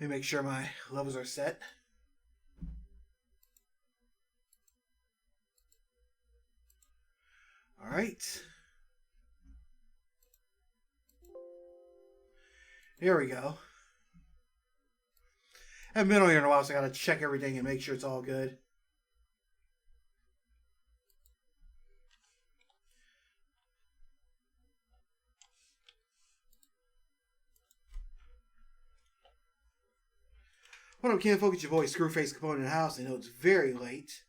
Let me make sure my levels are set. Alright. There we go. I haven't been on here in a while, so I gotta check everything and make sure it's all good. What up, Ken Folk? It's your boy, Screwface Capone in the house. I know it's very late,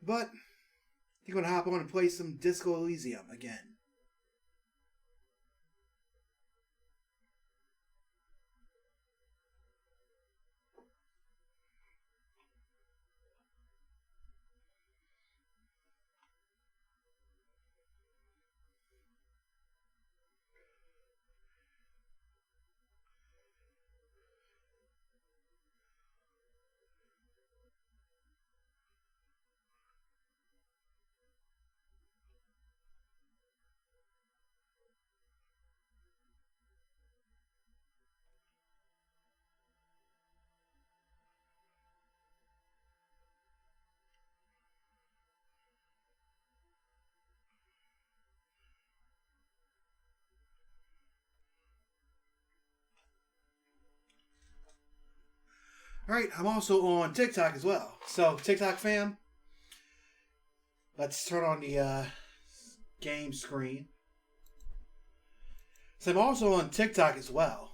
but you're gonna hop on and play some DIsco Elysium again. Alright, I'm also on TikTok as well. So, TikTok fam, let's turn on the game screen. So, I'm also on TikTok as well.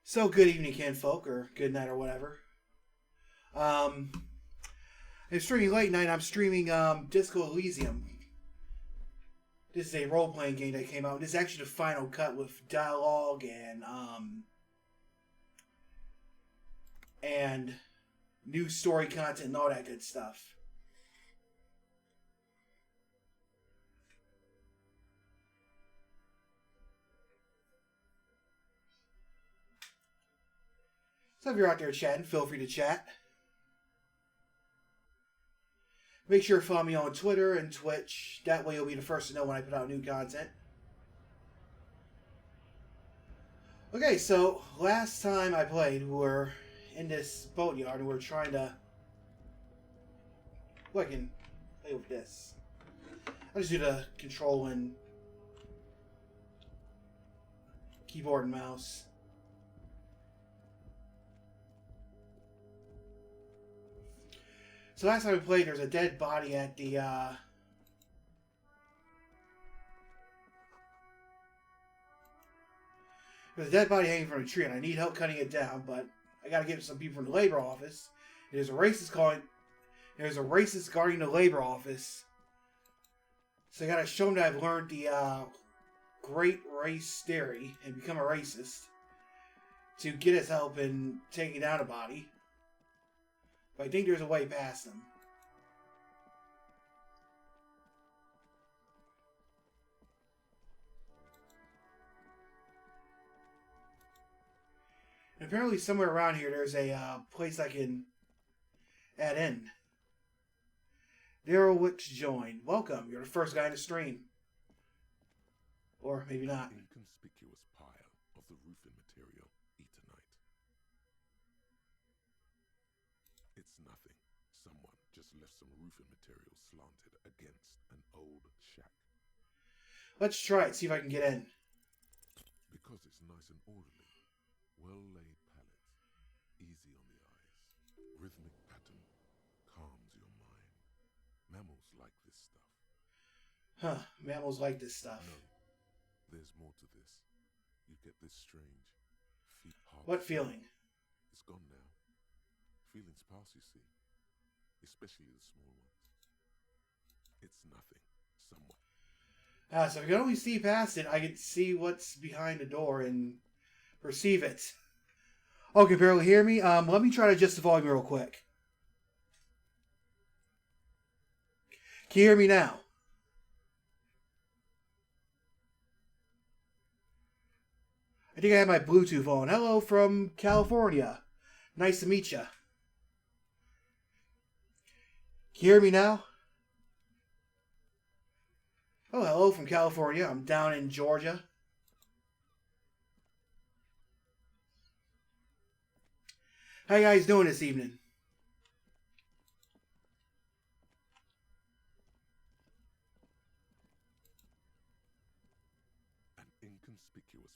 So, good evening, Ken Folk, or good night, or whatever. I'm streaming late night. I'm streaming DIsco Elysium. This is a role-playing game that came out. This is actually the final cut with dialogue and new story content and all that good stuff. So if you're out there chatting, feel free to chat. Make sure to follow me on Twitter and Twitch. That way you'll be the first to know when I put out new content. Okay, so last time I played, we were in this boatyard and we were trying to... Well, I can play with this. I'll just do the control and keyboard and mouse. So last time we played, there was a dead body at the, There's a dead body hanging from a tree, and I need help cutting it down, but I gotta get some people from the labor office. There's a racist guarding the labor office. So I gotta show him that I've learned the, great race theory and become a racist to get his help in taking down a body. But I think there's a way past them. And apparently somewhere around here there's a place I can add in. Daryl Wicks joined. Welcome. You're the first guy in the stream. Or maybe not. Inconspicuous pile of the roofing material Eternite. It's nothing. Someone just left some roofing material slanted against an old shack. Let's try it, see if I can get in. Because it's nice and orderly. Well-laid pallets. Easy on the eyes. Rhythmic pattern. Calms your mind. Mammals like this stuff. Huh, mammals like this stuff. No. There's more to this. You get this strange What feeling? It's gone now. Feelings pass, you see. Especially the small ones. It's nothing. Somewhat. So if I can only see past it, I can see what's behind the door and perceive it. Oh, can you barely hear me? Let me try to adjust the volume real quick. Can you hear me now? I think I have my Bluetooth on. Hello from California. Nice to meet you. Can you hear me now? Oh, hello from California. I'm down in Georgia. How you guys doing this evening? An inconspicuous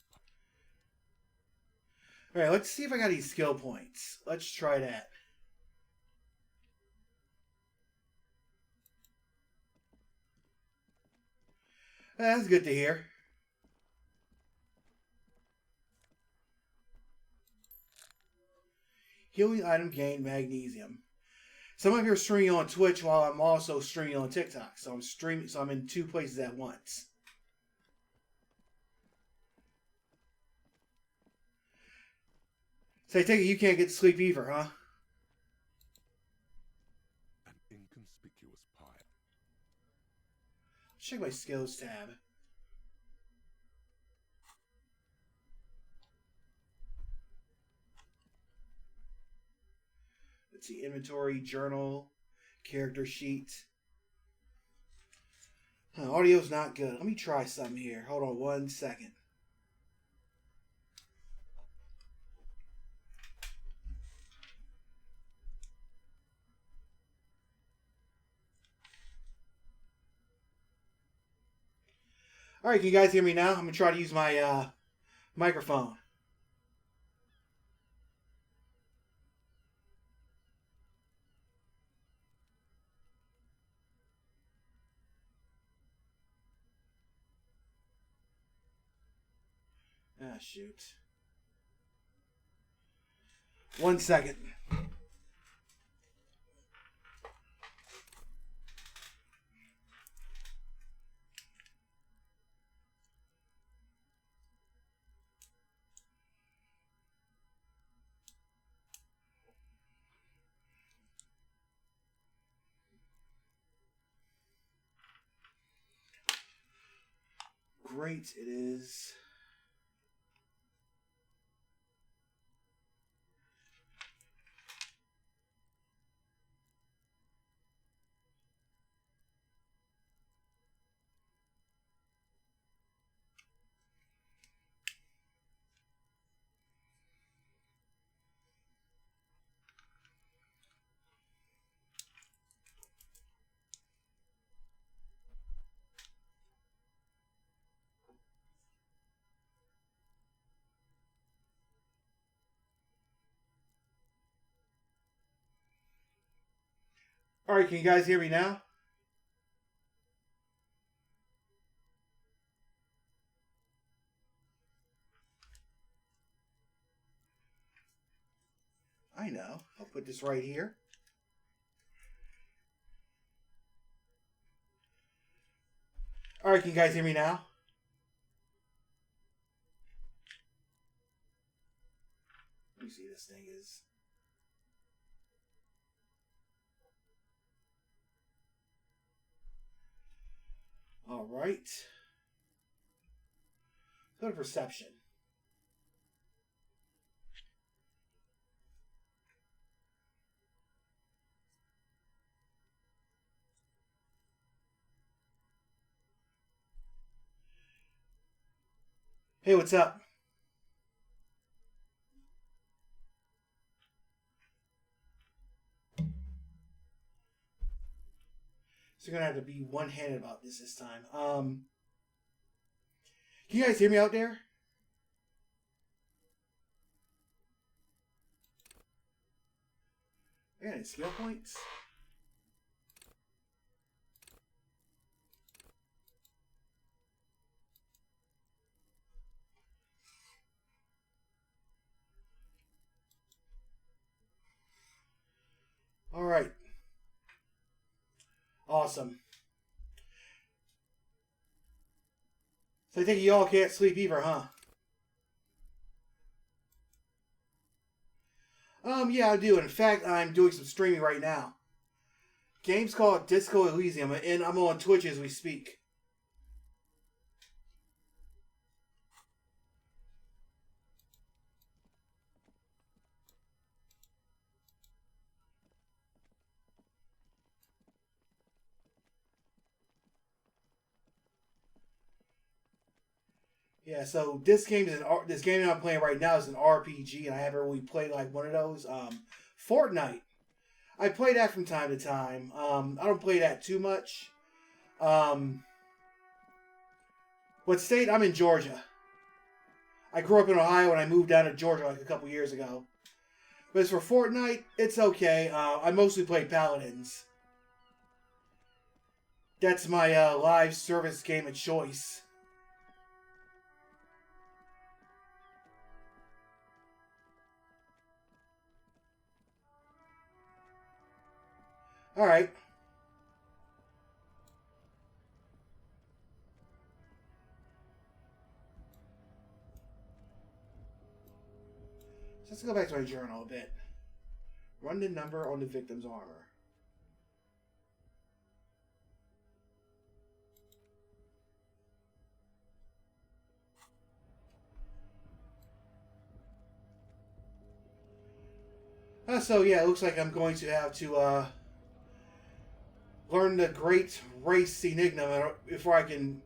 Alright, let's see if I got any skill points. Let's try that. That's good to hear. Healing item gained magnesium. Some of you are streaming on Twitch while I'm also streaming on TikTok. So I'm in two places at once. So I take it you can't get to sleep either, huh? An inconspicuous pile. Check my skills tab. Let's see, inventory, journal, character sheet. Audio's not good. Let me try something here. Hold on 1 second. Alright, can you guys hear me now? I'm going to try to use my microphone. Ah, shoot. 1 second. Great, it is. Alright, can you guys hear me now? I know. I'll put this right here. Alright, can you guys hear me now? Let me see this thing is. Alright. Go to perception. Hey, what's up? So you're gonna have to be one-handed about this time. Can you guys hear me out there? I got any skill points? Alright. Awesome. So I think y'all can't sleep either, huh? Yeah, I do. In fact, I'm doing some streaming right now. Game's called DIsco Elysium, and I'm on Twitch as we speak. Yeah, so this game is this game that I'm playing right now is an RPG, and I haven't really played like one of those. Fortnite. I play that from time to time. I don't play that too much. What state? I'm in Georgia. I grew up in Ohio and I moved down to Georgia like a couple years ago. But as for Fortnite, it's okay. I mostly play Paladins. That's my live service game of choice. Alright. So let's go back to my journal a bit. Run the number on the victim's armor. So yeah, it looks like I'm going to have to learn the great race enigma before I can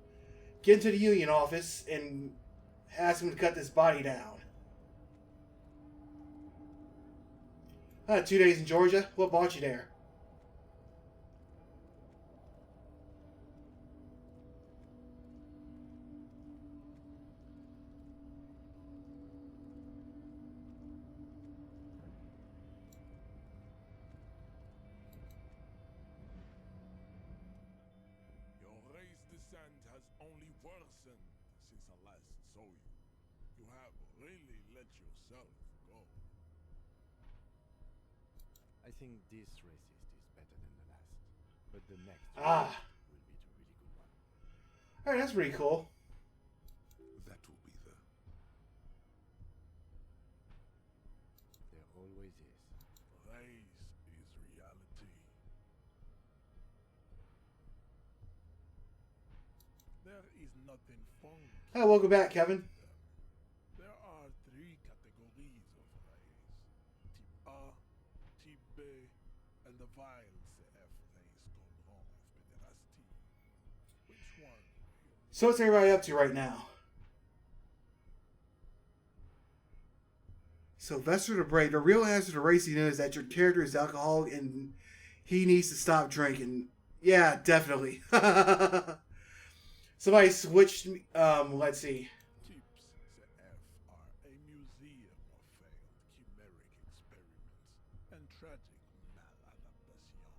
get into the union office and ask him to cut this body down. 2 days in Georgia? What brought you there? Your race descent has only worsened since I last saw you. You have really let yourself go. I think this racist is better than the last, but the next Ah. will be the really good one. Alright, that's pretty cool. That will be the... There always is. Race is reality. There is nothing fun. Oh, welcome back, Kevin. There are 3 categories of race. Type A, Type B, and the vile CF race called Pederasty. Which one? So what's everybody up to right now? Sylvester the Brave. The real answer to racing is that your character is alcoholic and he needs to stop drinking. Yeah, definitely. Somebody switched me. Let's see. Types CF are a museum of failed chimeric experiments and tragic maladaptations.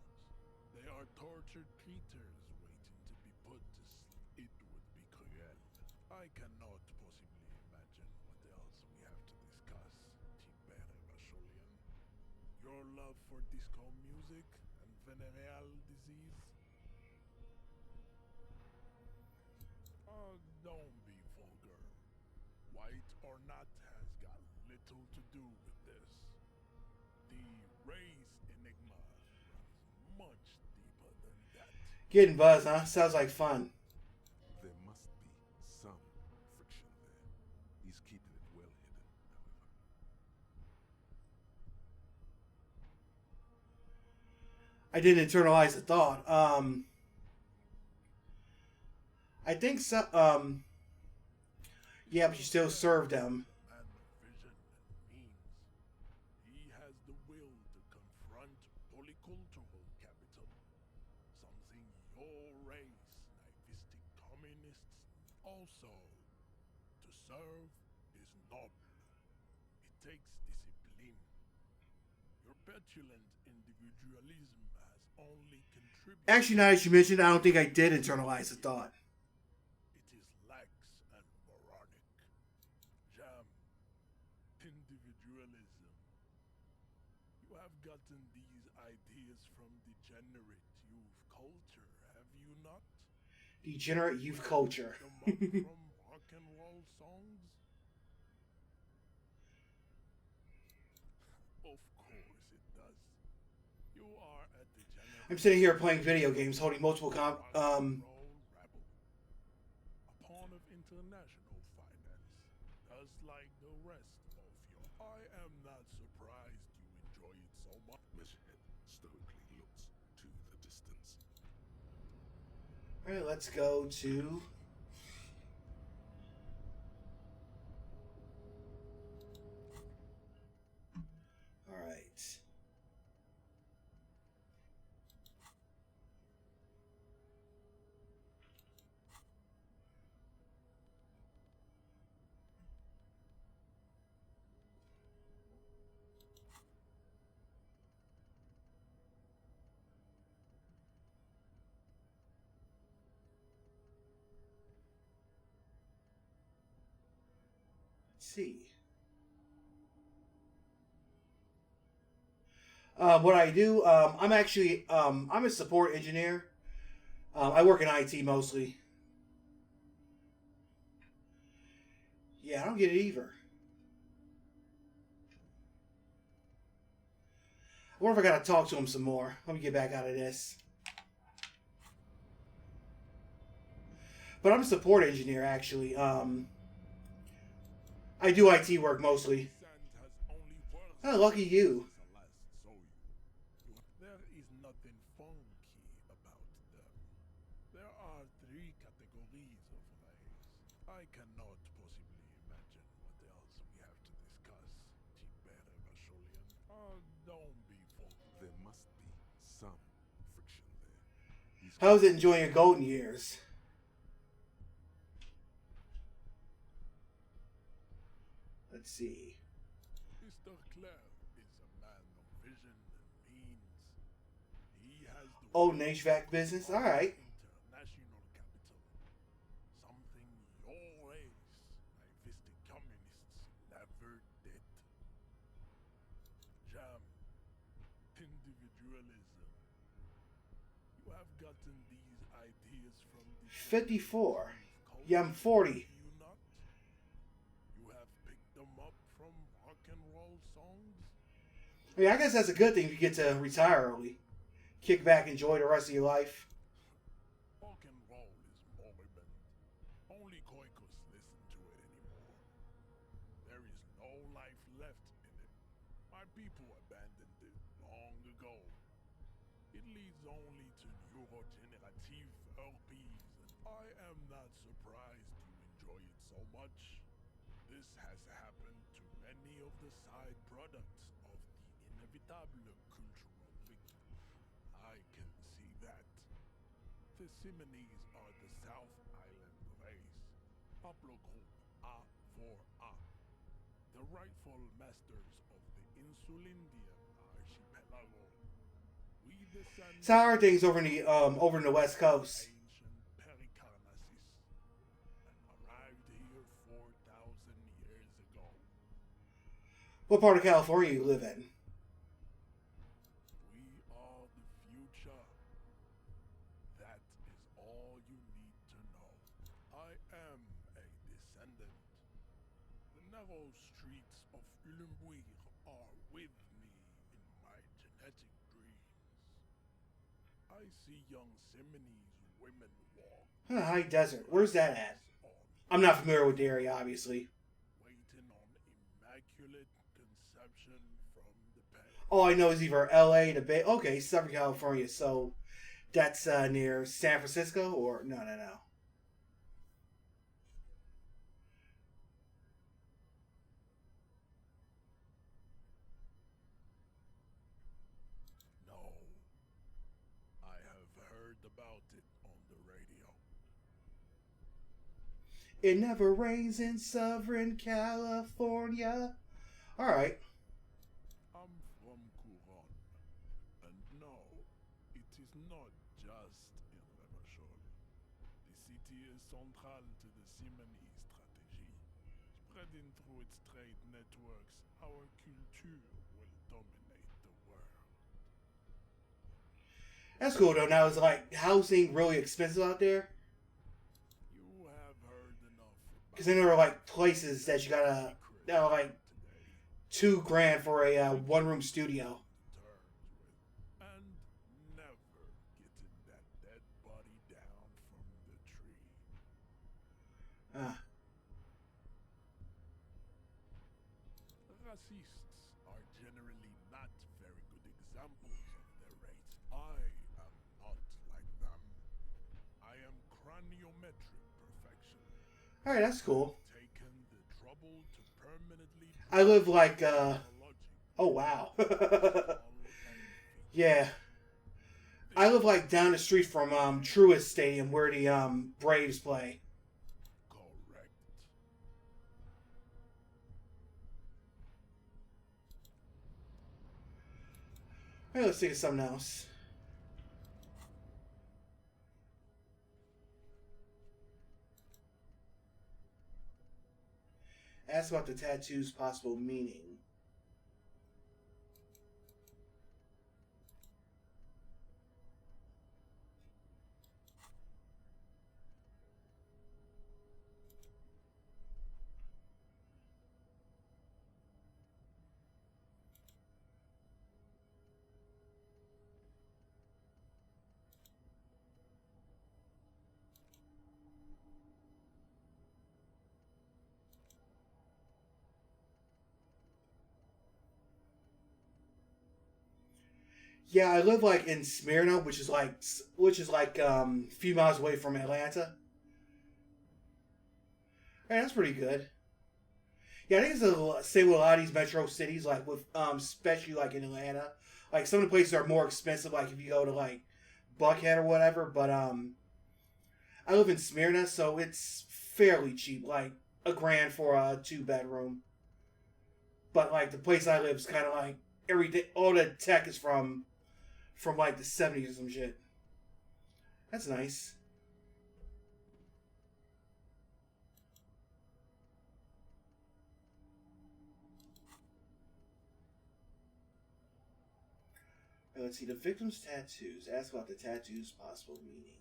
They are tortured creatures waiting to be put to sleep. It would be cruel. I cannot possibly imagine what else we have to discuss, Tibere Vacholian. Your love for disco music and venereal disease? Don't be vulgar. White or not has got little to do with this. The race enigma runs much deeper than that. Getting buzzed, huh? Sounds like fun. There must be some friction there. He's keeping it well hidden, however. I didn't internalize the thought. I think so. Yeah, but you still served them. A man of vision and means. He has the will to confront polycultural capital. Something your race, naivistic communists, also. To serve is noble. It takes discipline. Your petulant individualism has only contributed. Actually, now that you mentioned it, I don't think I did internalize the thought. It is lax and moronic. Jam. Individualism. You have gotten these ideas from degenerate youth culture, have you not? Degenerate youth culture. Them up from rock and roll songs? Of course it does. You are a degenerate. I'm sitting here playing video games, holding multiple rock and roll rebel. A pawn of international finance, just like the rest of your. I am not surprised you enjoy it so much. Measurehead stoically looks to the distance. Alright, let's go to see. What I do, I'm actually, I'm a support engineer. I work in IT mostly. Yeah, I don't get it either. I wonder if I gotta talk to him some more. Let me get back out of this. But I'm a support engineer, actually. I do IT work mostly. Oh, lucky you. There is nothing funky about them. There are three categories of rays. I cannot possibly imagine what else we have to discuss, Tiberebasholian. Oh, don't be funky. There must be some friction there. How's it enjoying your golden years? Let's see. Mr. Clare is a man of vision and means. He has the Oh, an HVAC business? Alright. international capital. Something your race, naivistic communists, never did. Jam. Individualism. You have gotten these ideas from the 54. Yeah, I'm 40. you not? You have picked them up from rock and roll songs? I mean, I guess that's a good thing if you get to retire early. Kick back, enjoy the rest of your life. Rock and roll is morbid. Only Koikos listen to it anymore. There is no life left in it. My people abandoned it long ago. It leads only to neurogenerative herpes, and I am not surprised you enjoy it so much. This has happened to many of the side products of the inevitable cultural victim. I can see that. The Simonees are the South Island race. Haplogroup A4A. The rightful masters of the Insulindian archipelago. We descend So how are things over in the West Coast? ancient Pericarnassus and arrived here 4,000 years ago. What part of California you live in? We are the future. That is all you need to know. I am a descendant. The narrow streets of Ulimbuir are with me in my genetic dreams. I see young Simonees women walk. High Desert. Where's that at? on, I'm not familiar with the area, obviously. waiting on immaculate conception from the pen. All I know is either LA to Bay. Okay, Southern California. So that's near San Francisco, or no. No. I have heard about it on the radio. It never rains in Southern California. All right. I'm from Couronne. And no, it is not just in Revachol. The city is central to the Simony strategy. Spreading through its trade networks, our culture will dominate the world. That's cool though. Now is like housing really expensive out there? You have heard enough about Because then there are like places that you gotta that are like today. $2,000 for a one-room studio. Terms with, and never getting that dead body down from the tree. Racists are generally not very good examples of their race. I am not like them. I am craniometric perfection. All right, that's cool. Taken the trouble to permanently I live like chronological oh wow. and Yeah. I live like down the street from Truist Stadium where the Braves play. correct. All right, let's think of something else. Ask about the tattoo's possible meaning. Yeah, I live like in Smyrna, which is like a few miles away from Atlanta. Hey, that's pretty good. Yeah, I think it's the same with a lot of these metro cities, like with especially like in Atlanta. Like some of the places are more expensive, like if you go to like Buckhead or whatever. But I live in Smyrna, so it's fairly cheap, like $1,000 for a 2-bedroom. But like the place I live is kind of like everything. All the tech is from like the '70s or some shit. That's nice. Let's see, the victim's tattoos. Ask about the tattoo's possible meaning.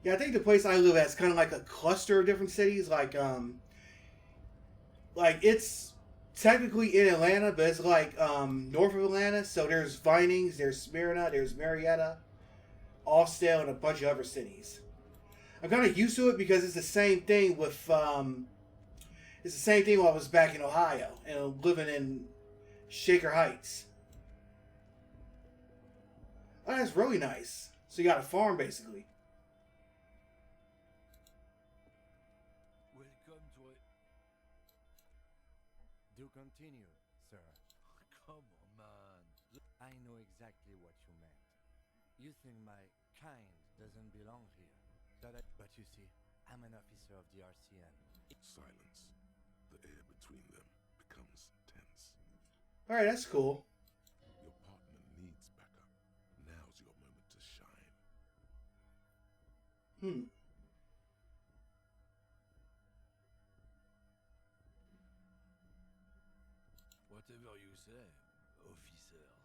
Yeah, I think the place I live at is kind of like a cluster of different cities. Like it's technically in Atlanta, but it's like north of Atlanta. So there's Vinings, there's Smyrna, there's Marietta, Austell, and a bunch of other cities. I'm kind of used to it because it's the same thing with it's the same thing while I was back in Ohio and living in Shaker Heights. Oh, that's really nice. So you got a farm basically. Welcome to it. Do continue, sir. Come on, man. I know exactly what you meant. You think my kind doesn't belong here. But you see, I'm an officer of the RCN. Silence. The air between them becomes tense. All right, that's cool. Your partner needs backup. Now's your moment to shine. Whatever you say, officers.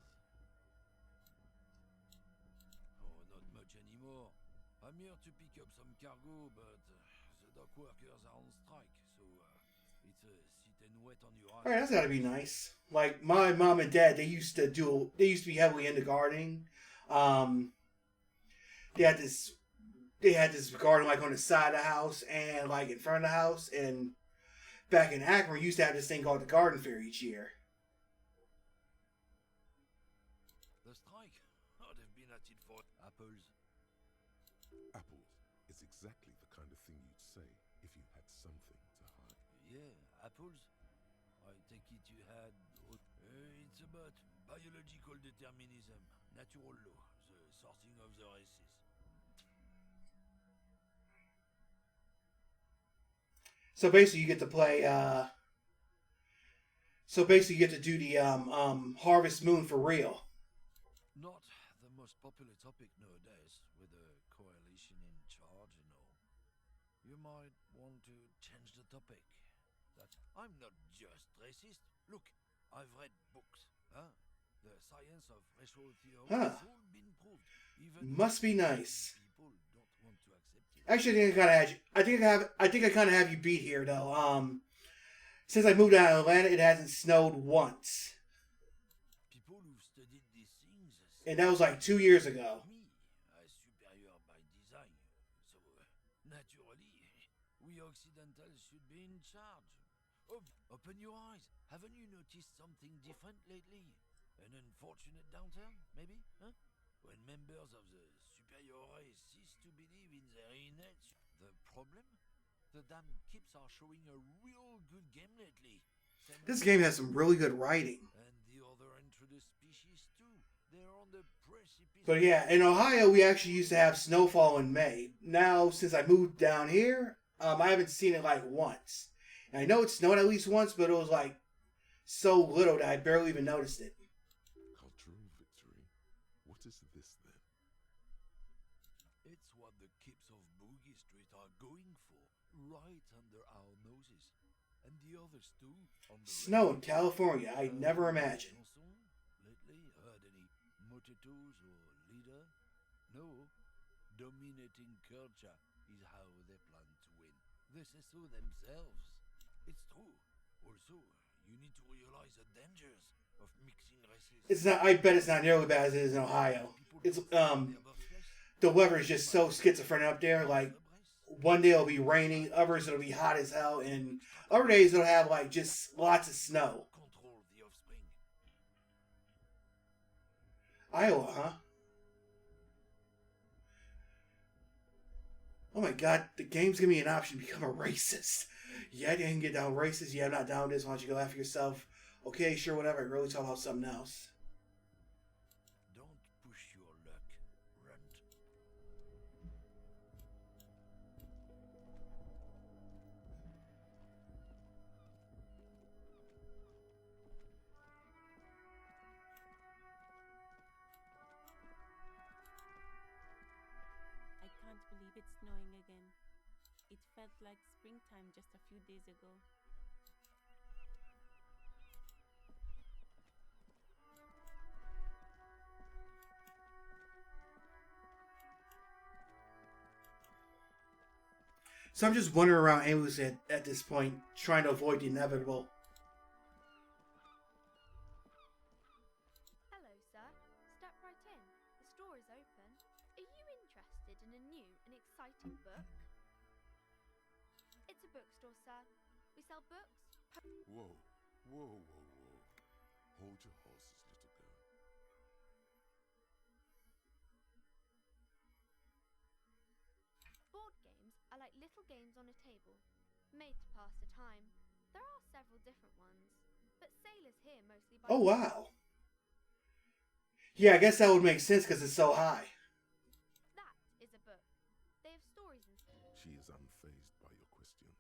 Oh, not much anymore. I'm here to pick up some cargo, but the dock workers are on strike, so it's a sit and wait on your All right, that's got to be nice. Like my mom and dad, they used to be heavily into gardening. Um, they had this garden like on the side of the house and like in front of the house. And back in Akron, we used to have this thing called the garden fair each year. The strike? Oh, they've been at it for apples. Apples is exactly the kind of thing you'd say if you had something to hide. Yeah, apples? I take it you had... it's about biological determinism, natural law, the sorting of the races. So basically, you get to play. So basically, you get to do the Harvest Moon for real. Not the most popular topic nowadays, with a coalition in charge and all. You might want to change the topic. I'm not just racist. Look, I've read books. The science of racial theory has all been proved. Even Must be nice. people don't want to accept it. Actually, I think I kind of have you beat here though. Since I moved out of Atlanta, it hasn't snowed once, People who've studied these things and that was like 2 years ago. me as superior by design. So, naturally, we Occidentals should be in charge. Open your eyes. Haven't you noticed something different lately? An unfortunate downturn, maybe? Huh? When members of the superior race cease to believe in their innate... The problem? The damn kips are showing a real good game lately. Same This with game has some really good writing. and the other introduced species too. They're on the precipice. But yeah, in Ohio, we actually used to have snowfall in May. Now, since I moved down here, I haven't seen it like once. And I know it snowed at least once, but it was like so little that I barely even noticed it. Cultural victory? What is this then? It's what the kids of Boogie Street are going for, right under our noses. And the others too. On the Snow in radio. California, I never imagined. Chanson lately? Heard any mojitos or leader? No. Dominating culture is how they plan to win. They say so themselves. It's true. Also, you need to realize the dangers of mixing races. It's not. I bet it's not nearly bad as it is in Ohio. It's the weather is just so schizophrenic up there. Like one day it'll be raining, others it'll be hot as hell, and other days it'll have like just lots of snow. Control the offspring. Iowa, huh? Oh my god, the game's giving me an option to become a racist. Yeah, I didn't get down racist. Yeah, I'm not down with this. Why don't you go after yourself? Okay, sure, whatever. I really talk about something else. Don't push your luck, Runt. I can't believe it's snowing again. It felt like springtime just a few days ago. So I'm just wandering around aimlessly at this point, trying to avoid the inevitable. Hello, sir. Step right in. The store is open. Are you interested in a new and exciting book? It's a bookstore, sir. We sell books. Whoa, whoa, whoa, whoa. Hold your horses, little girl. Board games are like little games on a table, made to pass the time. There are several different ones, but sailors here mostly buy. Oh wow. Yeah, I guess that would make sense because it's so high. That is a book. They have stories and. She is unfazed by your questions.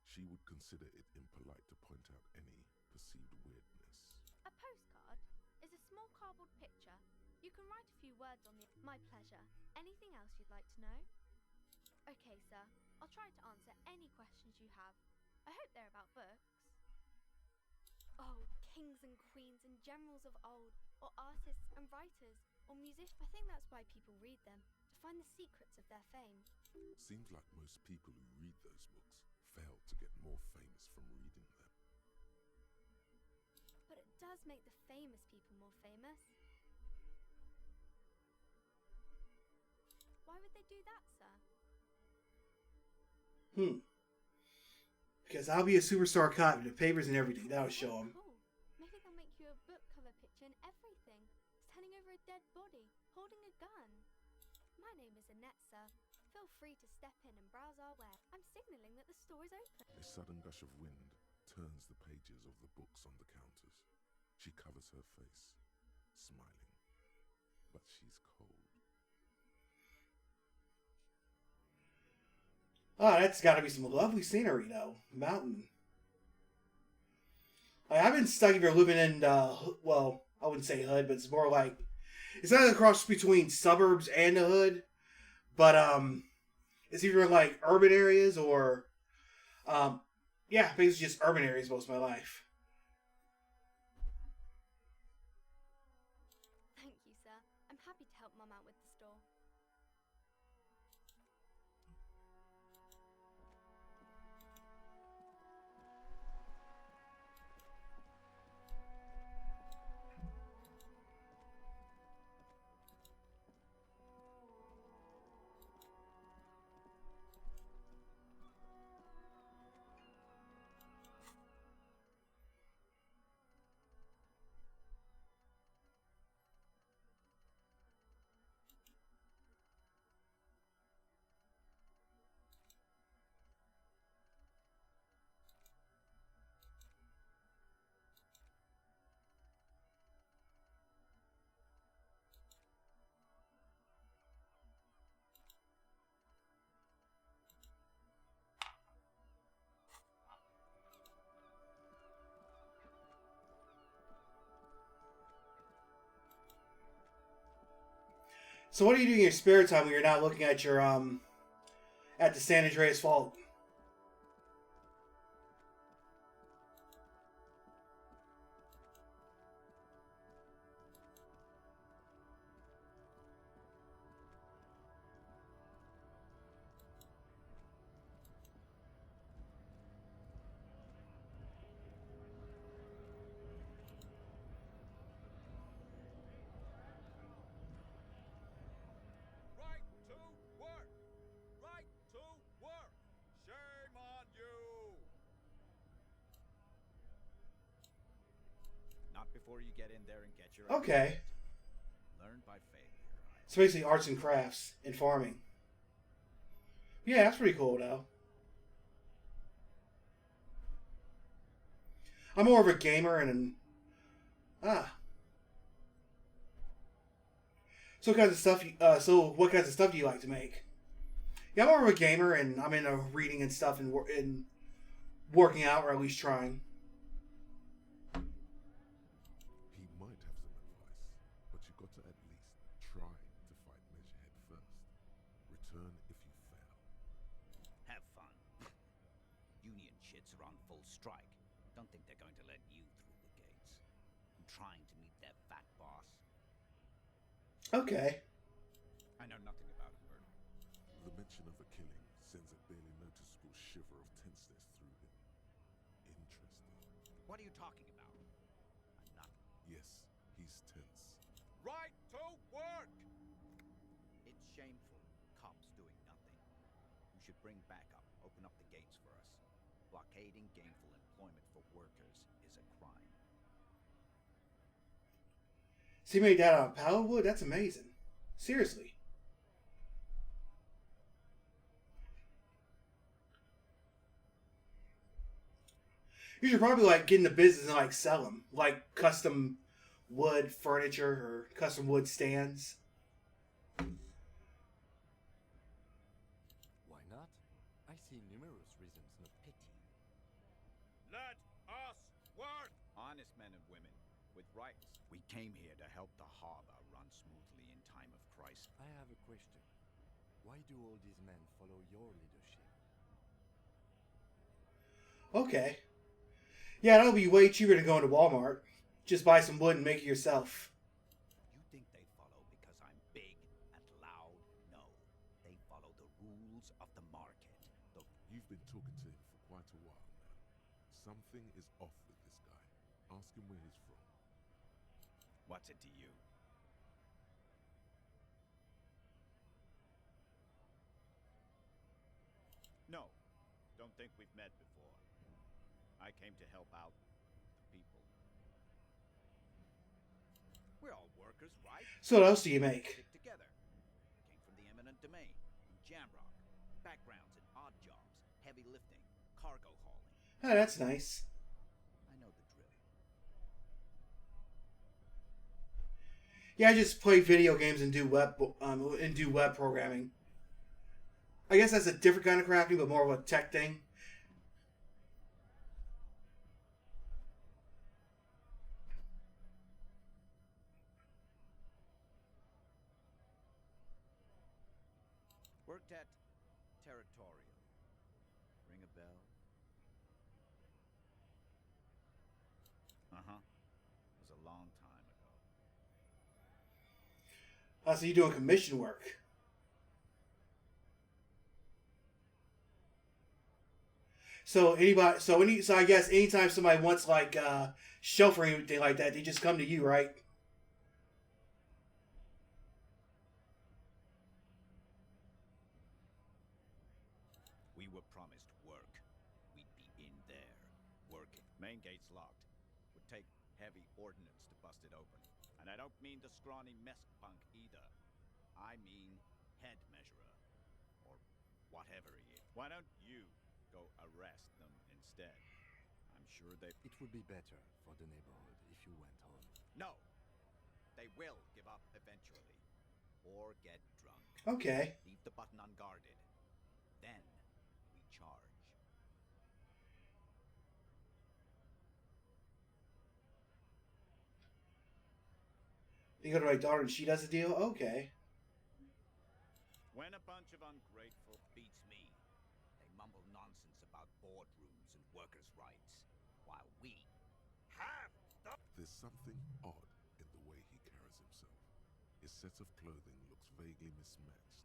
She would consider it impolite to point out any perceived weirdness. A postcard is a small cardboard picture. You can write a few words on the. My pleasure. Anything else you'd like to know? Okay, sir. I'll try to answer any questions you have. I hope they're about books. Oh, kings and queens and generals of old, or artists and writers, or musicians. I think that's why people read them, to find the secrets of their fame. Seems like most people who read those books fail to get more famous from reading them. But it does make the famous people more famous. Why would they do that, sir? Because I'll be a superstar cop with the papers and everything. That'll show them. Cool. Maybe they'll make you a book cover picture and everything. Standing over a dead body, holding a gun. My name is Annette, sir. Feel free to step in and browse our web. I'm signaling that the store is open. A sudden gush of wind turns the pages of the books on the counters. She covers her face, smiling. But she's cold. Oh, that's got to be some lovely scenery, though. Mountain. I've been stuck here living in, well, I wouldn't say hood, but it's more like, it's not a cross between suburbs and the hood, but, it's either like urban areas or, yeah, basically just urban areas most of my life. Thank you, sir. I'm happy to help Mum out with the store. So what do you do in your spare time when you're not looking at your at the San Andreas Fault? Right to work! Right to work! Shame on you! Not before you get in there and get your Okay. Learn by failure. It's basically arts and crafts and farming. Yeah, that's pretty cool though. I'm more of a gamer and So what kinds of stuff? What kinds of stuff do you like to make? Yeah, I'm more of a gamer, and I'm into reading and stuff, and working out, or at least trying. He might have some advice, but you got to at least try to fight Measurehead first. Return if you fail. Have fun. Union shits are on full strike. Don't think they're going to let you through the gates. I'm trying to meet their fat boss. Okay. I know nothing about a murder. The mention of a killing sends a barely noticeable shiver of tenseness through him. Interesting. What are you talking about? I'm not. Yes, he's tense. Right to work! It's shameful. Cops doing nothing. You should bring backup. Open up the gates for us. Blockading gainful employment for workers is a crime. So you made that out of power wood? That's amazing. Seriously. You should probably like get into business and like sell them, like custom wood furniture or custom wood stands. Why not? I see numerous reasons, no pity. Let us work! Honest men and women with rights. We came here to help the harbor run smoothly in time of crisis. I have a question. Why do all these men follow your leadership? Okay. Yeah, that'll be way cheaper than going to Walmart. Just buy some wood and make it yourself. You think they follow because I'm big and loud? No. They follow the rules of the market. Look, You've been talking to him for quite a while now. Something is off with this guy. Ask him where he's from. what's it to you? No. Don't think we've met before. I came to help out the people. We're all workers, right? So what else do you make? Stick together. Came from the eminent domain, in Jamrock. Backgrounds in odd jobs, heavy lifting, cargo hauling. Oh, that's nice. I know the drill. Yeah, I just play video games and do web programming. I guess that's a different kind of crafting, but more of a tech thing. Worked at Territorial. Ring a bell? Uh-huh. It was a long time ago. So you're doing commission work. So I guess anytime somebody wants like shelf or anything like that, they just come to you, right? We were promised work. We'd be in there, working. Main gate's locked. Would take heavy ordnance to bust it open. And I don't mean the scrawny mess bunk either. I mean head measurer. Or whatever he is. Why don't you go arrest them instead? I'm sure they... It would be better for the neighborhood if you went home. No! They will give up eventually. Or get drunk. Okay. Leave the button unguarded. Then we charge. You go to my daughter and she does the deal? Okay. When a bunch of ungrateful beats me, they mumble nonsense about boardrooms and workers' rights, while we have the... There's something odd in the way he carries himself. His set of clothing looks vaguely mismatched.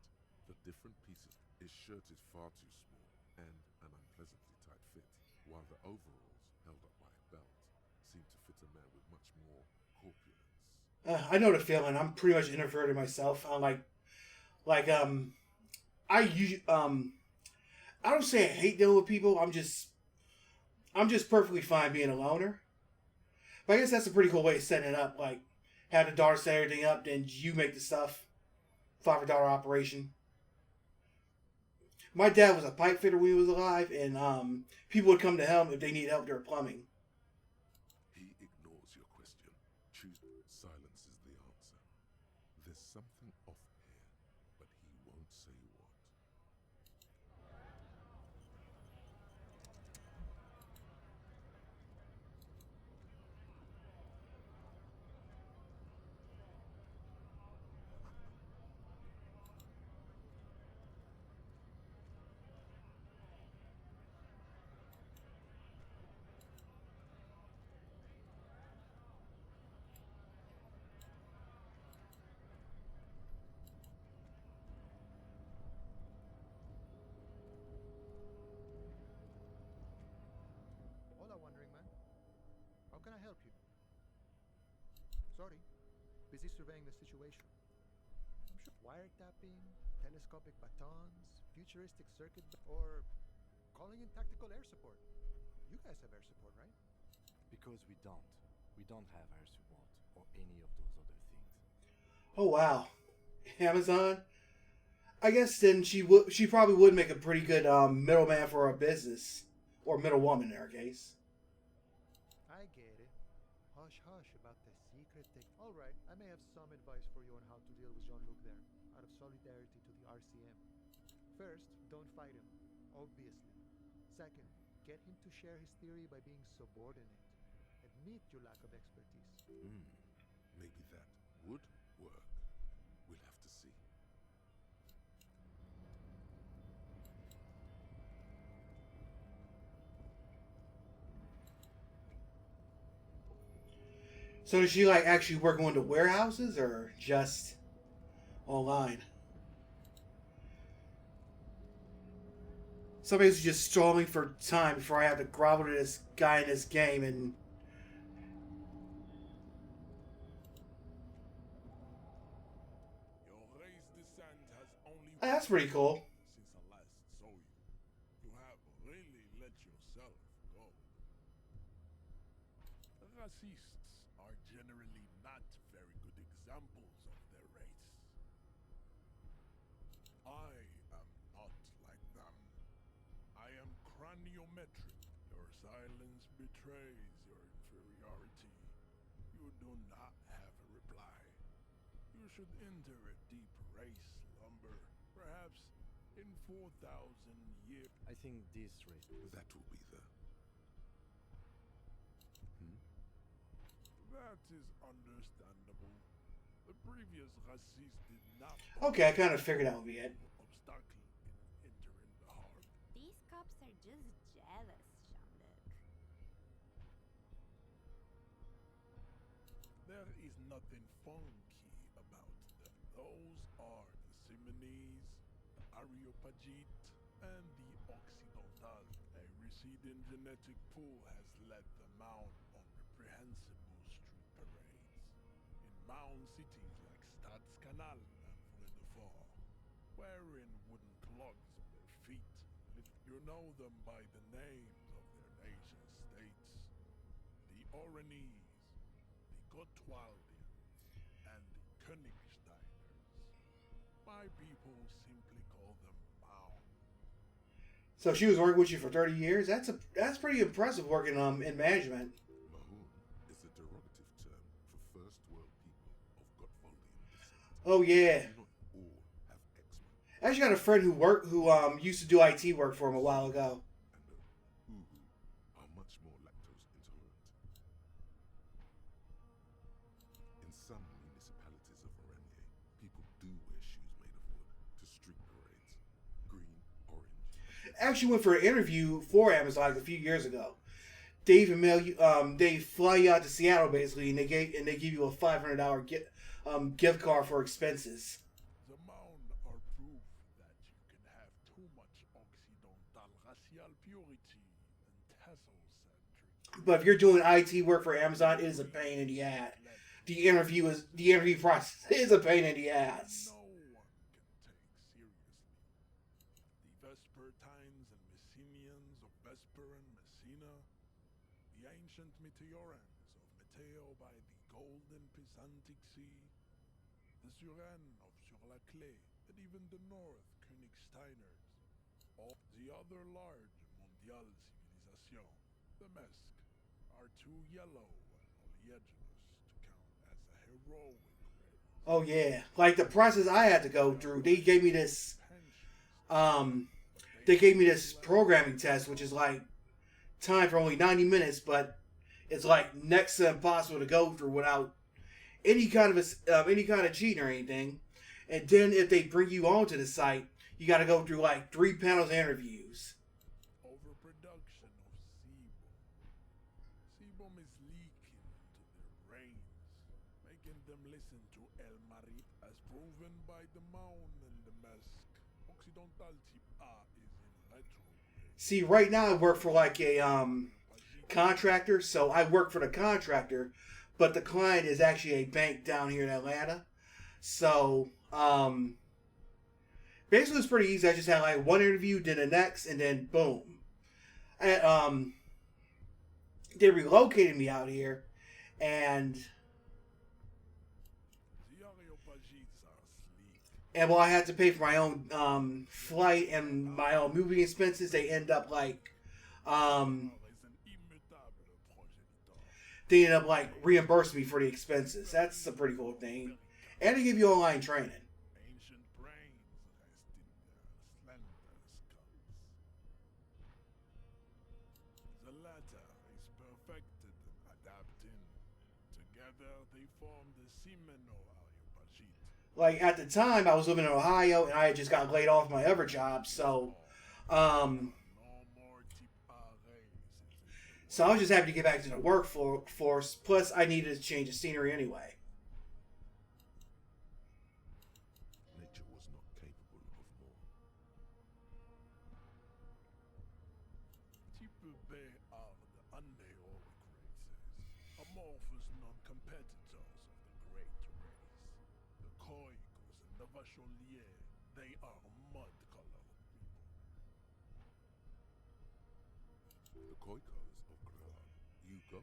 The different pieces, his shirt is far too small and an unpleasantly tight fit, while the overalls, held up by a belt, seem to fit a man with much more corpulence. I know the feeling. I'm pretty much introverted myself. I'm I usually I don't say I hate dealing with people. I'm just perfectly fine being a loner. But I guess that's a pretty cool way of setting it up. Like, have the daughter set everything up, then you make the stuff. Father-daughter operation. My dad was a pipe fitter when he was alive, and people would come to him if they need help with their plumbing. He ignores your question. Silence is the answer. There's something off here, but he won't say what. Hola, Wandering Man. How can I help you? Sorry, busy surveying the situation. I'm sure wiretapping, telescopic batons, futuristic circuit, or calling in tactical air support. You guys have air support, right? Because we don't. We don't have air support or any of those other things. Oh wow, Amazon. I guess then she probably would make a pretty good middleman for a business, or middlewoman in our case. I get it. Hush, hush about the secret thing. All right, I may have some advice for you on how to deal with Jean-Luc there, out of solidarity to the RCM. First, don't fight him, obviously. Second, get him to share his theory by being subordinate. Admit your lack of expertise. Maybe that would work. We'll have to see. So is she like actually working in the warehouses or just online? Somebody's just stalling for time before I have to grovel to this guy in this game and... Your race descent has only Oh, that's pretty cool. since I last saw you. You have really let yourself go. Racists are generally not very good examples of their race. I am not like them. I am craniometric. Your silence betrays your inferiority. You do not have a reply. You should enter a deep race slumber, perhaps in 4,000 years. I think this race. That will be the... That is understandable. The previous racist did not Okay, I kind of figured that would be it. obstacle in entering the heart. These cops are just jealous, Jean-Luc. There is nothing funky about them. Those are the Simonese, the Areopagite, and the Occidental. A receding genetic pool has led them out on reprehensible street parades. In mound cities like Stadskanaal and Vredefort, wearing wooden clogs on their feet. You know them by the names of their nation states. The Oranese, the Gotwaldians, and the Königsteiners. My people simply call them Mao. So she was working with you for 30 years? That's pretty impressive working in management. Mahoon is a derogative term for first world people of Gotwaldian descent. Oh yeah. Do not all have X-Men. I actually got a friend who used to do IT work for him a while ago. And Uhu are much more lactose intolerant. In some municipalities of Oranje, people do wear shoes made of wood to street actually went for an interview for Amazon like a few years ago. They even mail you. They fly you out to Seattle basically, and they give you a $500 gift card for expenses. The mound are proof that you can have too much Occidental racial purity and tassel-centric. But if you're doing IT work for Amazon, it is a pain in the ass. The interview process is a pain in the ass. No one can take seriously. The Vespertines and Messenians of Vesper and Messina, the ancient Meteorans of Meteo by the golden Pisantic Sea, the Suren of Sur-la-Clé, and even the North Königsteiners, all the other large mondial civilization, the Mesk, are too yellow and oleaginous to count as a heroic race. Oh yeah, like the process I had to go through. They gave me this, programming test, which is like time for only 90 minutes, but it's like next to impossible to go through without any kind of cheating or anything. And then if they bring you onto the site, you got to go through like 3 panels of interviews. Overproduction of sebum. Sebum is leaking into their brains, making them listen to El Marit as proven by the Mound and the Mesk. Occidental type A is in retrograde. See, right now I work for like a contractor, so I work for the contractor, but the client is actually a bank down here in Atlanta. So, basically it's pretty easy. I just had like one interview, then the next, and then boom. And, they relocated me out here, and The Areopagites are sleek. while I had to pay for my own flight and my own moving expenses, they end up like Is an immutable progenitor. they end up like reimbursing me for the expenses. That's a pretty cool thing. And they give you online training. Ancient brains rest in their slender skulls. The latter is perfected and adapting. Together they form the Semino Areopagite. Like at the time I was living in Ohio and I had just got laid off my other job, so No more type A race. so I was just happy to get back to the workforce. Plus I needed to change the scenery anyway. Nature was not capable of more. Type B are the unheroic races, amorphous non-competitors of the great race. The Koikos and the Vacholier, they are mud-colored people. The Khoikhos of Grad, Yugo,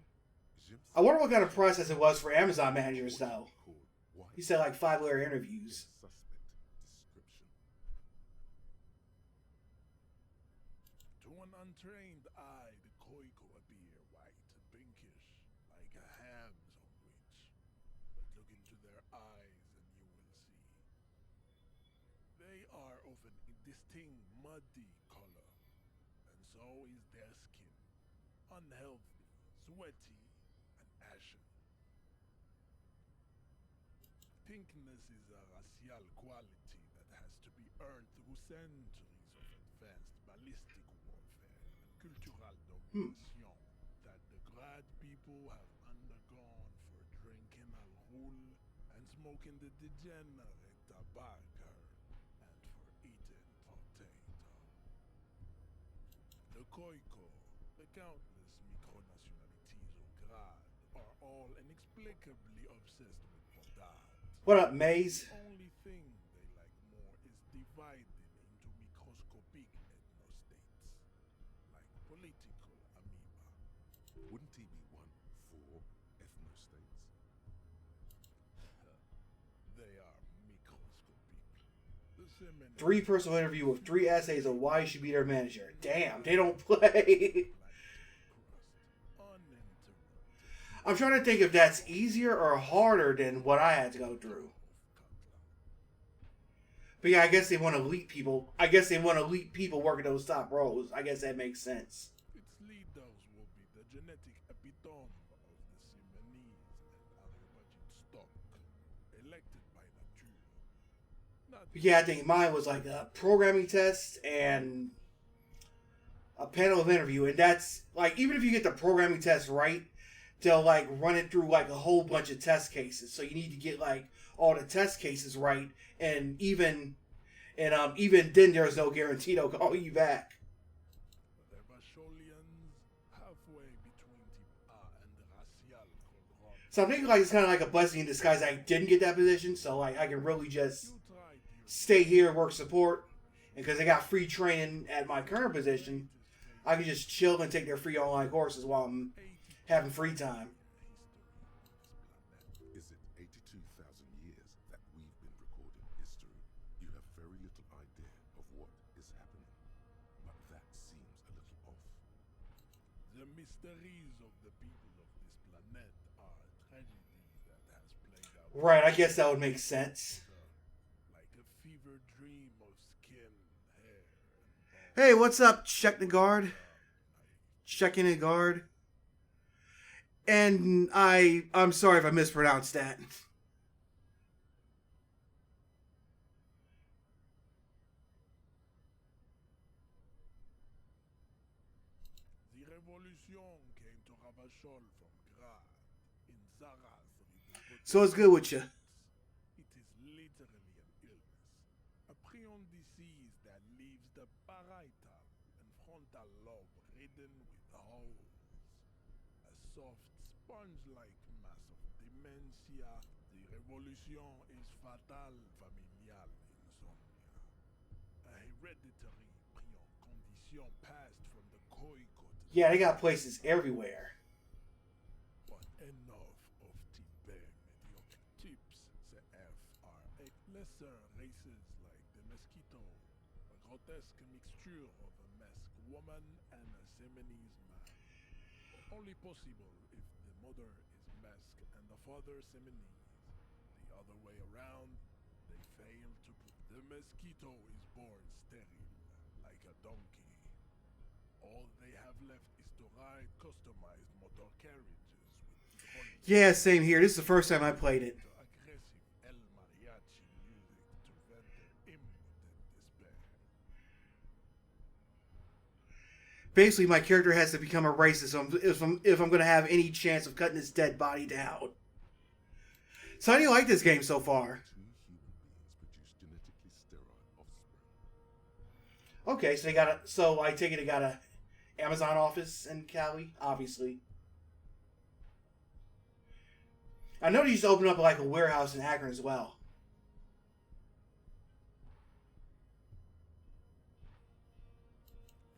I wonder what kind of process it was for Amazon managers though. called white. He said like 5-layer interviews. Suspect description. To an untrained eye, the Koiko appear white and pinkish, like a ham sandwich. But look into their eyes and you will see. They are of an distinct muddy color, and so is their skin. Unhealthy, sweaty, and ashen. Pinkness is a racial quality that has to be earned through centuries of advanced ballistic warfare and cultural domination that the Grad people have undergone for drinking alcohol and smoking the degenerate tobacco and for eating potato. The Koiko, the countless micronationalities of Grad, are all inexplicably obsessed with potat. What up, Maze? The only thing they like more is dividing into microscopic ethnostates, like political amoeba. Wouldn't he be one for ethnostates? They are microscopic. The Seminoles 3 personal interview with 3 essays on why you should be their manager. Damn, they don't play. I'm trying to think if that's easier or harder than what I had to go through. But yeah, I guess they want elite people. I guess they want elite people working those top roles. I guess that makes sense. Its leaders will be the genetic epitome of the Simonese and Areopagite stock, elected by nature. Not But yeah, I think mine was like a programming test and a panel of interview, and that's like, even if you get the programming test right, they'll like run it through like a whole bunch of test cases. So you need to get like all the test cases right, and even then there's no guarantee they'll call you back. The Vasholians halfway between Tipa and the Racial called Rom. So I'm thinking like it's kind of like a blessing in disguise. I didn't get that position, so like I can really just You tried your stay here and work support. And because I got free training at my current position, I can just chill and take their free online courses while I'm having free time. Is it 82,000 years that we've been recording history? You have very little idea of what is happening, but that seems a little off. The mysteries of the people of this planet are a tragedy that has played out. Right, I guess that would make sense. Like a fever dream of skin, hair, and bone. Hey, what's up? Check the guard. Checking a guard. And I'm sorry if I mispronounced that. The revolution came to Ravachol from Gra in Zaraz. So it's good with you. It is literally an illness, a prion disease that leaves the parietal and frontal lobe ridden with holes. A soft sponge-like mass of dementia. The revolution is fatal familial insomnia. A hereditary prion condition passed from the Koiko to the Yeah, they got places everywhere. But enough of Tibet mediocre tips. The FRA lesser races like the mosquito, a grotesque mixture of a masked woman and a Seminese man. Only possible if the mother is masked and the father Seminese. The other way around, they fail to put the mosquito is born sterile, like a donkey. All they have left is to ride customized motor carriages with hydraulics. Yeah, same here. This is the first time I played it. To aggressive El Mariachi music to vent their impotent despair. Basically, my character has to become a racist if I'm going to have any chance of cutting his dead body down. So how do you like this game so far? Two human beings produce genetically sterile offspring. Okay, so I take it it got a Amazon office in Cali, obviously. I know they used to open up like a warehouse in Akron as well.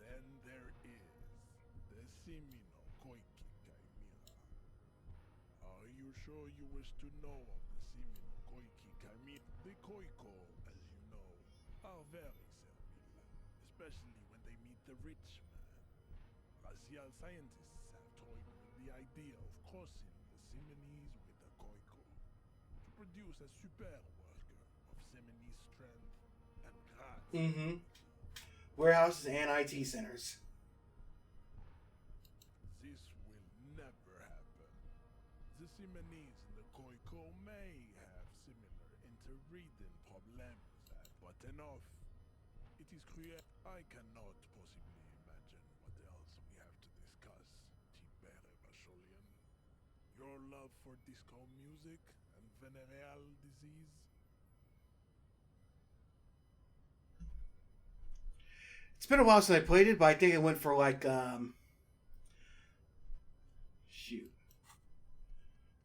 Then there is the Simino Koiki Chimera. Are you sure you wish to know of the Simino Koiki Chimera? The Koiko, as you know, are very servile, especially when they meet the rich man. Racial scientists have toyed with the idea of crossing the Simonese with the Koiko to produce a super worker of Simonese strength and grace. Mm-hmm. Warehouses and IT centers. This will never happen. The Simonese and the Koiko may have similar interbreeding problems, but enough. It is cruel. I cannot possibly imagine what else we have to discuss, Tibere Vasholian. Your love for disco music and venereal disease? It's been a while since I played it, but I think it went for like shoot.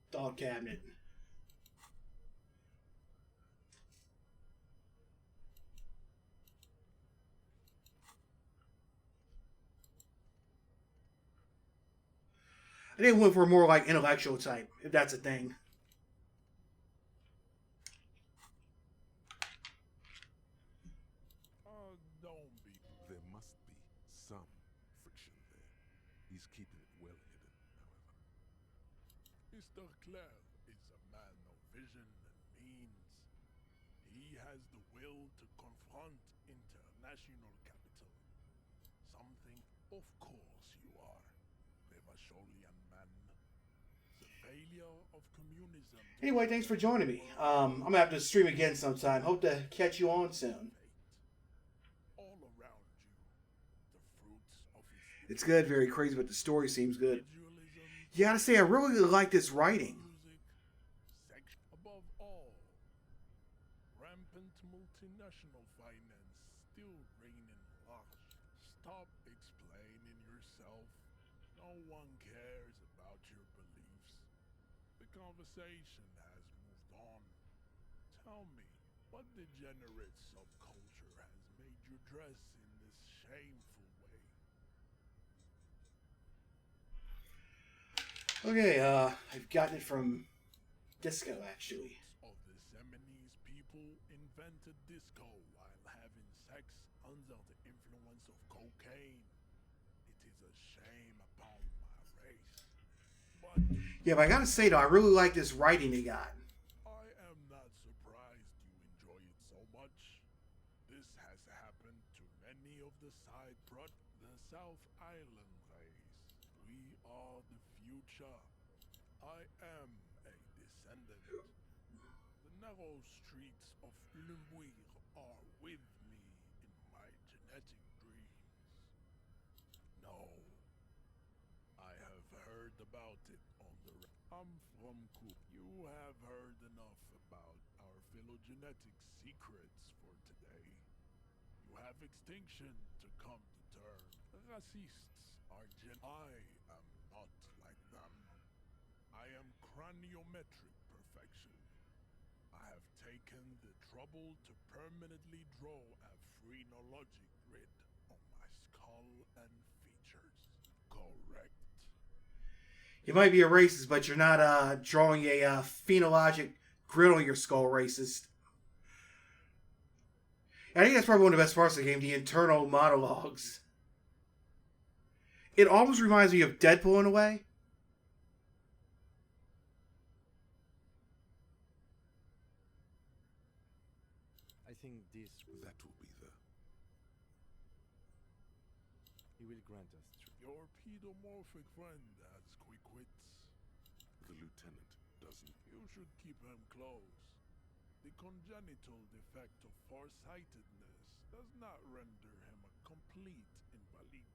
Dog cabinet. I think it went for more like intellectual type, if that's a thing. Don't be. There must be some friction there. He's keeping it well hidden, however. Mr. Clare is a man of vision and means. He has the will to confront international capital. Something, of course, you are, the Vasholian man. The failure of communism. Anyway, thanks for joining me. I'm gonna have to stream again sometime. Hope to catch you on soon. All around you, the fruits of It's good, very crazy, but the story seems good. Individualism, You gotta say, I really like this writing. music, sex, above all, rampant multinational finance still reigning large. Stop explaining yourself. No one cares about your beliefs. The conversation has moved on. Tell me, what degenerate subculture has made you dress in this shameful way? Okay, I've gotten it from Disco, actually. Of the Seminoles people invented disco while having sex under the influence of cocaine. It is a shame upon my race. But Yeah, but I gotta say, though, I really like this writing they got. I am not surprised you enjoy it so much. This has happened to many of the the South Island race. We are the future. I am a descendant. The narrow streets of Lumbuir are with me in my genetic dreams. No, I have heard about it on the. I'm from Cook. You have heard enough about our phylogenetic secrets for today. You have extinction to come to terms. Racists are I am not like them. I am craniometric perfection. I have taken the trouble to permanently draw a phrenologic grid on my skull and features. Correct. You might be a racist, but you're not drawing a phenologic grid on your skull, racist. And I think that's probably one of the best parts of the game, the internal monologues. It almost reminds me of Deadpool in a way. I think this That will be the... he will grant us truth. Your pedomorphic friend has quick wits. The lieutenant doesn't. You should keep him close. The congenital defect of farsightedness does not render him a complete invalid.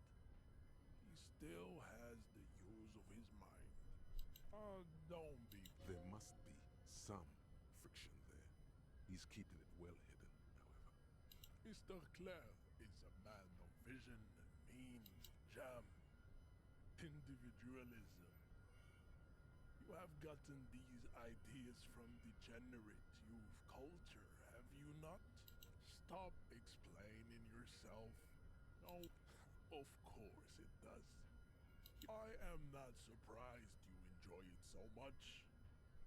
He still has the use of his mind. Don't be. There must be some friction there. He's keeping it well hidden, however. Mr. Clare is a man of vision and means. Jam. Individualism. You have gotten these ideas from degenerate youth culture, have you not? Stop explaining yourself. No, of course it does. I am not surprised you enjoy it so much.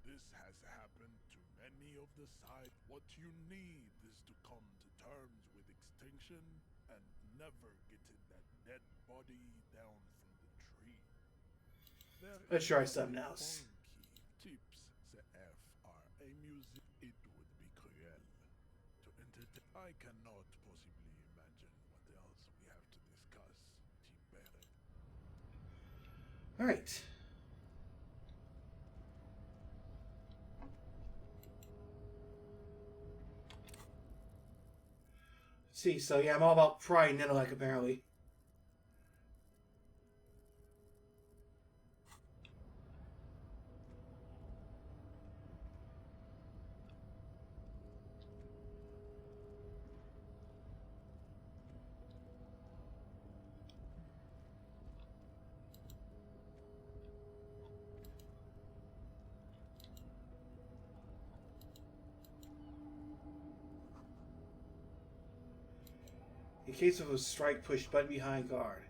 This has happened to many of the side. What you need is to come to terms with extinction and never getting that dead body down from the tree. Let's try something else. Tips CF are a music. It would be cruel to entertain. I cannot possibly imagine what else we have to discuss, Timbere. All right. See, so yeah, I'm all about pride and intellect, apparently. In case of a strike, push button behind guard.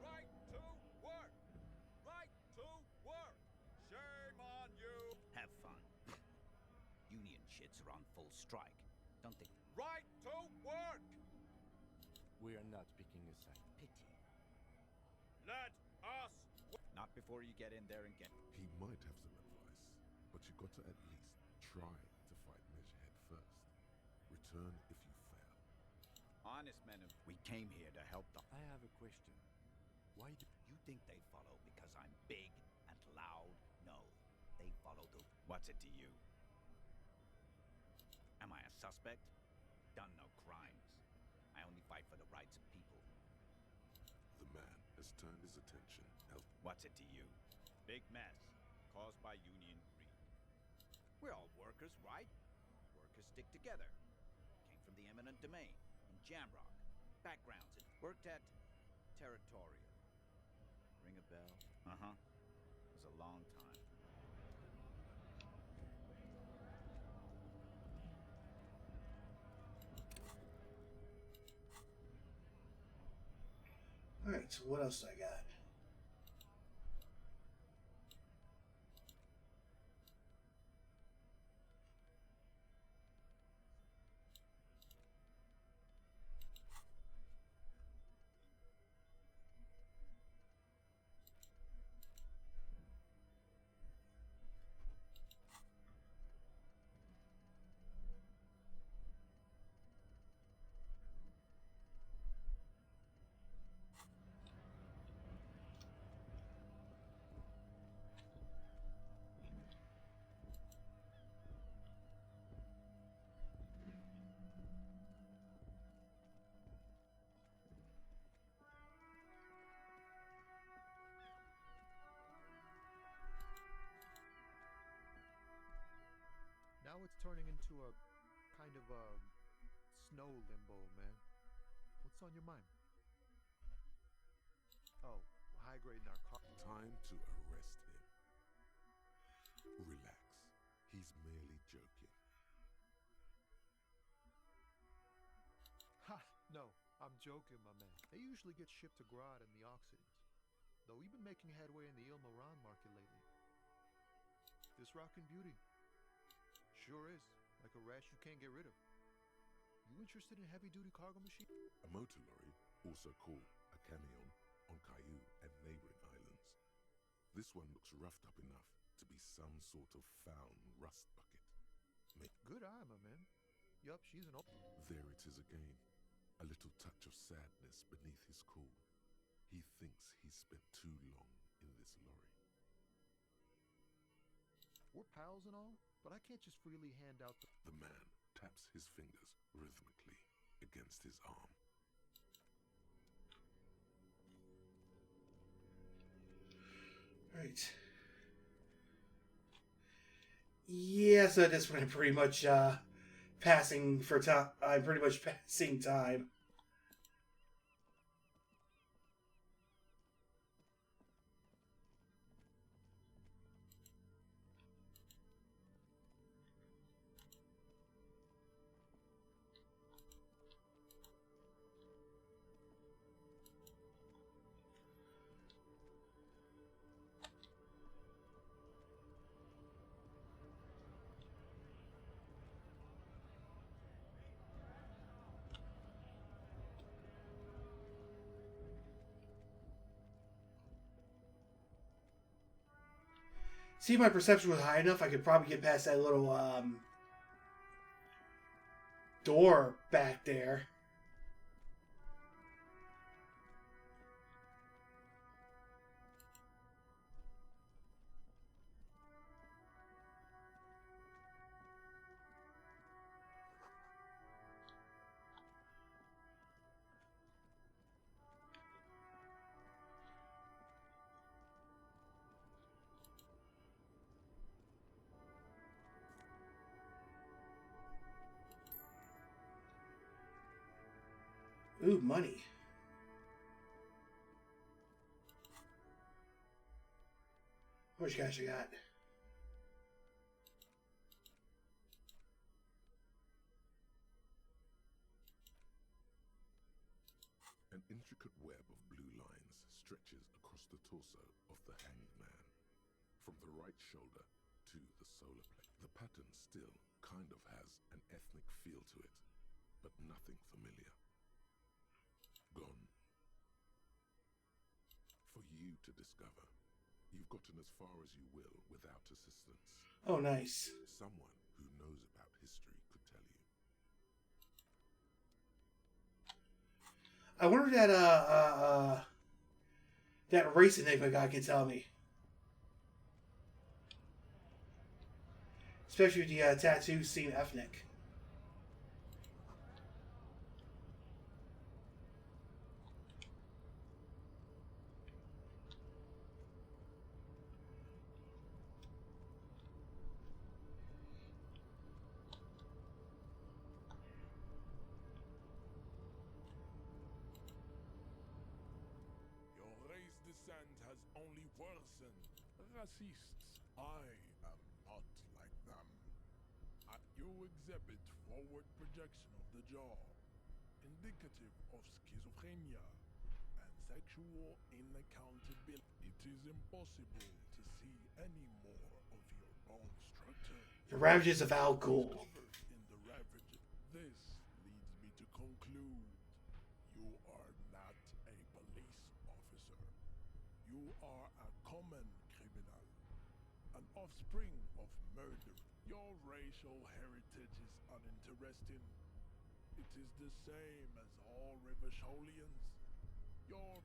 Right to work! Right to work! Shame on you! Have fun. Union shits are on full strike. Don't think. Right to work! We are not picking a side. Pity. Let us. Not before you get in there and get. He might have some advice, but you got to at least try to fight Measurehead first. Return if you fail. Honest men, we came here to help them. I have a question. Why do You think they follow because I'm big and loud? No. They follow the. What's it to you? Am I a suspect? Done no crimes. I only fight for the rights of people. The man has turned his attention elsewhere. What's it to you? Big mess caused by union greed. We're all workers, right? Workers stick together. Came from the eminent domain in Jamrock. Backgrounds and worked at Territorial. Ring a bell? Uh-huh. It was a long time. Alright, so what else do I got? Now it's turning into a kind of a snow limbo, man. What's on your mind? Oh, high-grade narcotics. Time to arrest him. Relax. He's merely joking. Ha! No, I'm joking, my man. They usually get shipped to Grodd and the Occident. Though we've been making headway in the Il Moran market lately. This rockin' beauty. Sure is. Like a rash you can't get rid of. You interested in heavy-duty cargo machine? A motor lorry, also called a camion, on Caillou and neighboring islands. This one looks roughed up enough to be some sort of found rust bucket. Good eye, my man. Yup, she's an old... There it is again. A little touch of sadness beneath his cool. He thinks he's spent too long in this lorry. We're pals and all, but I can't just freely hand out the... The man taps his fingers rhythmically against his arm. Right. Yeah, so at this point I'm pretty much passing for time. I'm pretty much passing time. See, if my perception was high enough, I could probably get past that little door back there. Ooh, money. How much cash I got? An intricate web of blue lines stretches across the torso of the hanged man, from the right shoulder to the solar plate. The pattern still kind of has an ethnic feel to it, but nothing familiar. Gone. For you to discover. You've gotten as far as you will without assistance. Oh, nice. Someone who knows about history could tell you. I wonder if that race enigma guy can tell me. Especially with the tattoos seem ethnic. Your race descent has only worsened. Racists, I am not like them. You exhibit forward projection of the jaw, indicative of schizophrenia and sexual inaccountability. It is impossible to see any more of your bone structure. The Ravages of Al Ghul. Covered in the ravages. This leads me to conclude you are not a police officer. You are a common criminal, an offspring of murder. Your racial heritage is uninteresting. It is the same as all Rivasholians. Your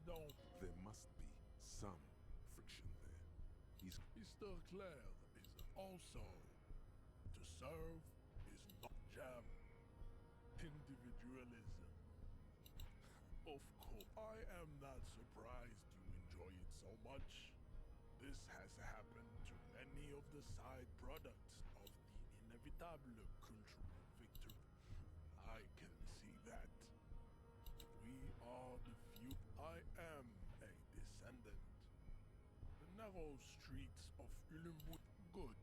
no. There must be some friction there. Mr. Claire is also to serve is not jam. Individualism. Of course, I am not surprised you enjoy it so much. This has happened to many of the side products of the inevitable cultural victory. I can see that. We are the few. I am a descendant. The narrow streets of Ulimbu. Good.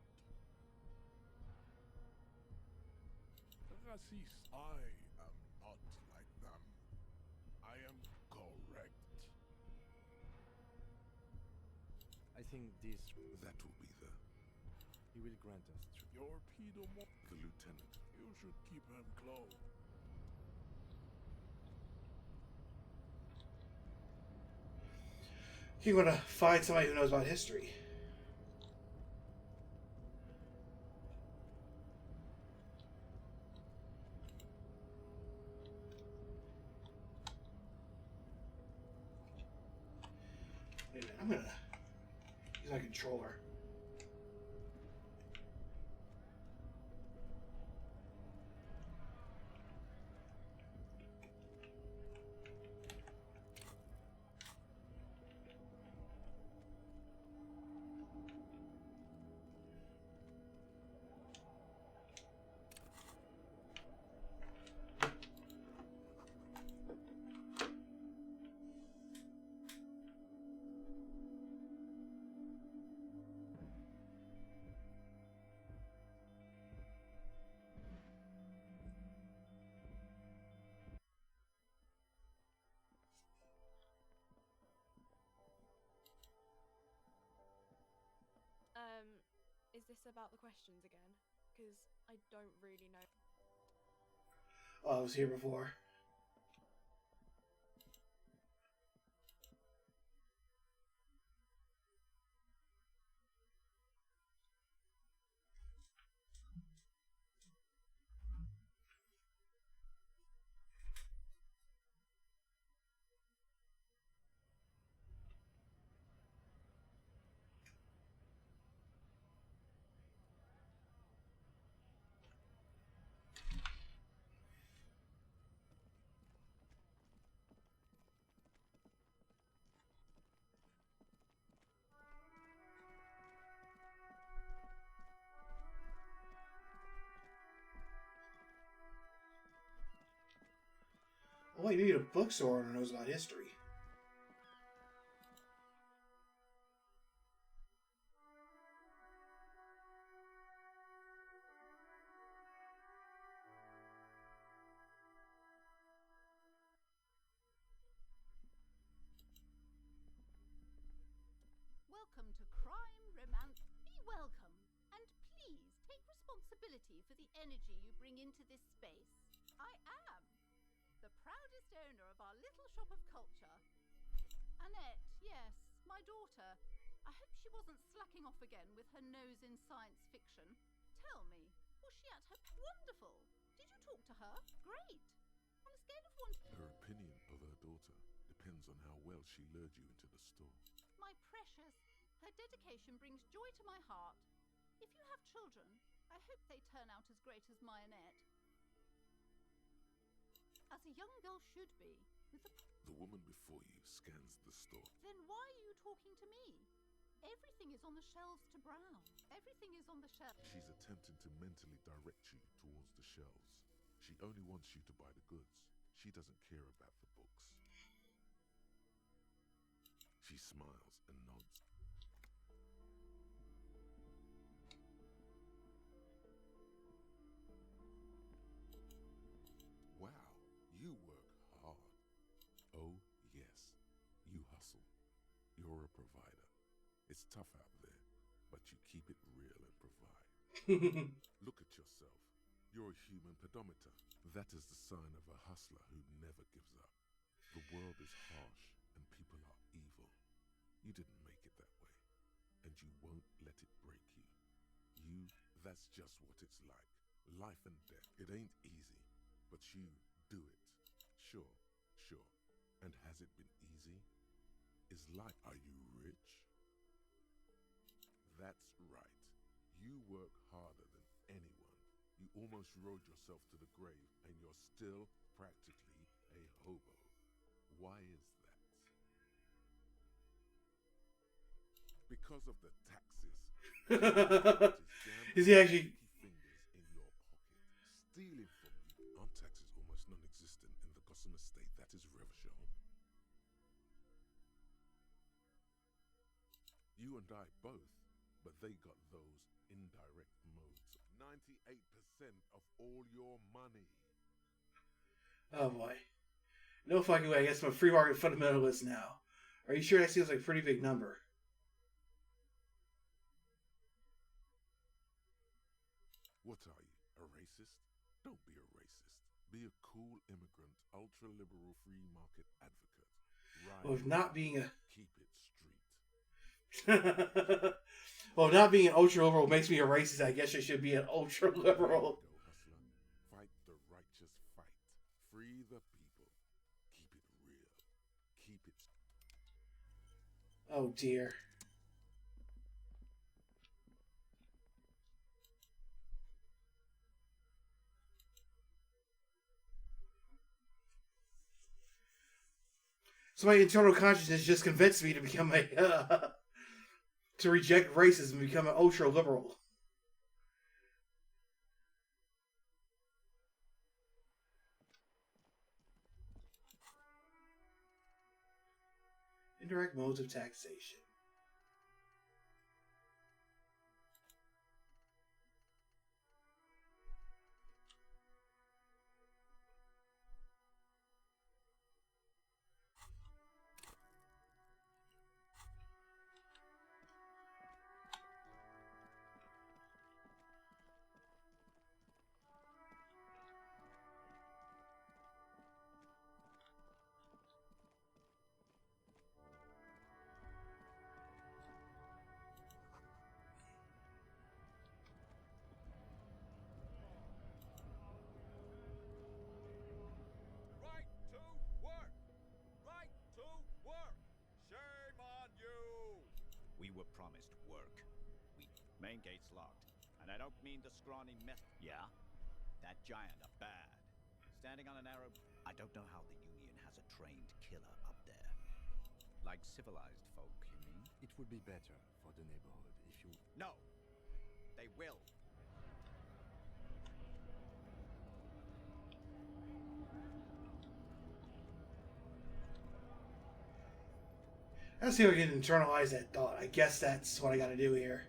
Racist. I am not like them. I am correct. I think this That will be the he will grant us. Your pedo. the lieutenant. You should keep him close. You want to find somebody who knows about history. Wait a minute, I'm gonna use my controller. Is this about the questions again? Because I don't really know. Oh, I was here before. Oh, wait, maybe the bookstore owner knows about history. Welcome to Crime Romance. Be welcome, and please take responsibility for the energy you bring into this space. I am the proudest owner of our little shop of culture. Annette, yes, my daughter. I hope she wasn't slacking off again with her nose in science fiction. Tell me, was she at her... Wonderful! Did you talk to her? Great! On a scale of 1 to... Her opinion of her daughter depends on how well she lured you into the store. My precious, her dedication brings joy to my heart. If you have children, I hope they turn out as great as my Annette. As a young girl should be, with the... The woman before you scans the store. Then why are you talking to me? Everything is on the shelves to browse. Everything is on the shelves. She's attempting to mentally direct you towards the shelves. She only wants you to buy the goods. She doesn't care about the books. She smiles and nods. Wow, you work hard. Oh, yes, you hustle. You're a provider. It's tough out there, but you keep it real and provide. Look at yourself. You're a human pedometer. That is the sign of a hustler who never gives up. The world is harsh and people are evil. You didn't make it that way, and you won't let it break you. That's just what it's like. Life and death. It ain't easy, but you do it. Sure. And has it been easy? Is life... Are you rich? That's right. You work harder than anyone. You almost rode yourself to the grave, and you're still practically a hobo. Why is that? Because of the taxes. Is he actually... Fingers in your pocket. Stealing from you. Aren't taxes almost non-existent in the Gotham estate? That is Revachol. You and I both, but they got those indirect modes. 98% of all your money. Oh boy. No fucking way. I guess I'm a free market fundamentalist now. Are you sure that seems like a pretty big number? What are you, a racist? Don't be a racist. Be a cool immigrant, ultra-liberal free market advocate. Right. Well, if not being a... Keep it street. Well, not being an ultra-liberal makes me a racist. I guess I should be an ultra-liberal. Go, hustler. Fight the righteous fight. Free the people. Keep it real. Keep it... Oh, dear. So my internal consciousness just convinced me to become a... to reject racism and become an ultra-liberal. Indirect modes of taxation. Right to work! Right to work! Shame on you! We were promised work. Main gate's locked. And I don't mean the scrawny mess. Yeah? That giant are bad. Standing on an arrow. I don't know how the Union has a trained killer up there. Like civilized folk, you mean? It would be better for the neighborhood if you... No! They will. Let's see if I can internalize that thought. I guess that's what I gotta do here.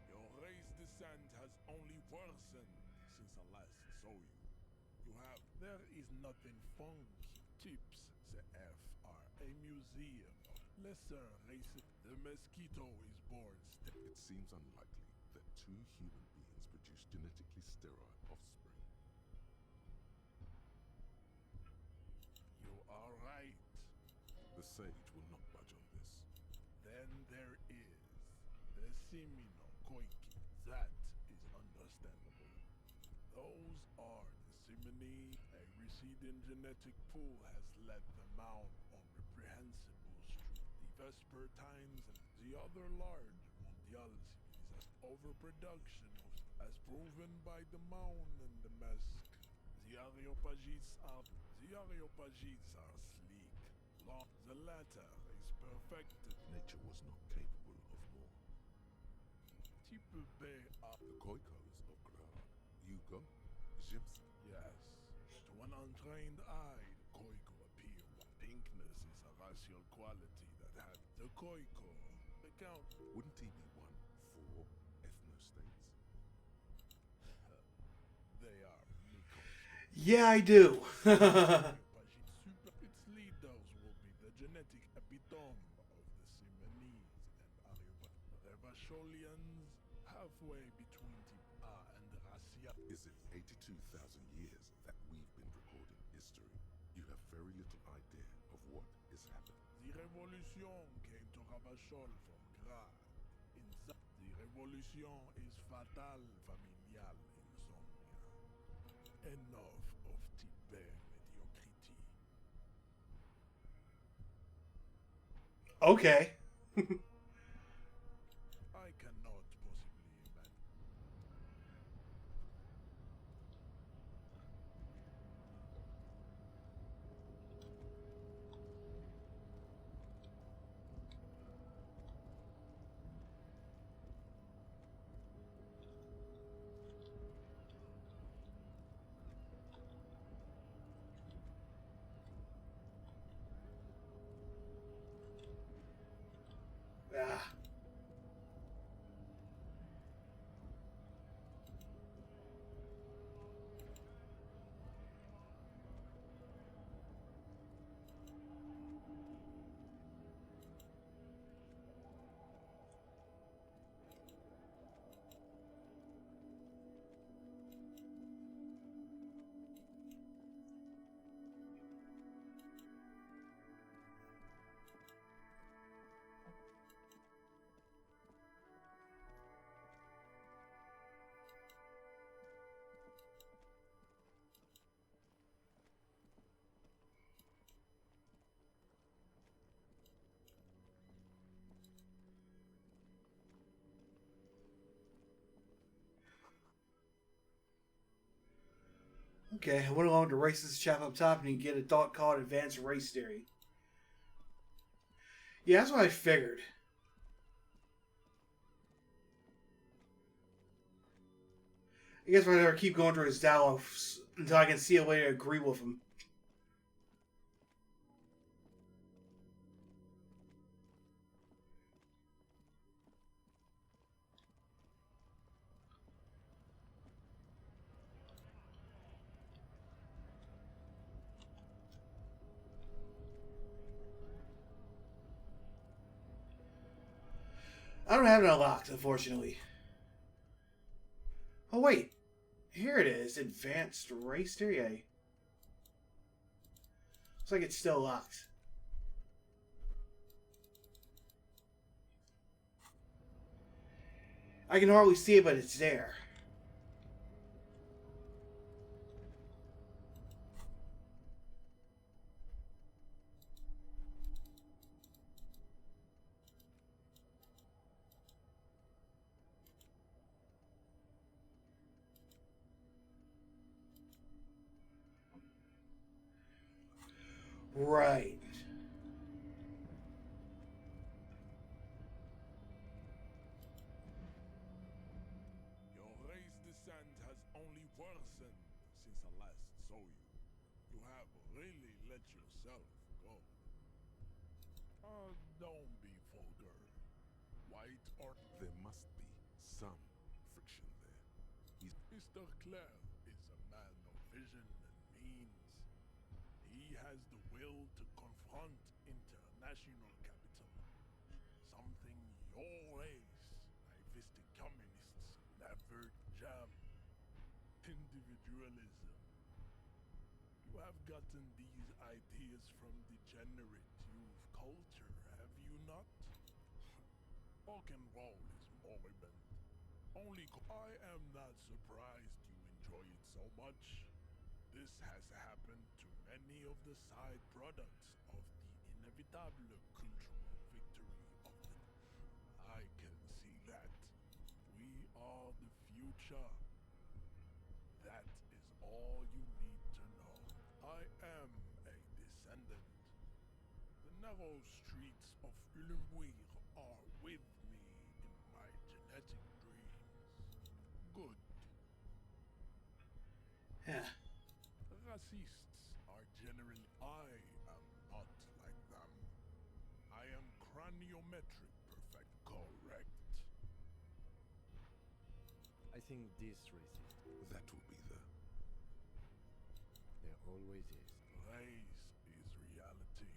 Your race descent has only worsened since I last saw you. You have there is nothing funky. Tips the F are a museum of lesser races. The mosquito is born. It seems unlikely that two human beings produce genetically sterile offspring. You are right. The sage will not budge on this. Then there is the Simino Koiki. That is understandable. Those are the Simini. A receding genetic pool has led them out on reprehensible street. The Vespertines and the other large mondial civilization overproduction of, as proven by the Maun and the Mesk. The Areopagites are sleek. Long, the latter is perfected. Nature was not capable of more. Type B are The Koikos of Grad, Yugo, Zimsk. yes. To an untrained eye, the Koiko appear. Pinkness is a racial quality that has the Koiko. The count. Wouldn't he be one for ethnostates? They are Mikos. Yeah, I do. Its leaders will be the genetic epitome of the Simonese and Revacholians, halfway between Tipa and Rassia. Is it 82,000 years that we've been recording history? You have very little idea of what is happening. The revolution came to Ravachol from Grad. The revolution is fatal familial insomnia. Enough of Tibet mediocrity. Okay. I cannot possibly imagine. Ah. Okay, I went along to racist chap up top and you get a thought called advanced race theory. Yeah, that's what I figured. I guess I'd rather keep going through his dialogues until I can see a way to agree with him. I don't have it unlocked, unfortunately. Oh, wait. Here it is. Advanced race theory. Looks like it's still locked. I can hardly see it, but it's there. Right. Your race descent has only worsened since I last saw you. You have really let yourself go. Don't be vulgar. White or There must be some friction there. Mr. Clare is a man of vision and has the will to confront international capital. Something your race, naivistic communists, never jam. Individualism. You have gotten these ideas from degenerate youth culture, have you not? Rock and roll is moribund. I am not surprised you enjoy it so much. This has happened to many of the side products of the inevitable cultural victory of the... I can see that. We are the future. That is all you need to know. I am a descendant. The narrow streets of Ulimbuir are with me in my genetic dreams. Good. Yeah. Racists are generally... I am not like them. I am craniometric perfect. Correct. I think this racist. That will be the... There always is. Race is reality.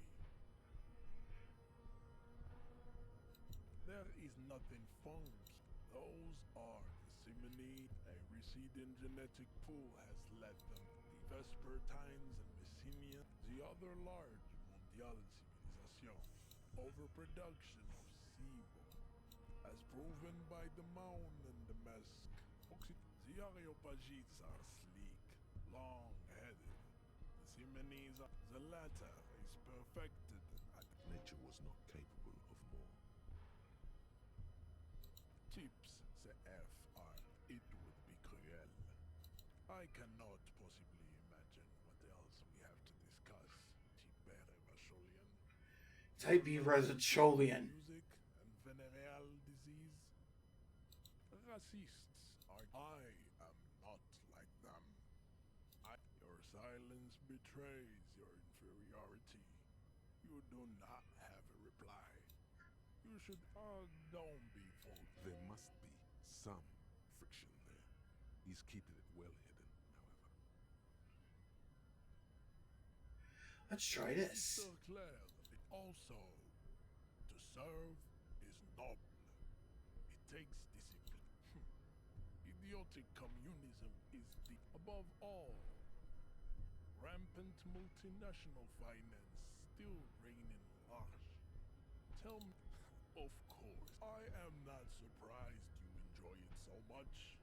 There is nothing funky. Those are the simony. A receding genetic pool has led them. The Vespertines and Messinian, the other large mondial civilization. Overproduction of SIBO, as proven by the Maun and the Mesk. The Areopagites are sleek, long-headed. The Simonese are... The latter is perfected and... Nature was not capable of more. Tips the FR. It would be cruel. I cannot possibly imagine what else we have to discuss. Type B Resacholian. Music and venereal disease. Racists are... I am not like them. Your silence betrays your inferiority. You do not have a reply. You should... don't be fooled. There must be some friction there. He's keeping it well hidden, however. Let's try this. Mr. Claire, also, to serve is noble. It takes discipline. Idiotic communism is the... Above all, rampant multinational finance still reigning large. Tell me... Of course, I am not surprised you enjoy it so much.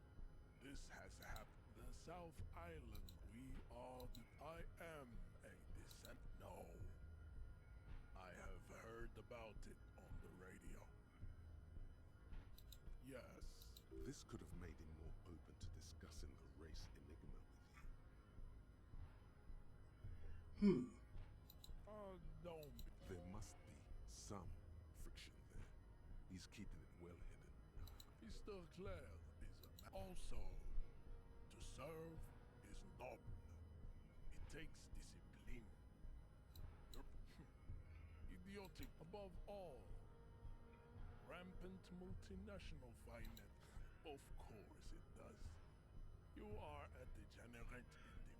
This has happened. The South Island, we are the... I am a descent... No. I have heard about it on the radio. Yes. This could have made him more open to discussing the race enigma with you. Don't be... There must be some friction there. He's keeping it well hidden, however. Mr. Claire is a man. Also, to serve is noble. It takes discipline. Idiotic. Above all, rampant multinational finance. Of course it does. You are a degenerate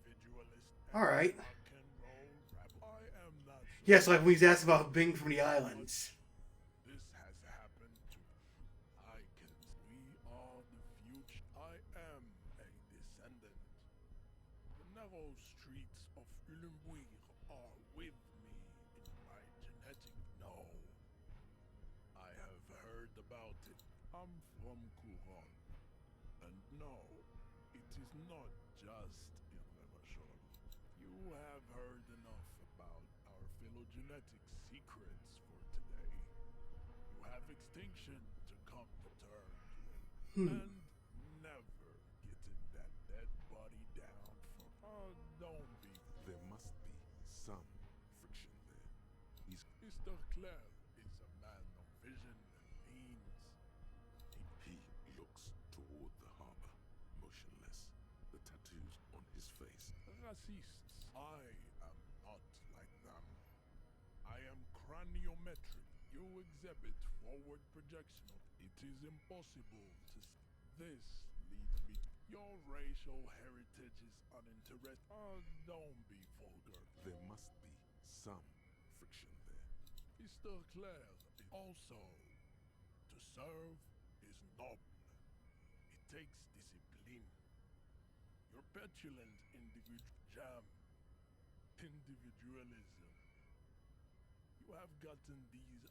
individualist. All right. Rock and roll rebel. I am not... Yes, like when he's asked about Bing from the islands. This has happened to... I can... We are the future. I am a descendant. The narrow streets of Ulimbuir are with me in my genetic... No. I have heard about it. I'm from Couronne. And no, it is not just in Revachol. You have heard enough about our phylogenetic secrets for today. You have extinction to come to terms with. And never getting that dead body down from... don't be... There must be some friction there. He's... Mr. Claire is a man of vision and means. He looks toward the harbor, motionless, the tattoos on his face. Racists. I am not like them. I am craniometric. You exhibit forward projection. It is impossible to... This leads me... Your racial heritage is uninteresting. Don't be vulgar. There must be some friction there. Mr. Claire, also, to serve is noble. It takes discipline. Your petulant individualism. You have gotten these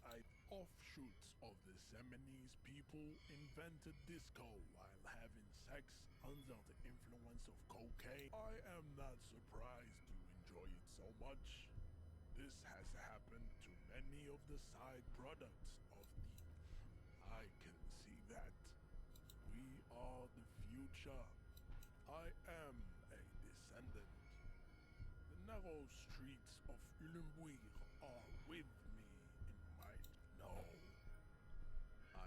offshoots of the Seminese people invented disco while having sex under the influence of cocaine. I am not surprised you enjoy it so much. This has happened to many of the side products of the... I can see that. We are the future. I am a descendant. The narrow streets of Ulimbuir are with me in my... No.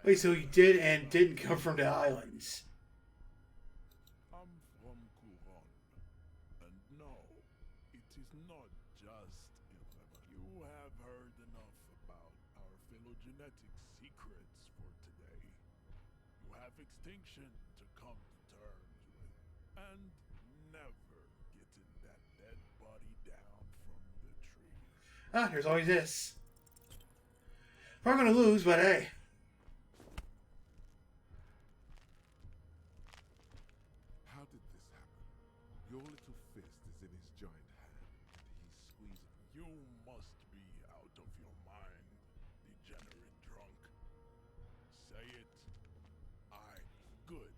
Wait, so he did and didn't come from the islands. I'm from Couronne. And no, it is not just irreverent. You have heard enough about our phylogenetic secrets for today. You have extinction to come to terms with. And never getting that dead body down from the tree. Ah, there's always this. Probably gonna lose, but hey. How did this happen? Your little fist is in his giant hand, and he's squeezing. You must be out of your mind, degenerate drunk. Say it. Good.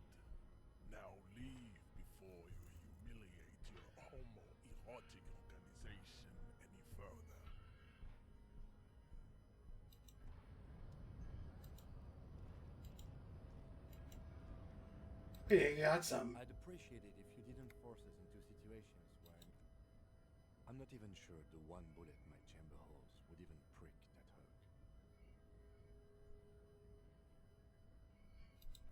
Now leave before you humiliate your homoerotic organization any further. Yeah, you got some. I'd appreciate it if you didn't force us into situations where I'm not even sure the one bullet my chamber holds would even prick that hurt.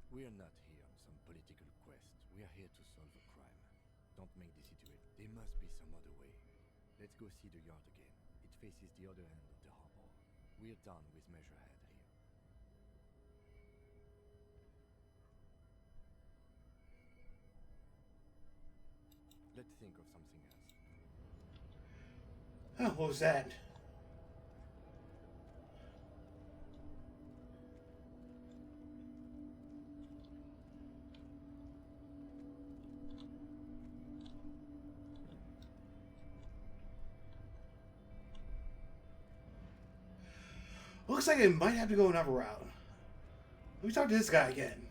We are not here on some political quest. We are here to solve a crime. Don't make the situation. There must be some other way. Let's go see the yard again. It faces the other end of the harbor. We're done with Measurehead here. Let's think of something else. Oh, what was that? Looks like it might have to go another route. Let me talk to this guy again.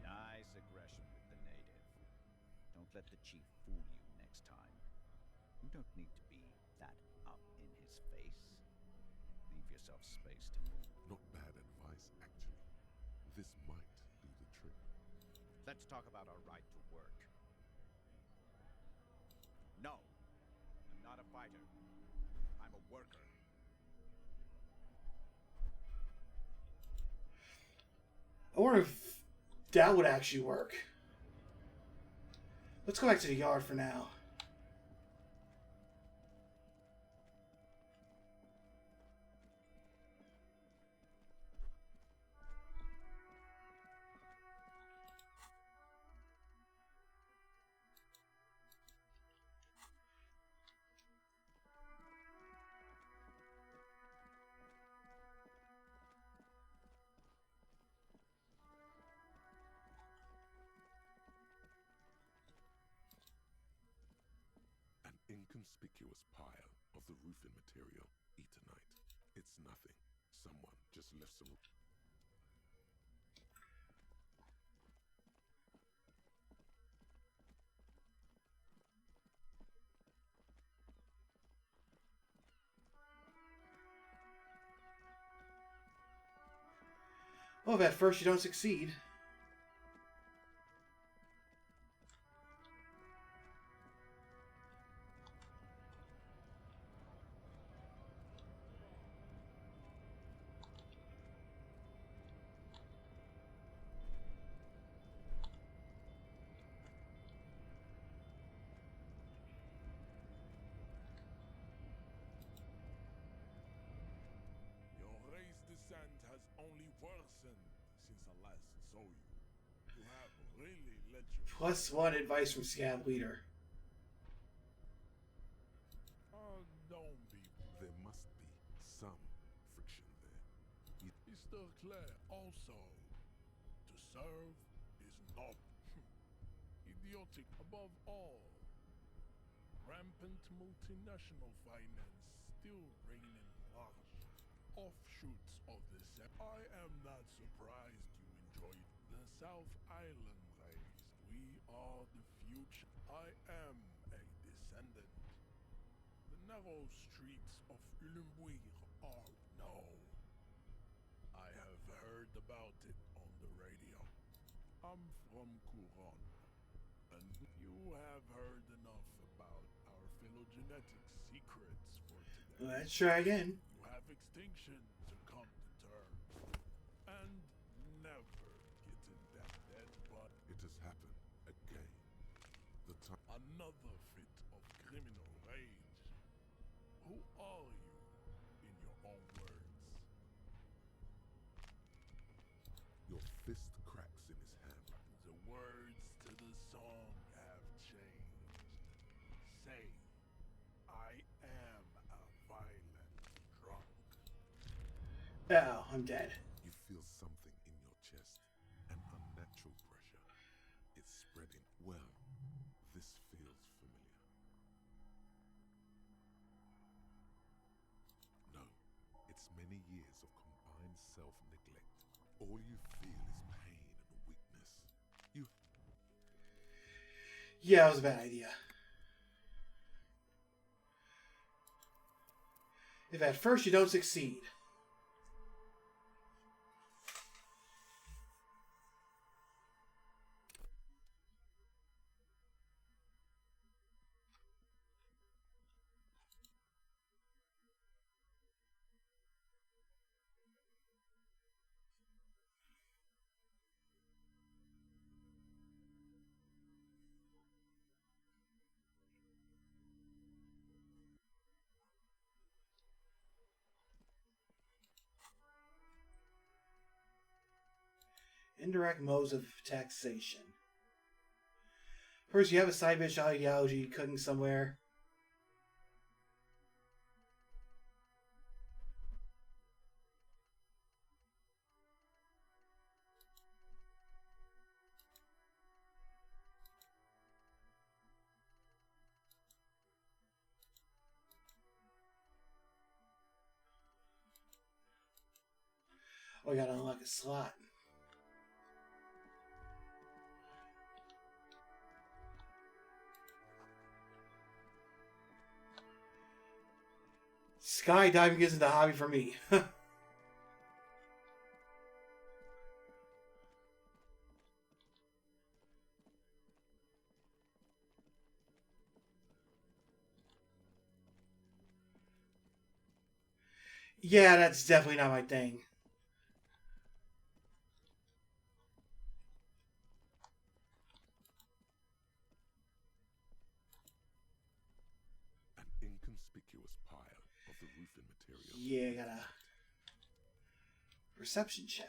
Nice aggression with the native. Don't let the chief fool you next time. You don't need to be that up in his face. Leave yourself space to move. Not bad advice, actually. This might do the trick. Let's talk about our right to work. No, I'm not a fighter. I'm a worker. I wonder if that would actually work. Let's go back to the yard for now. Inconspicuous pile of the roofing material, Eternite. It's nothing. Someone just left some... Well, if at first you don't succeed. Has only worsened since I last saw you. You have really let your... +1 advice from Scab Leader. Crystal clear also. To serve is not idiotic above all. Rampant multinational finance still reigning large. Offshoots of the I am not surprised you enjoyed the South Island race. We are the future. I am a descendant. The narrow streets of Ulimbuir are no. I have heard about it on the radio. I'm from Couron, and you have heard enough about our phylogenetic secrets for today. Let's try again. You have extinction to come to terms, and never getting that dead body. It has happened again. The time. Another fit of criminal rage. Who are you, in your own words? Your fist cracks in his hand. The words to the song have changed. Say, I am a violent drunk. Oh, I'm dead. You feel something in your chest, an unnatural pressure. It's spreading. Well, this feels familiar. No, it's many years of combined self-neglect. All you feel is pain and weakness. Yeah, it was a bad idea. If at first you don't succeed. Indirect modes of taxation. First, you have a side bitch ideology cooking somewhere. Oh, I gotta unlock a slot. Skydiving isn't a hobby for me. Yeah, that's definitely not my thing. An inconspicuous pile of the roofing material. Yeah, I got a perception check.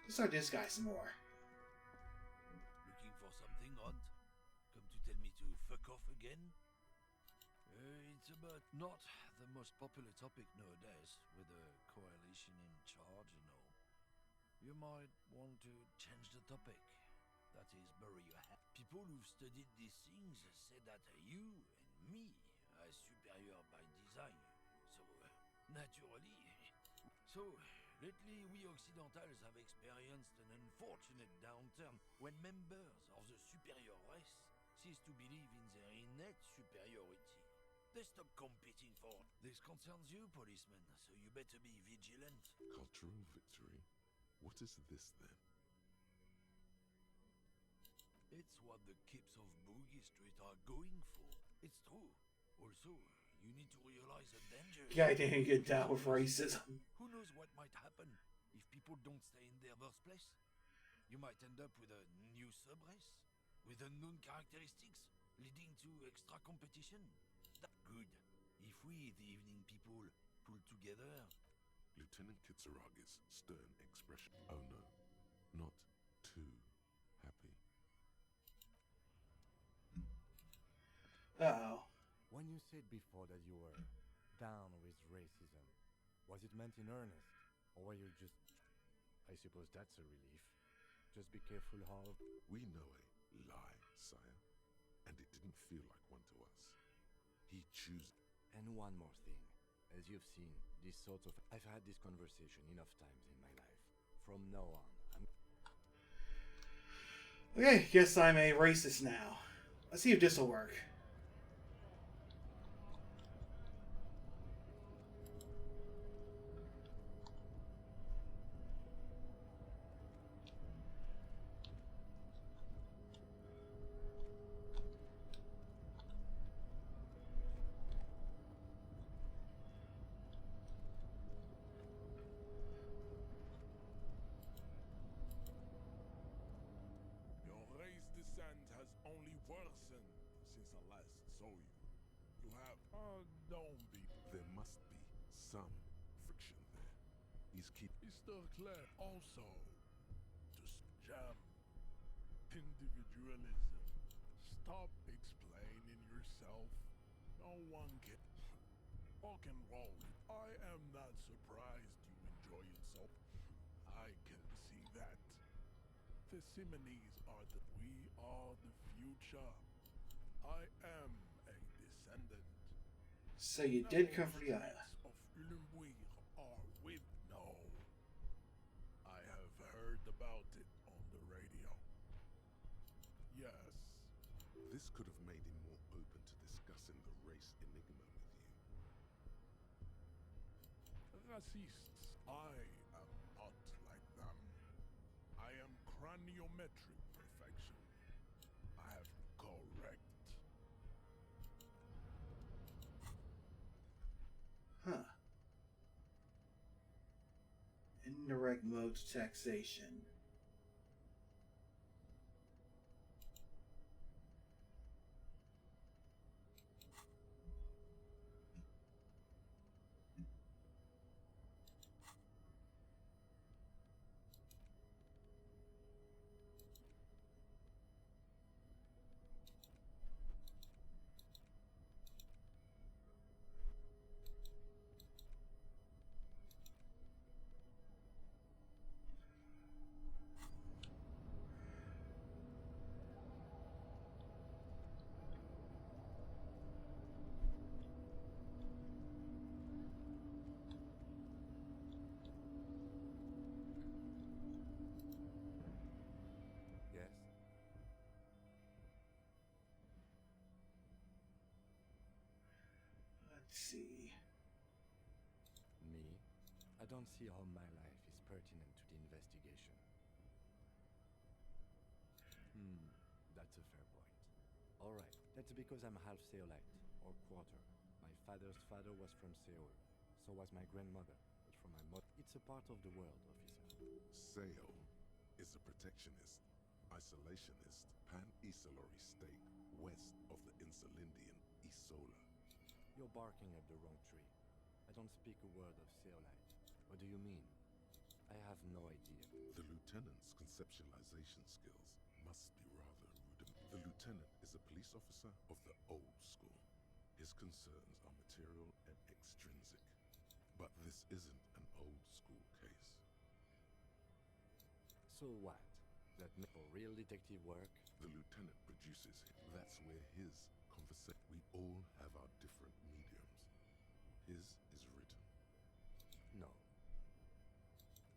Let's start this guy some more. Looking for something odd? Come to tell me to fuck off again? It's about not the most popular topic nowadays, with the coalition in charge, you know. You might want to change the topic. That is, bury your head. People who've studied these things say that you and me are superior by design. So, naturally. So, lately we Occidentals have experienced an unfortunate downturn when members of the superior race cease to believe in their innate superiority. They stop competing for. This concerns you, policeman, so you better be vigilant. Cultural victory? What is this then? It's what the kips of Boogie Street are going for. It's true. Also, you need to realize the danger. Guy didn't get down with racism. Who knows what might happen if people don't stay in their birthplace? You might end up with a new sub-race, with unknown characteristics, leading to extra competition. That's good. If we, the evening people, pulled together? Lieutenant Kitsuragi's stern expression. Oh no, not too happy. Uh-oh. When you said before that you were down with racism, was it meant in earnest? Or were you just... I suppose that's a relief. Just be careful how... We know a lie, sire, and it didn't feel like one to us. He chooses. And one more thing. As you've seen, this sort of... I've had this conversation enough times in my life. From now on, I'm... Okay, guess I'm a racist now. Let's see if this will work. Your race descent has only worsened since I last saw you. You have... don't be... There must be some friction there. He's Mr. Claire, also, to jam individualism. Stop explaining yourself. No one can... Rock and roll. I am not surprised you enjoy it so. I can see that. The Simonees are we are the future. I am a descendant. So you did come from the island. Of Ulumbuir are with no. I have heard about it on the radio. Yes. This could have made him more open to discussing the race enigma with you. Racists. I am not like them. I am craniometric perfection. I have correct. Huh. Indirect mode taxation. Yes? Let's see. Me? I don't see how my life is pertinent to the investigation. That's a fair point. Alright, that's because I'm half Seolite, or quarter. My father's father was from Seoul. So was my grandmother. But from my mother, it's a part of the world, officer. Seoul is a protectionist, isolationist, pan-Isolari state west of the Insulindian Isola. You're barking at the wrong tree. I don't speak a word of Seolite. What do you mean? I have no idea. The lieutenant's conceptualization skills must be rather rudimentary. The lieutenant is a police officer of the old school. His concerns are material and extrinsic. But this isn't an old school case. So what? That for real detective work? The lieutenant produces it. That's where his conversation. We all have our different mediums. His is written. No.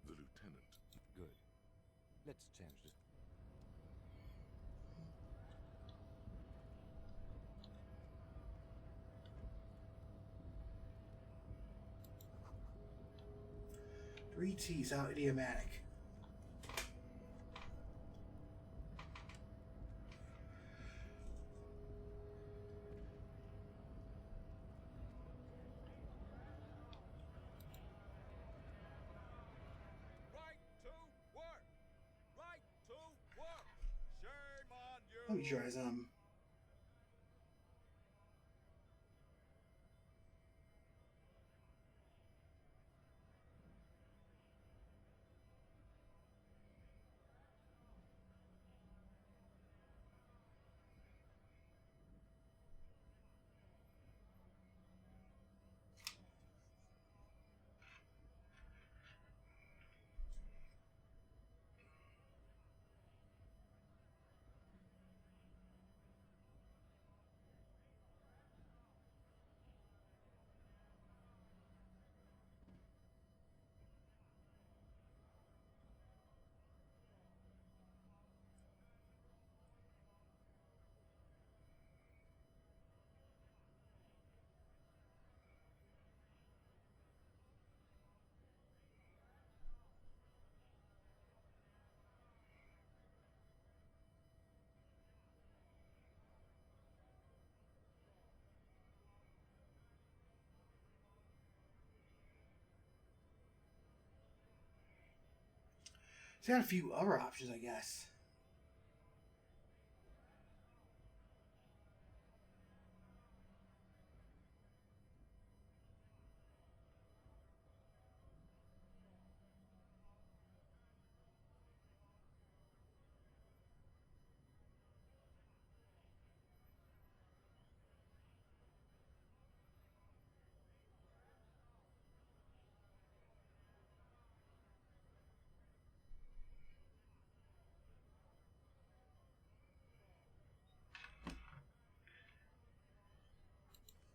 The lieutenant. Good. Let's change this. Three T's out idiomatic. Right to work! Right to work! Shame on you! Let me try some. It's got a few other options, I guess.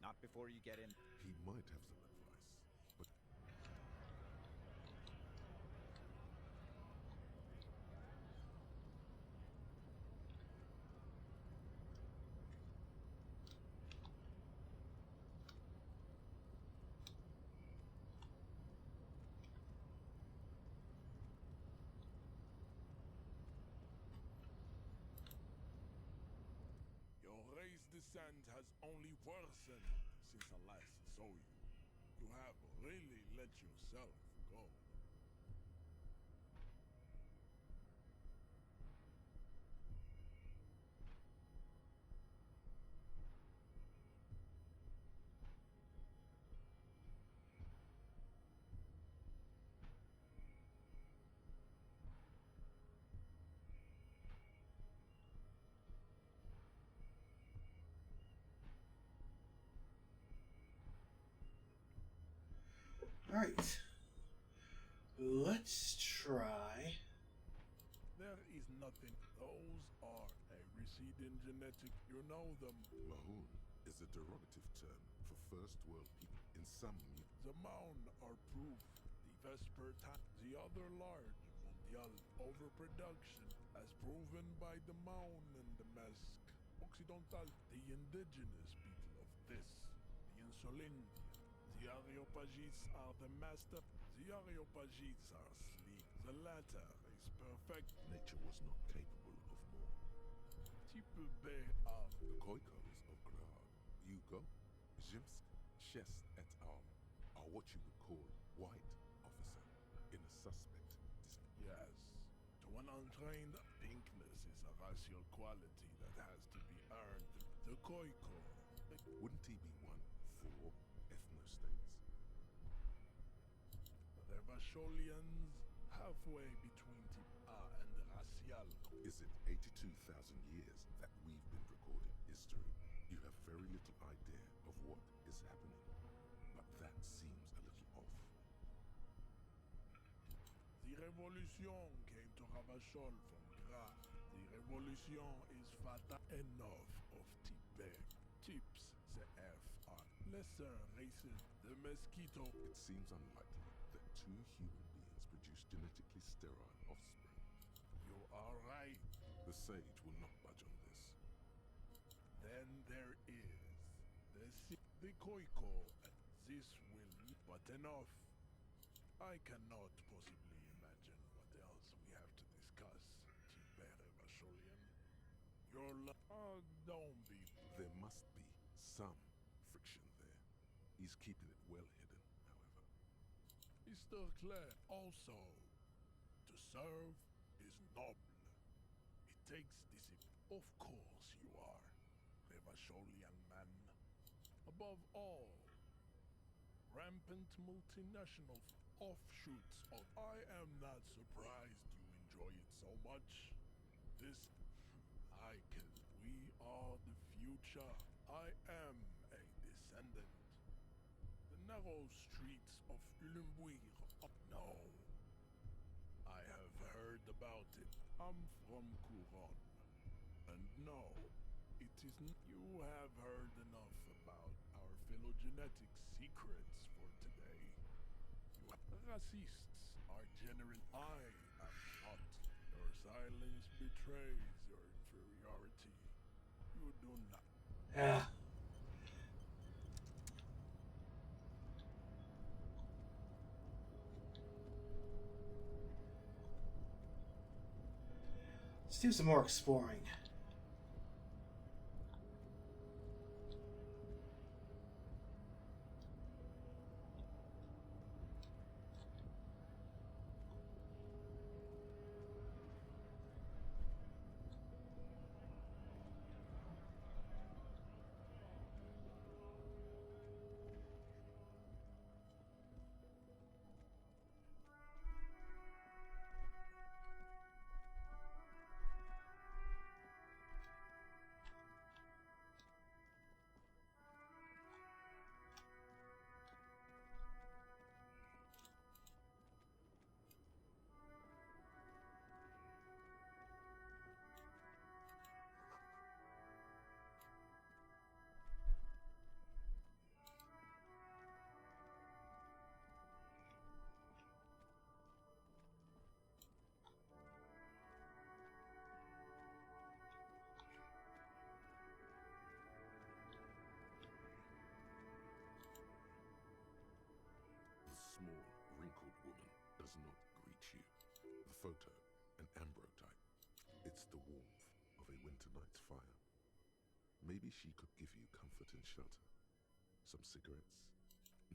Not before you get in. He might have some advice, but Your race descent has only worsened since I last saw you. You have really let yourself go. Alright. Let's try. There is nothing. Those are a receding genetic. You know them. Mahoon is a derogative term for first world people in some The Maun are proof. The Vespertine, the other large mondial overproduction, as proven by the Maun and the Mesk. Occidental, the indigenous people of this, the Insulindia. The Areopagites are the master. The Areopagites are sleek. The latter is perfect. nature was not capable of more. Type B are The Koikos of Grad, Yugo, Zimsk, Shest et al. Are what you would call white, officer, in a suspect dispute. yes. To an untrained, pinkness is a racial quality that has to be earned. The Koiko. Wouldn't he be one for ethnostates? The Vasholians, halfway between Tipa and Racial. Is it 82,000 years that we've been recording history? You have very little idea of what is happening, but that seems a little off. The Revolution came to Ravachol from Gra. The Revolution is fatal. Enough of Tibet. Tips, the F are lesser races. The mosquito. It seems unlikely that two human beings produce genetically sterile offspring. You are right. The sage will not budge on this. Then there is the Koiko. This will, but enough. I cannot possibly imagine what else we have to discuss, Tibere Vasholian. Don't be. There must be some friction there. He's keeping it well hidden, however. Mr. Clare, also, to serve is noble. It takes discipline. Of course you are, Revacholian man. Above all, rampant multinational offshoots of. I am not surprised you enjoy it so much. This, we are the future. I am a descendant. The narrow streets of Ulimbuir. No. I have heard about it. I'm from Couron. And no, it isn't. You have heard enough about our phylogenetic secrets for today. Racists are general. I am not. Your silence betrays your inferiority. You do not. Yeah. Let's do some more exploring. does not greet you. The photo, an ambrotype. It's the warmth of a winter night's fire. Maybe she could give you comfort and shelter. Some cigarettes?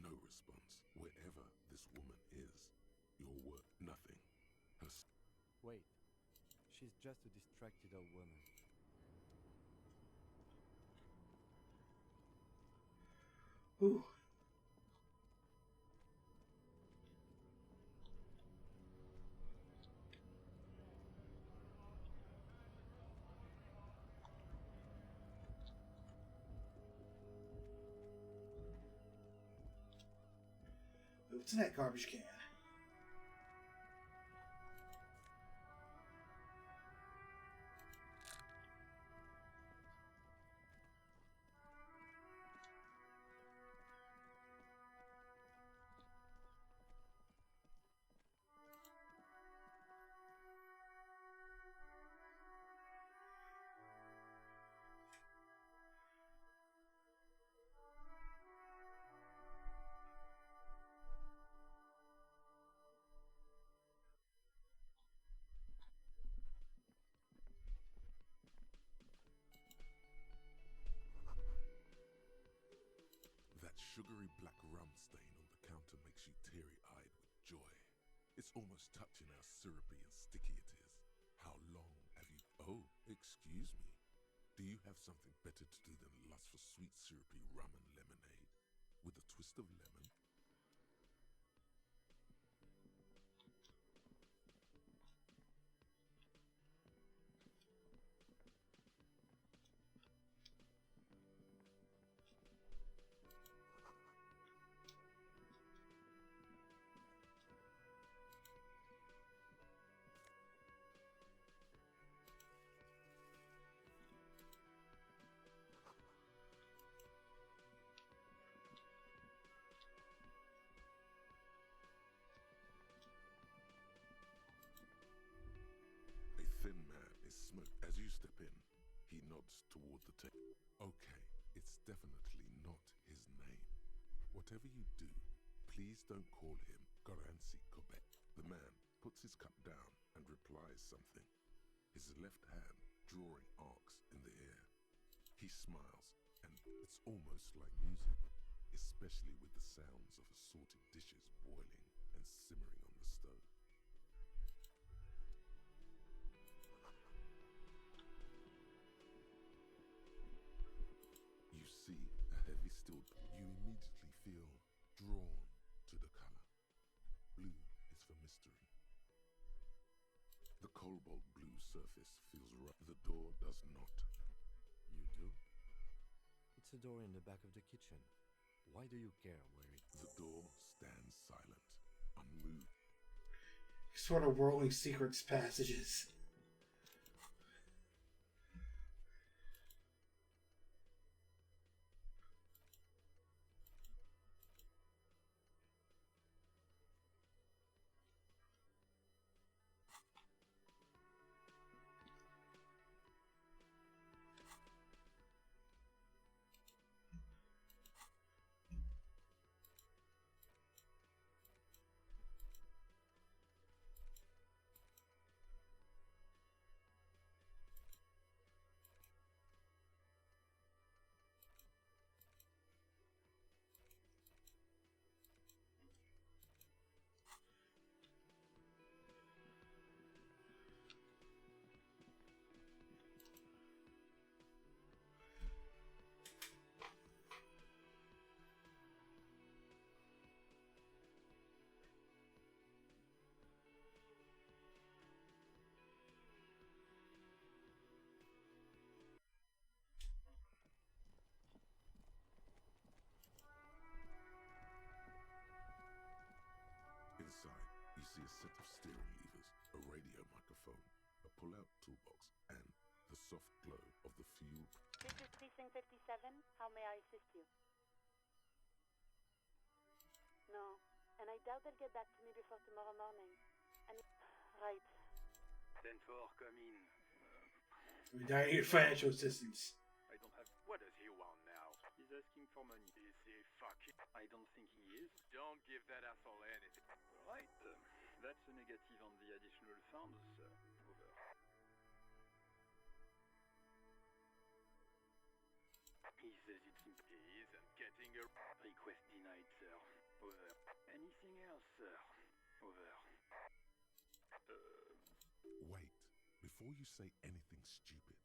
No response. Wherever this woman is, you're worth nothing. Wait. She's just a distracted old woman. Ooh. What's in that garbage can? That sugary black rum stain on the counter makes you teary-eyed with joy. It's almost touching how syrupy and sticky it is. How long have you... Oh, excuse me. Do you have something better to do than lust for sweet syrupy rum and lemonade? With a twist of lemon? A thin man is smoked. As you step in, he nods toward the table. Okay, it's definitely not his name. Whatever you do, please don't call him Garancy Quebec. The man puts his cup down and replies something, his left hand drawing arcs in the air. He smiles, and it's almost like music, especially with the sounds of assorted dishes boiling and simmering on the stove. You see a heavy still. You immediately feel drawn to the color. Blue is for mystery. The cobalt blue surface feels rough. The door does not. You do? It's a door in the back of the kitchen. Why do you care where it... The door stands silent, unmoved. Sort of whirling secrets passages. Inside, you see a set of steering levers, a radio microphone, a pull-out toolbox, and the soft glow of the fuel. This is Precinct 57. How may I assist you? No, and I doubt they'll get back to me before tomorrow morning. And right. 10-4, come in. We need financial assistance. I don't have... What does he want now? He's asking for money. Is he fucking... I don't think he is. Don't give that asshole anything. Right. That a negative on the additional funds, sir. Over. He says he isn't getting a request denied, sir. Over. Anything else, sir? Over. Wait. Before you say anything stupid,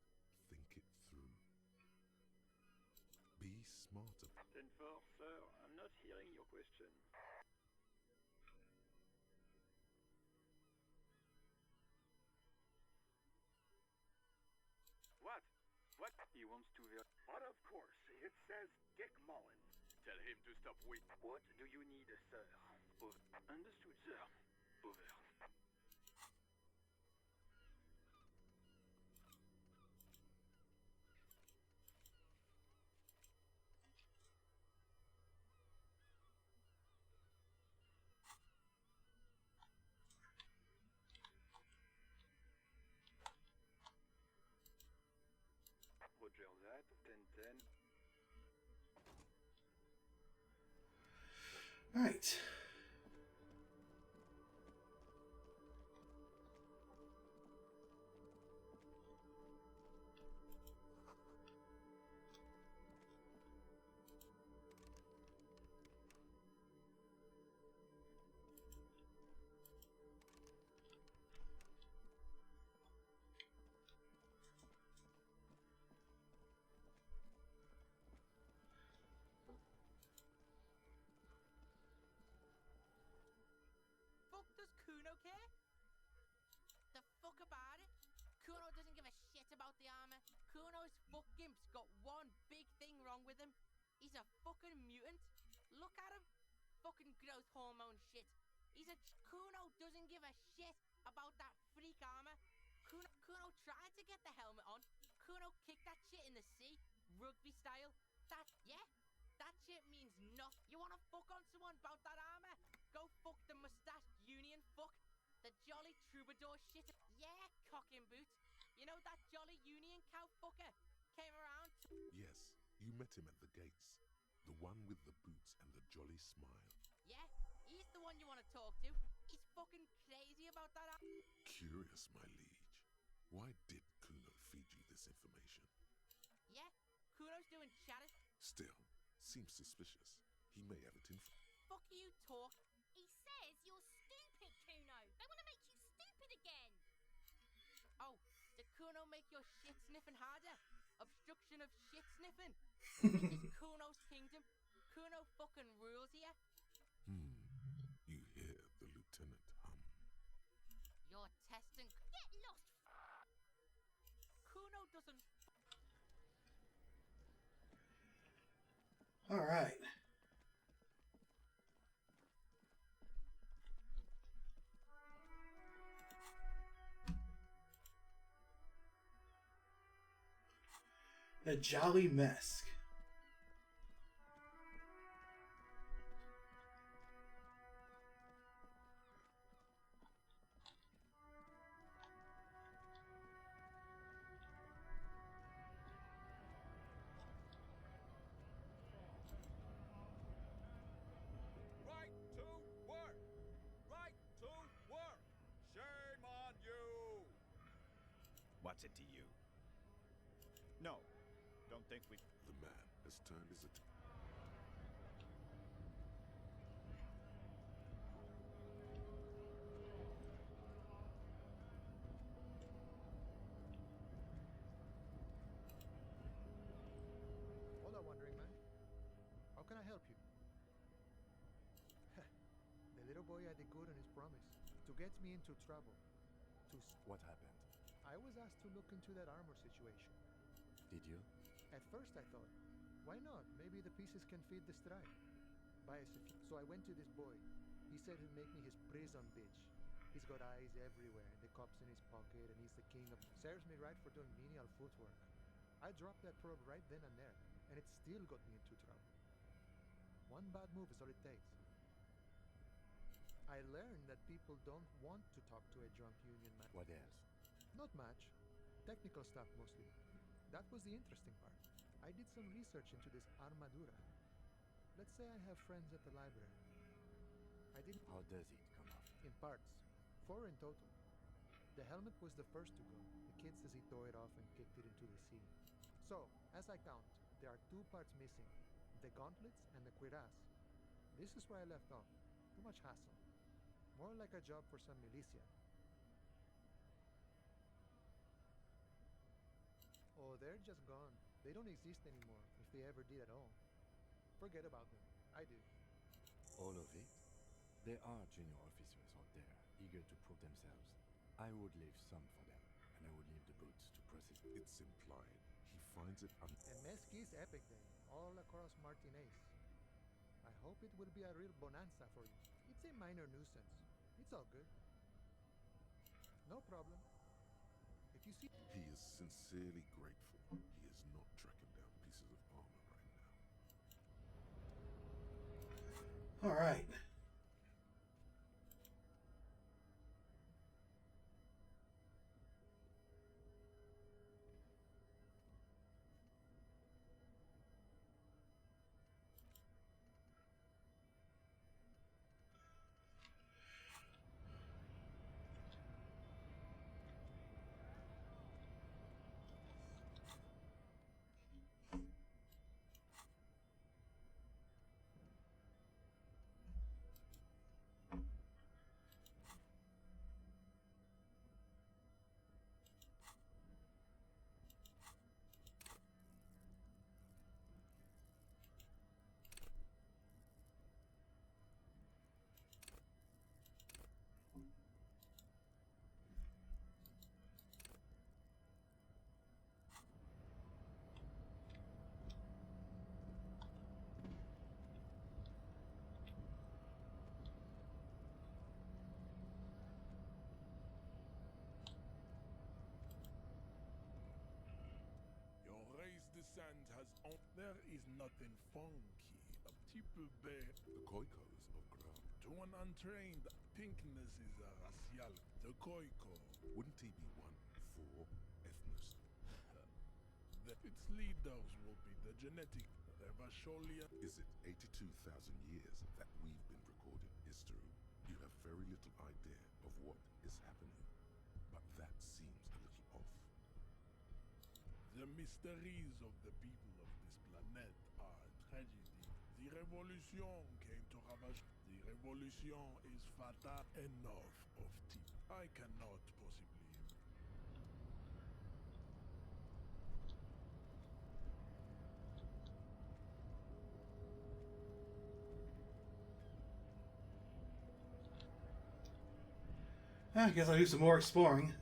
think it through. Be smarter. 10-4, sir. I'm not hearing your question. What? What? He wants to ver- But of course, it says Dick Mullen. Tell him to stop wait. What do you need, sir? Over. Understood, sir. Over. Roger that. 10-10. Alright. Fuck does Kuno care? The fuck about it? Kuno doesn't give a shit about the armor. Kuno's fuckgimp's got one big thing wrong with him. He's a fucking mutant. Look at him. Fucking growth hormone shit. Kuno doesn't give a shit about that freak armor. Kuno tried to get the helmet on. Kuno kicked that shit in the sea, rugby style. That shit means nothing. You wanna fuck on someone about that armor? Go fuck the mustached union fuck. The jolly troubadour shit. Yeah, cocking boots. You know that jolly union cow fucker? Came around. Yes, you met him at the gates. The one with the boots and the jolly smile. Yeah, he's the one you want to talk to. He's fucking crazy about that. Curious, my liege. Why did Kuno feed you this information? Yeah, Kuno's doing chatter. Still, seems suspicious. He may have it in. Fuck you talk. He says you're stupid, Kuno. They want to make you stupid again. Oh, did Kuno make your shit sniffing harder? Obstruction of shit sniffing. This is Kuno's kingdom. Kuno fucking rules here. You hear the lieutenant hum. You're testing. Get lost. Kuno doesn't. Alright. The Jolly Mesk. Right to work! Right to work! Shame on you! What's it to you? No, don't think we... The man has turned his attention. Hola, wandering man. How can I help you? The little boy had the good on his promise to get me into trouble. What happened? I was asked to look into that armor situation. Did you? At first I thought, why not? Maybe the pieces can feed the strike. So I went to this boy. He said he'd make me his prison bitch. He's got eyes everywhere and the cops in his pocket and he's the king of... Serves me right for doing menial footwork. I dropped that probe right then and there, and it still got me into trouble. One bad move is all it takes. I learned that people don't want to talk to a drunk union man. What else? Not much. Technical stuff mostly. That was the interesting part. I did some research into this armadura. Let's say I have friends at the library. I didn't... How does it come up? In parts. 4 in total. The helmet was the first to go. The kid says he tore it off and kicked it into the sea. So, as I count, there are 2 parts missing. The gauntlets and the cuirass. This is where I left off. Too much hassle. More like a job for some militia. Oh, they're just gone. They don't exist anymore, if they ever did at all. Forget about them. I do. All of it? There are junior officers out there, eager to prove themselves. I would leave some for them, and I would leave the boots to process. It's implied. He finds it And Mesqui's epic then, all across Martinez. I hope it will be a real bonanza for you. It's a minor nuisance. It's all good. No problem. If you see... He is sincerely grateful. He is not tracking down pieces of armor right now. All right. Your race descent has there is nothing funky. A people bear The Koikos of Gra. to an untrained pinkness is a racial. The Koiko. Wouldn't he be one for ethnos? Its leaders will be the genetic Revasholia. Is it 82,000 years that we've been recording history? You have very little idea of what is happening, but that seems a little off. The mysteries of the people of this planet are a tragedy. The revolution came to ravage. The revolution is fatal. Enough of tea. I cannot possibly. I guess I'll do some more exploring.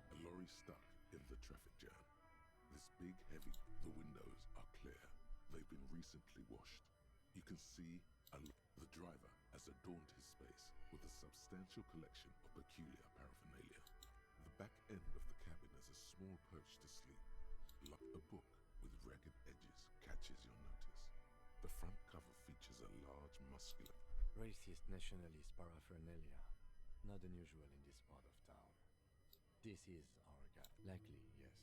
A lorry stuck in the traffic jam. This big, heavy. The windows are clear. They've been recently washed. You can see the driver has adorned his space with a substantial collection of peculiar paraphernalia. The back end of the cabin is a small perch to sleep. A book with ragged edges catches your notice. The front cover features a large, muscular... Racist nationalist paraphernalia. Not unusual in this part of town. This is our guy. Likely, yes.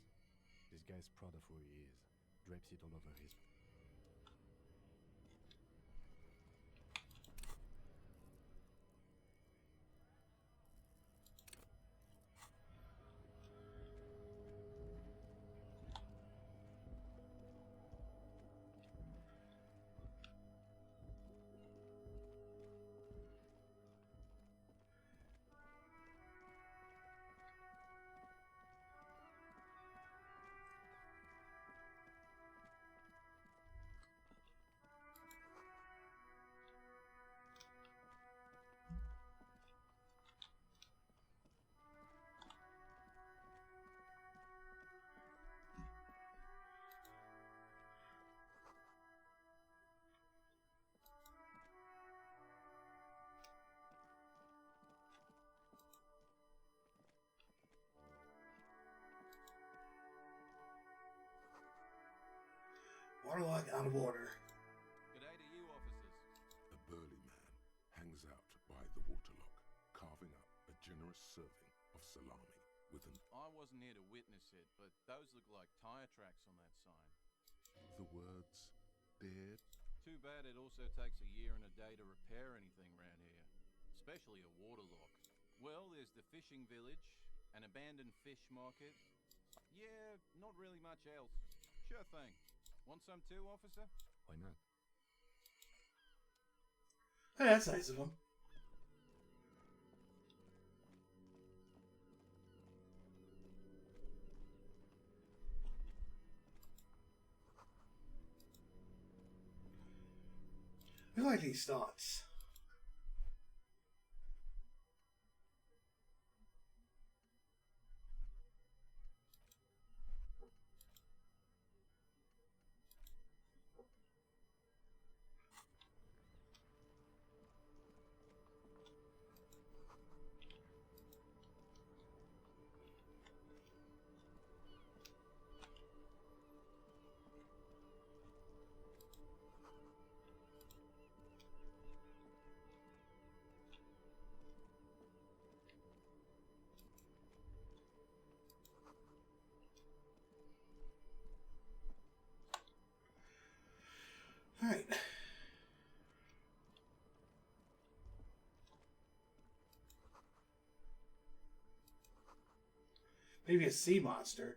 This guy's proud of who he is. Drapes it all over his... Waterlock out of order. generous serving of salami with an... I wasn't here to witness it, but those look like tire tracks on that sign. The words, dared. Too bad it also takes a year and a day to repair anything around here, especially a waterlock. Well, there's the fishing village, an abandoned fish market. Yeah, not really much else. Sure thing. Want some too, officer? Why not? Hey, that's nice of him. I like these thoughts. All right. Maybe a sea monster.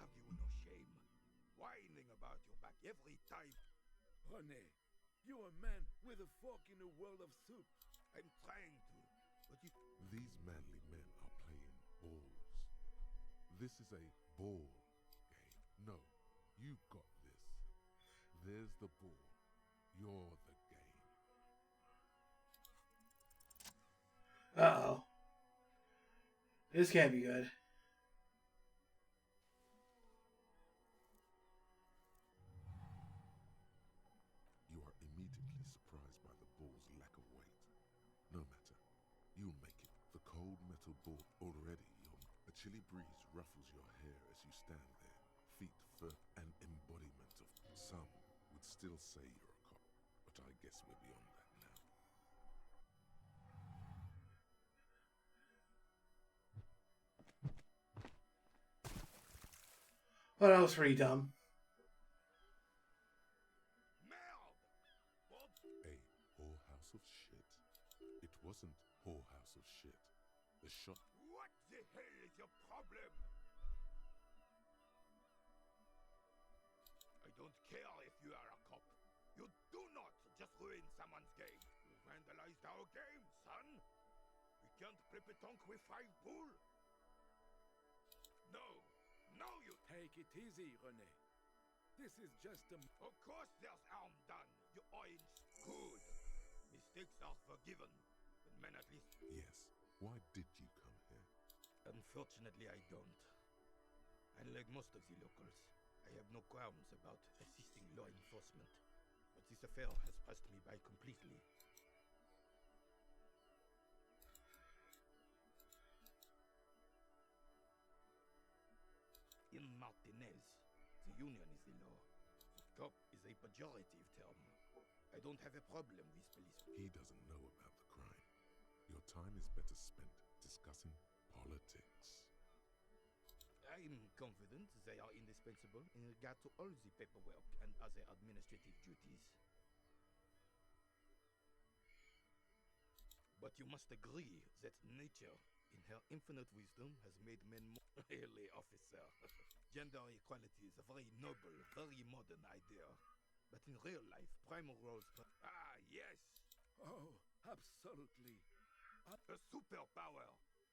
Have you no shame? Whining about your back every time. Rene, you're a man with a fork in a world of soup. I'm trying to, but you... These manly men are playing balls. This is a ball game. No, you got this. There's the ball. You're the game. Uh-oh. This can't be good. You are immediately surprised by the ball's lack of weight. No matter. You'll make it. The cold metal ball already. A chilly breeze ruffles your hair as you stand there. Feet firm, an embodiment of... Some would still say you're a cop, but I guess we're beyond that now. Well, that was pretty dumb. A whorehouse of shit. It wasn't whorehouse of shit. The shot... What the hell is your problem? I don't care if you are a cop. You do not just ruin someone's game. You vandalized our game, son. We can't play pétanque with 5 pool. No. No, you... Take it easy, Rene. This is just a... Of course there's harm done. You orange. Good. Mistakes are forgiven. But men at least... Yes. Why did you come here? Unfortunately, I don't. Unlike most of the locals, I have no qualms about assisting law enforcement. But this affair has passed me by completely. In Martinez, the union is the law. Cop is a pejorative term. I don't have a problem with police. He doesn't know about the crime. Your time is better spent discussing politics. I'm confident they are indispensable in regard to all the paperwork and other administrative duties. But you must agree that nature, in her infinite wisdom, has made men more... Really, officer. Gender equality is a very noble, very modern idea. But in real life, primal roles... Ah, yes! Oh, absolutely. A superpower,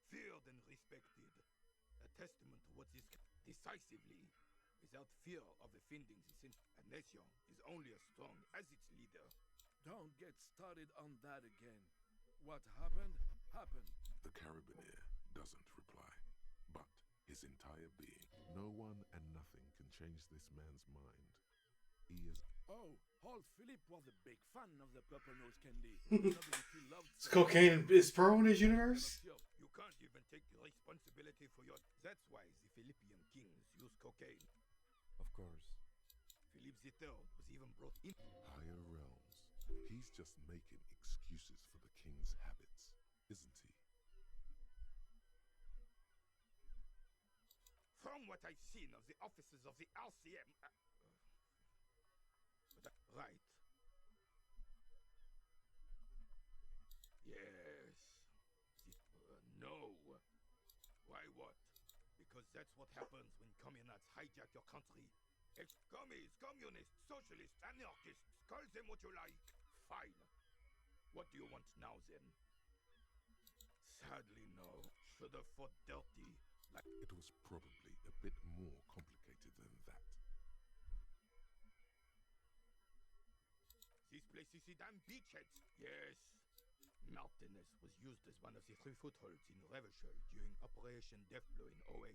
feared and respected. A testament to what is decisively, without fear of offending the sin. A nation is only as strong as its leader. Don't get started on that again. What happened, happened. The carabiner doesn't reply, but his entire being. No one and nothing can change this man's mind. He is... Oh, Paul Philip was a big fan of the purple nose candy. Nobility loved Is cocaine is pearl in his universe? You can't even take responsibility for your... That's why the Philippian kings use cocaine. Of course. Philip III was even brought in... Higher realms. He's just making excuses for the king's habits, isn't he? From what I've seen of the officers of the RCM... right. Yes. No. Why what? Because that's what happens when communists hijack your country. Commies, communists, socialists, anarchists, call them what you like. Fine. What do you want now then? Sadly no. Should have fought dirty. Like it was probably a bit more complicated than that. This place is the damn beachhead. Yes. Martinez was used as one of the 3 footholds in Revachol during Operation Deathblow in 08.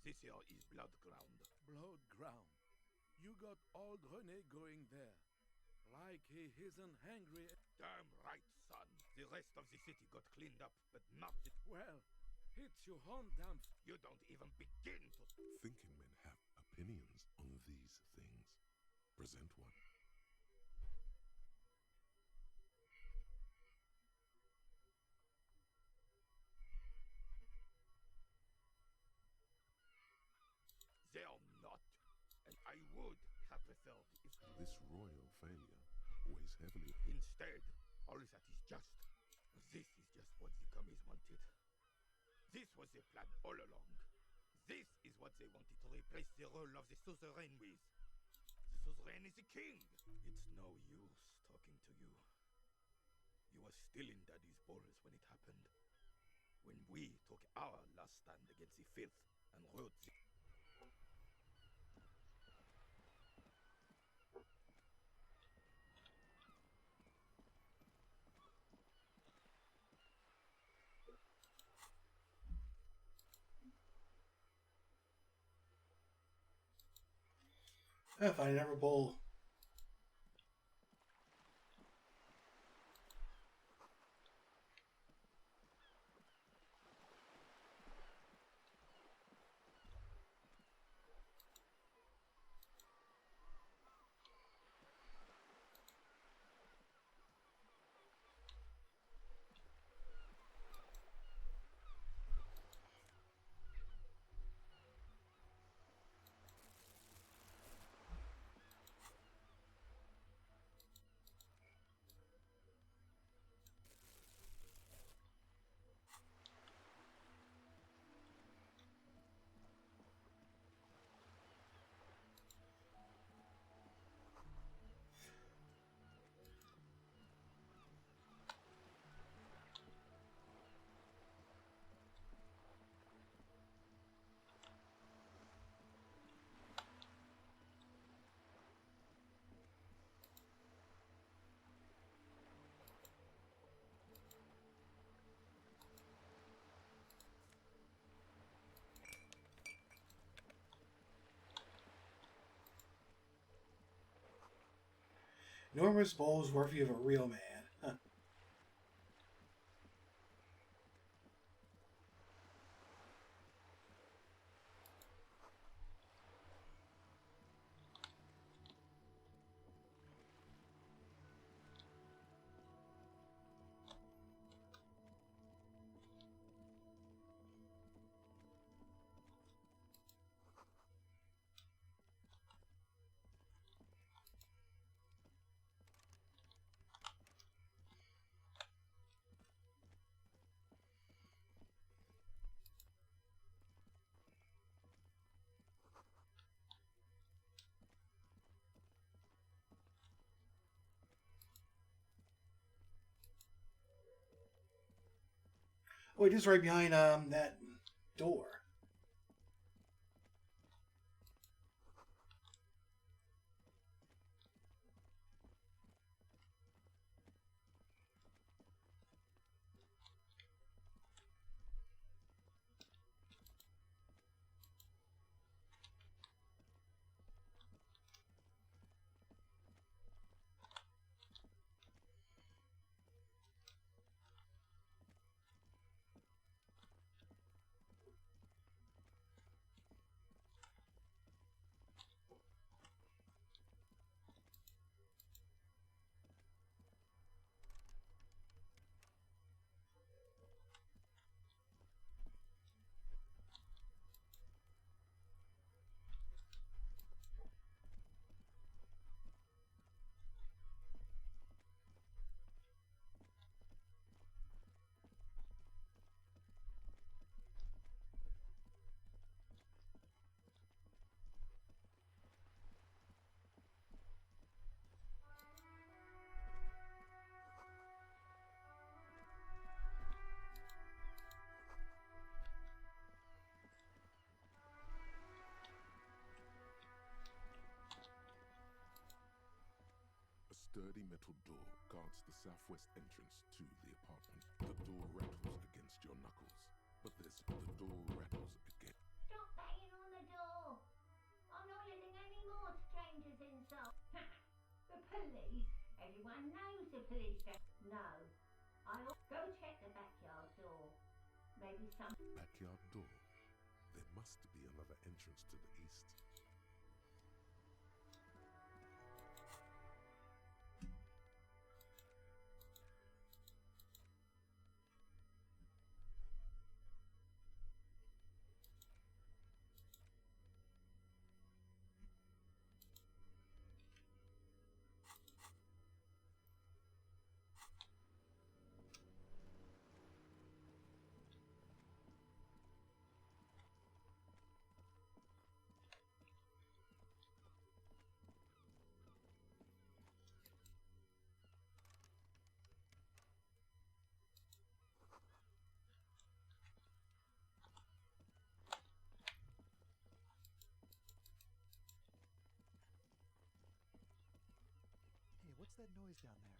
This here is Blood Ground. Blood Ground. You got old René going there. Like he isn't hungry. Damn right, son. The rest of the city got cleaned up, but Martin... Well, it's your own damn... You don't even begin to... Thinking men have opinions on these things. Present one. They're not. And I would have preferred if... This royal failure weighs heavily. Instead, all that is just. This is just what the commies wanted. This was the plan all along. This is what they wanted to replace the role of the suzerain with. The suzerain is the king. It's no use talking to you. You were still in Daddy's balls when it happened. When we took our last stand against the filth and wrote the... If I never bowl. Enormous bowls worthy of a real man. Huh. Oh, just right behind that door. sturdy metal door guards the southwest entrance to the apartment. The door rattles against your knuckles, but the door rattles again. Stop banging on the door! I'm not letting any more strangers inside. The police? Everyone knows the police don't. No. I'll go check the backyard door. Maybe some Backyard door. There must be another entrance to the east. Hey, what's that noise down there?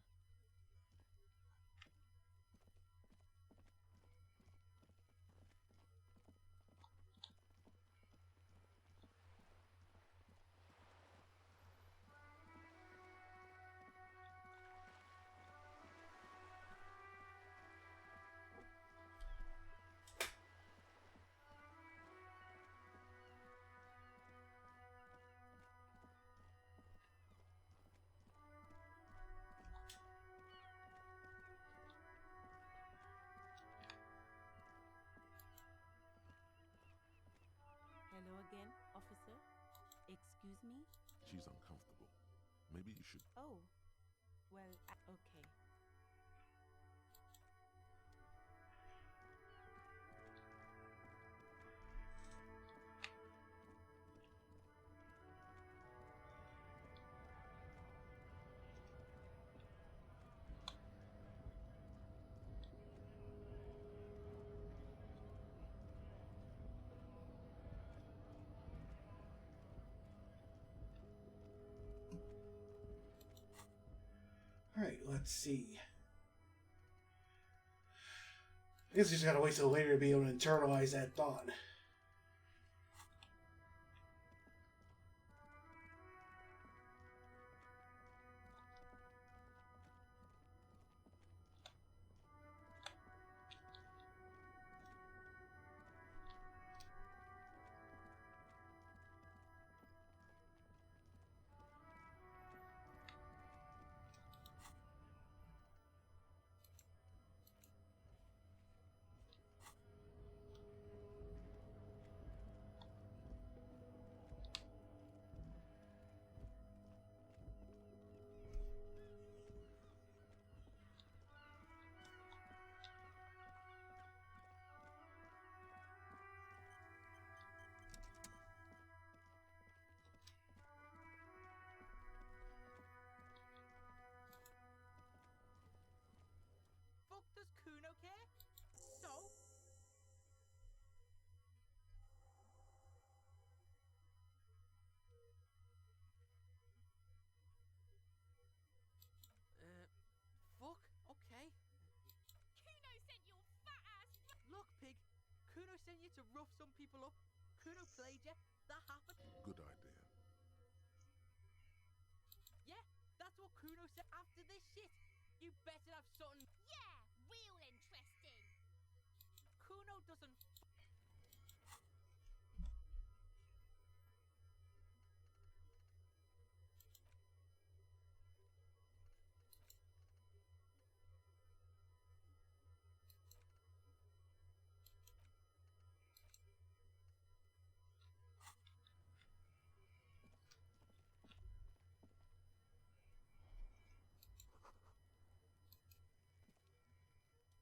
Hello again, officer. Excuse me? She's uncomfortable. Maybe you should. Oh, well, okay. Alright, let's see. I guess you just gotta wait till later to be able to internalize that thought. Fuck, does Kuno care? So? Fuck, okay. Kuno sent your fat ass. Look, pig, Kuno sent you to rough some people up. Kuno played you. That happened. Good idea. Yeah, that's what Kuno said after this shit. You better have something. Yeah, real interesting. Kuno doesn't.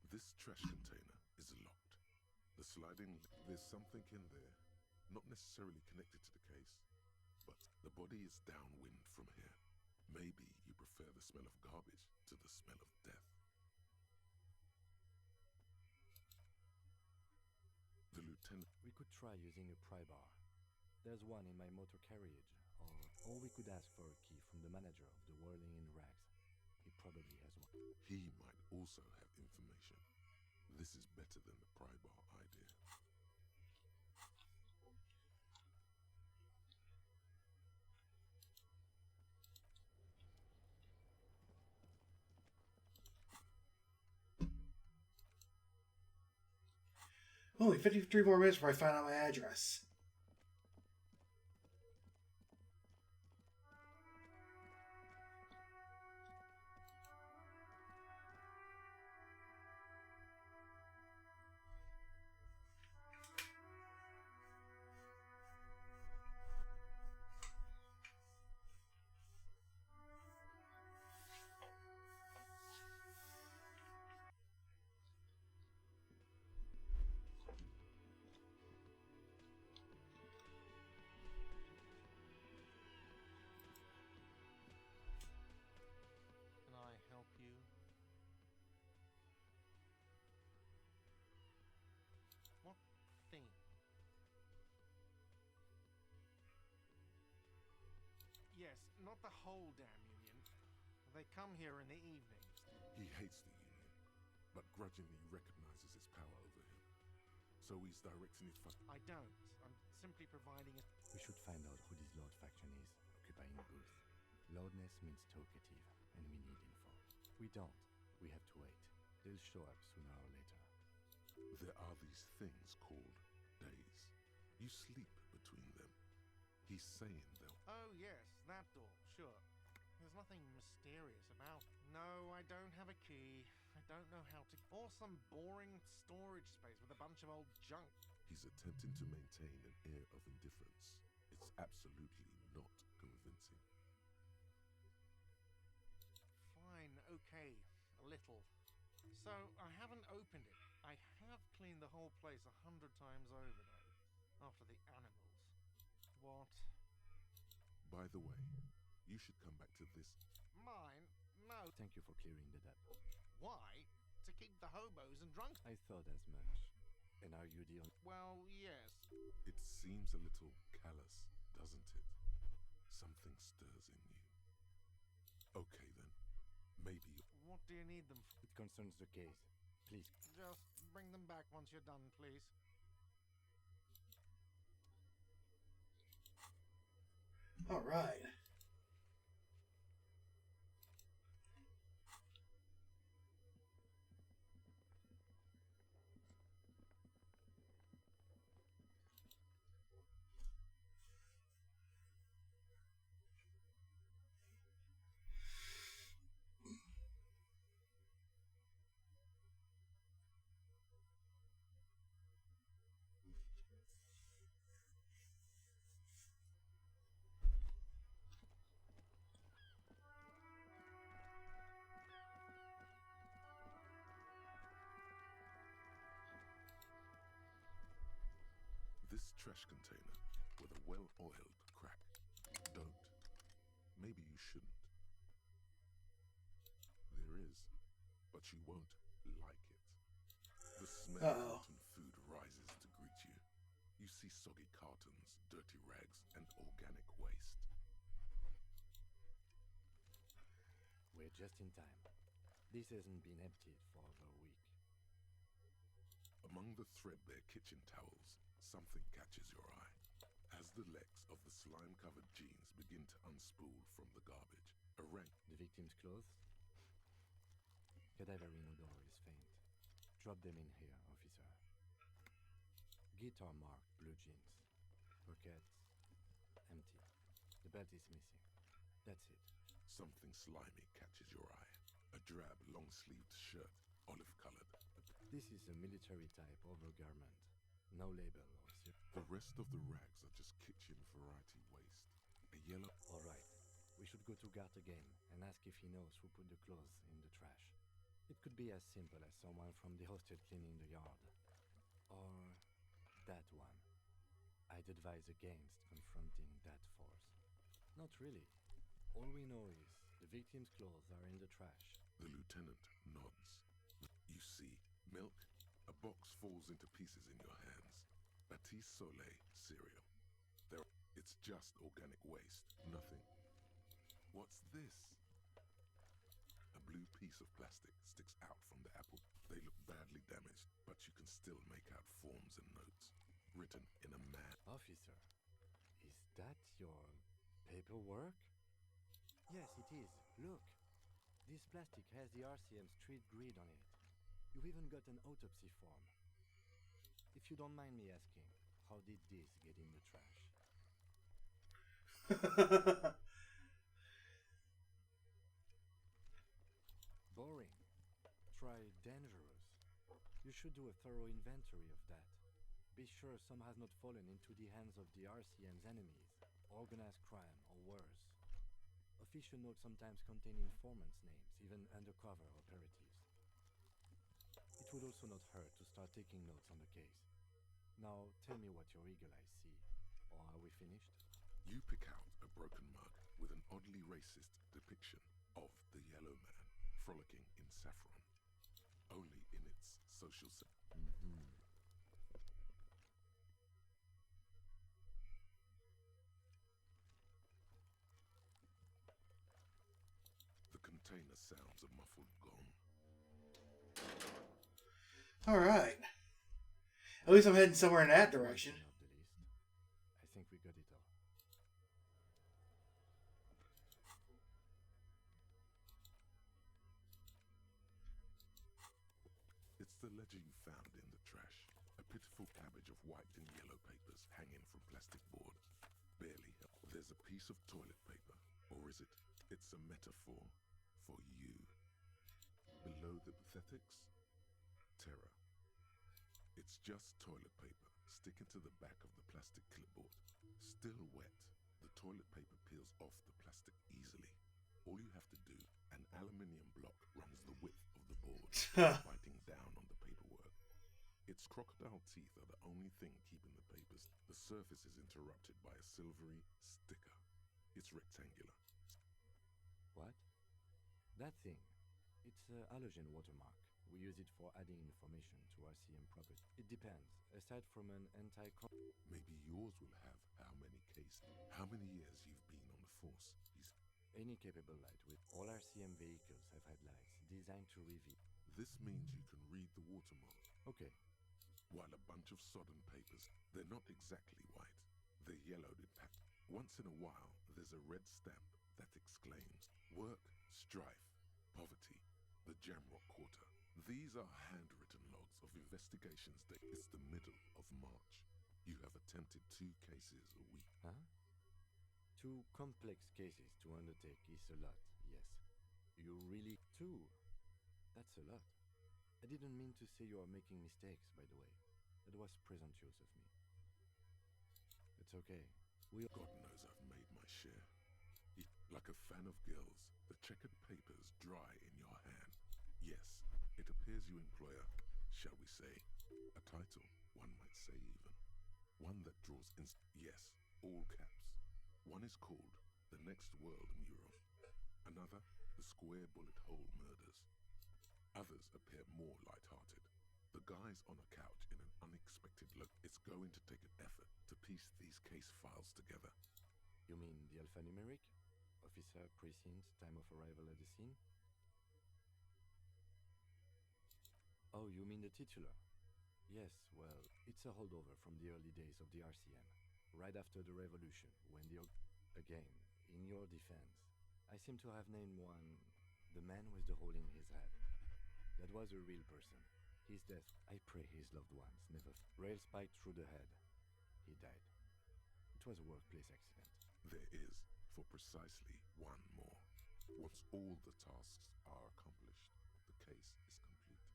This trash container is locked. The there's something in there, not necessarily connected to the case, but the body is downwind from here. Maybe you prefer the smell of garbage to the smell of death. The lieutenant... We could try using a pry bar. There's one in my motor carriage, or we could ask for a key from the manager of the Whirling in Rags. He might also have information. This is better than the pry bar idea. Only 53 more minutes before I find out my address. Can I help you? What thing? Yes, not the whole damn union. They come here in the evenings. He hates the Union, but grudgingly recognizes its power over him. So he's directing his I don't. I'm simply providing a... We should find out who this Lord faction is, occupying the booth. Loudness means talkative, and we need info. We don't. We have to wait. They'll show up sooner or later. There are these things called days. You sleep between them. He's saying they'll... Oh, yes, that door, sure. There's nothing mysterious about it. No, I don't have a key. I don't know how to... Or some boring storage space with a bunch of old junk. He's attempting to maintain an air of indifference. It's absolutely not convincing. Fine, okay, a little. So, I haven't opened it. I have cleaned the whole place 100 times over, though. After the animals. What? By the way, you should come back to this. Mine? No. Thank you for clearing the debt. Why? To keep the hobos and drunks? I thought as much. And are you the only... Well, yes. It seems a little callous, doesn't it? Something stirs in you. Okay then, maybe... What do you need them for? It concerns the case. Please. Just bring them back once you're done, please. All right. This trash container with a well-oiled crack. Don't. Maybe you shouldn't. There is, but you won't like it. The smell of rotten food rises to greet you. You see soggy cartons, dirty rags, and organic waste. We're just in time. This hasn't been emptied for over a week. Among the threadbare kitchen towels, something catches your eye. As the legs of the slime-covered jeans begin to unspool from the garbage, a rank... The victim's clothes? Cadaver inodor is faint. Drop them in here, officer. Guitar-marked blue jeans. Pockets empty. The belt is missing. That's it. Something slimy catches your eye. A drab, long-sleeved shirt, olive-colored. This is a military-type overgarment. No label or... The rest of the rags are just kitchen variety waste. A yellow... All right. We should go to Gart again and ask if he knows who put the clothes in the trash. It could be as simple as someone from the hostel cleaning the yard. Or that one. I'd advise against confronting that force. Not really. All we know is the victim's clothes are in the trash. The lieutenant nods. You see, milk. A box falls into pieces in your hands. Batiste Soleil cereal. It's just organic waste. Nothing. What's this? A blue piece of plastic sticks out from the apple. They look badly damaged, but you can still make out forms and notes written in a Officer, is that your paperwork? Yes, it is. Look. This plastic has the RCM street grid on it. You've even got an autopsy form. If you don't mind me asking, how did this get in the trash? Boring. Try dangerous. You should do a thorough inventory of that. Be sure some has not fallen into the hands of the RCM's enemies, organized crime, or worse. Official notes sometimes contain informants' names, even undercover operatives. It would also not hurt to start taking notes on the case. Now, tell me what your eagle eyes see. Or are we finished? You pick out a broken mug with an oddly racist depiction of the yellow man frolicking in saffron, only in its social The container sounds a muffled gong. Alright. At least I'm heading somewhere in that direction. I think we got it all. It's the ledger you found in the trash. A pitiful cabbage of white and yellow papers hanging from plastic board. Barely help. There's a piece of toilet paper. Or is it? It's a metaphor for you. Below the pathetics? Terror. It's just toilet paper sticking to the back of the plastic clipboard. Still wet. The toilet paper peels off the plastic easily. All you have to do, an aluminium block runs the width of the board, biting down on the paperwork. Its crocodile teeth are the only thing keeping the papers. The surface is interrupted by a silvery sticker. It's rectangular. What? That thing. It's a halogen watermark. We use it for adding information to RCM property. It depends. Aside from an Maybe yours will have how many cases, how many years you've been on the force. Any capable light with all RCM vehicles have had lights designed to reveal. This means you can read the watermark. Okay. While a bunch of sodden papers, they're not exactly white. They're yellowed in pattern. Once in a while, there's a red stamp that exclaims, work, strife, poverty, the Jamrock Quarter. These are handwritten logs of investigations that it's the middle of March. You have attempted 2 cases a week. Huh? 2 complex cases to undertake is a lot, yes. You really... 2? That's a lot. I didn't mean to say you are making mistakes, by the way. That was presumptuous of me. It's okay. God knows I've made my share. Like a fan of girls, the checkered papers dry in your hand. Yes, it appears you employ a, shall we say, a title, one might say even. One that draws yes, all caps. One is called The Next World Mural. Another, The Square Bullet Hole Murders. Others appear more light-hearted. The guy's on a couch in an unexpected look. It's going to take an effort to piece these case files together. You mean the alphanumeric? Officer, precinct, time of arrival at the scene? Oh, you mean the titular? Yes, well, it's a holdover from the early days of the RCM, right after the revolution, when the... Again, in your defense, I seem to have named one the man with the hole in his head. That was a real person. His death, I pray his loved ones never... Rail spiked through the head. He died. It was a workplace accident. There is, for precisely one more. Once all the tasks are accomplished, the case is complete.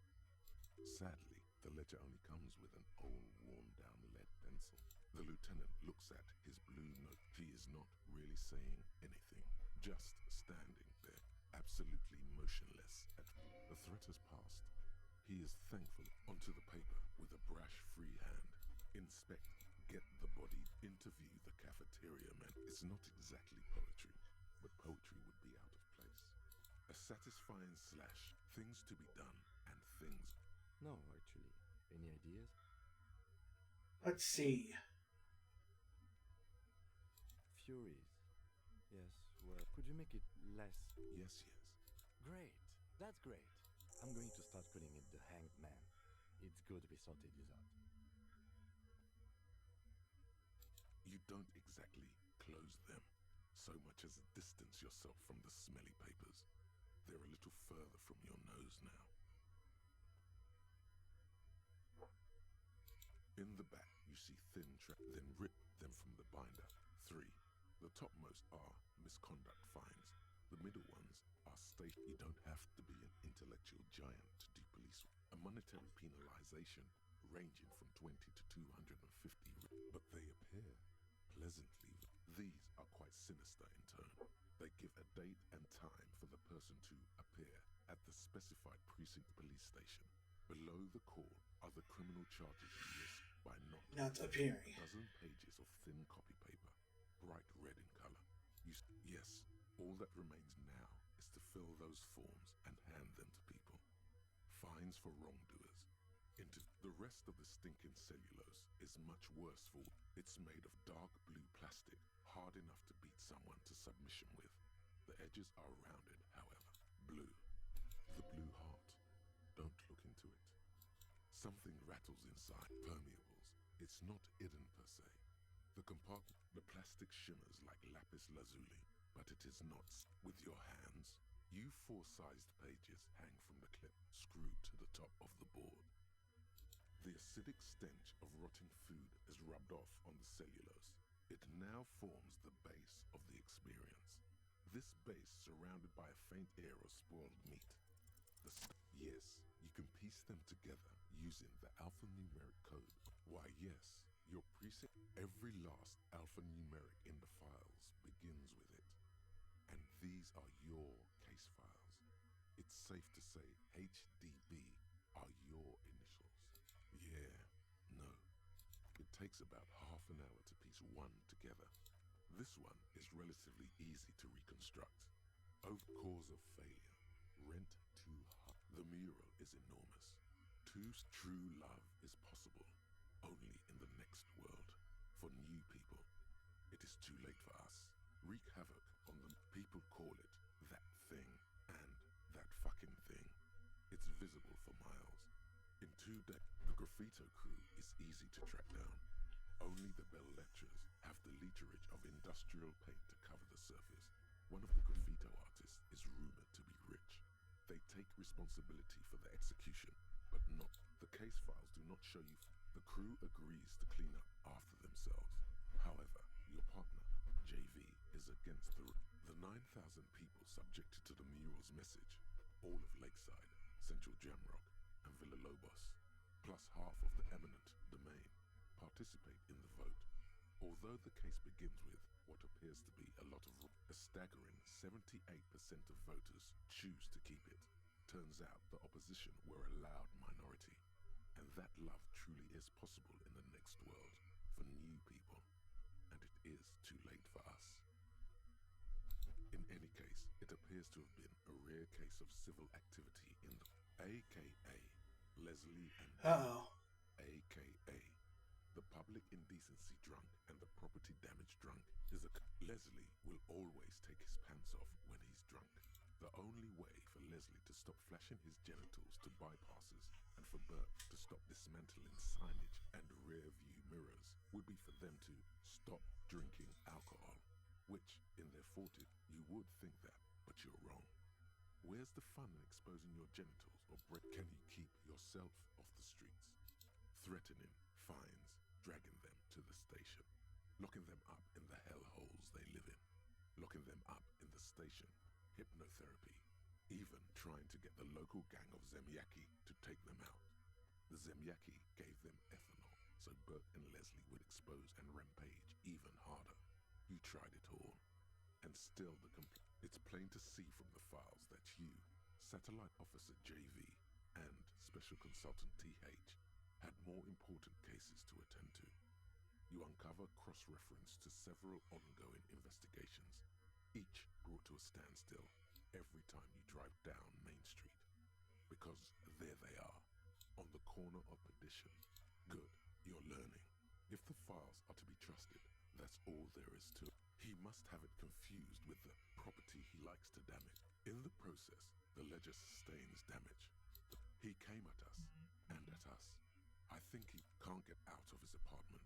Sadly, the ledger only comes with an old, worn-down lead pencil. The lieutenant looks at his blue note. He is not really saying anything, just standing there, absolutely motionless. The threat has passed. He is thankful. Onto the paper with a brash free hand. Inspect, get the body, interview the cafeteria man. It's not exactly poetry, but poetry would be out of place. A satisfying slash, things to be done, and things... No, actually. Any ideas? Let's see. Furies. Yes, well, could you make it less? Yes. Great. That's great. I'm going to start calling it the Hanged Man. It's good we sorted this out. You don't exactly close them, so much as distance yourself from the smelly papers. They're a little further from your nose now. In the back, you see thin then rip them from the binder. 3. The topmost are misconduct fines. The middle ones are state. You don't have to be an intellectual giant to do police. A monetary penalization ranging from 20 to 250, but they appear pleasantly. These are quite sinister in tone. They give a date and time for the person to appear at the specified precinct police station. Below the call are the criminal charges you risk by not appearing. A dozen pages of thin copy paper, bright red in color. Yes, all that remains now is to fill those forms and hand them to people. Fines for wrongdoers. Into the rest of the stinking cellulose is much worse for it's made of dark blue plastic, hard enough to beat someone to submission with. The edges are rounded, however. Blue. The blue heart. Don't look into it. Something rattles inside. Permeables. It's not hidden per se. The compartment, the plastic shimmers like lapis lazuli, but it is not. With your hands, you 4-sized pages hang from the clip, screwed to the top of the board. The acidic stench of rotting food is rubbed off on the cellulose. It now forms the base of the experience. This base surrounded by a faint air of spoiled meat. Yes, you can piece them together using the alphanumeric code. Why yes, your precinct, every last alphanumeric in the files begins with it. And these are your case files. It's safe to say HDB are your initials. Yeah, no. It takes about half an hour to piece one together. This one is relatively easy to reconstruct. Cause of failure. Rent too high. The mural is enormous. True love is possible only in the next world. For new people, it is too late for us. Wreak havoc on the people call it that thing and that fucking thing. It's visible for miles. In 2 days, the graffito crew is easy to track down. Only the bell lectures have the literage of industrial paint to cover the surface. One of the graffito artists is rumored to be rich. They take responsibility for the execution, but not. The case files do not show you. The crew agrees to clean up after themselves. However, your partner, JV, is against the 9,000 people subjected to the mural's message, all of Lakeside, Central Jamrock, and Villa Lobos, plus half of the eminent domain, participate in the vote. Although the case begins with what appears to be a lot of a staggering 78% of voters choose to keep it. Turns out the opposition were a loud minority, and that love truly is possible in the next world for new people, and it is too late for us. In any case, it appears to have been a rare case of civil activity in the AKA Leslie and AKA the public indecency drunk and the property damage drunk is Leslie will always take his pants off when he's drunk. The only way for Leslie to stop flashing his genitals to bypasses and for Bert to stop dismantling signage and rear view mirrors would be for them to stop drinking alcohol, which in their 40s you would think that, but you're wrong. Where's the fun in exposing your genitals or can you keep yourself off the streets? Threatening fines, dragging them to the station, locking them up in the hellholes they live in, locking them up in the station, hypnotherapy, even trying to get the local gang of Zemyaki to take them out. The Zemyaki gave them ethanol, so Bert and Leslie would expose and rampage even harder. You tried it all, and still it's plain to see from the files that you, Satellite Officer JV, and Special Consultant TH had more important cases to attend to. You uncover cross-reference to several ongoing investigations, each brought to a standstill every time you drive down Main Street. Because there they are, on the corner of Perdition. Good, you're learning. If the files are to be trusted, that's all there is to it. He must have it confused with the property he likes to damage. In the process, the ledger sustains damage. He came at us, and at us. I think he can't get out of his apartment,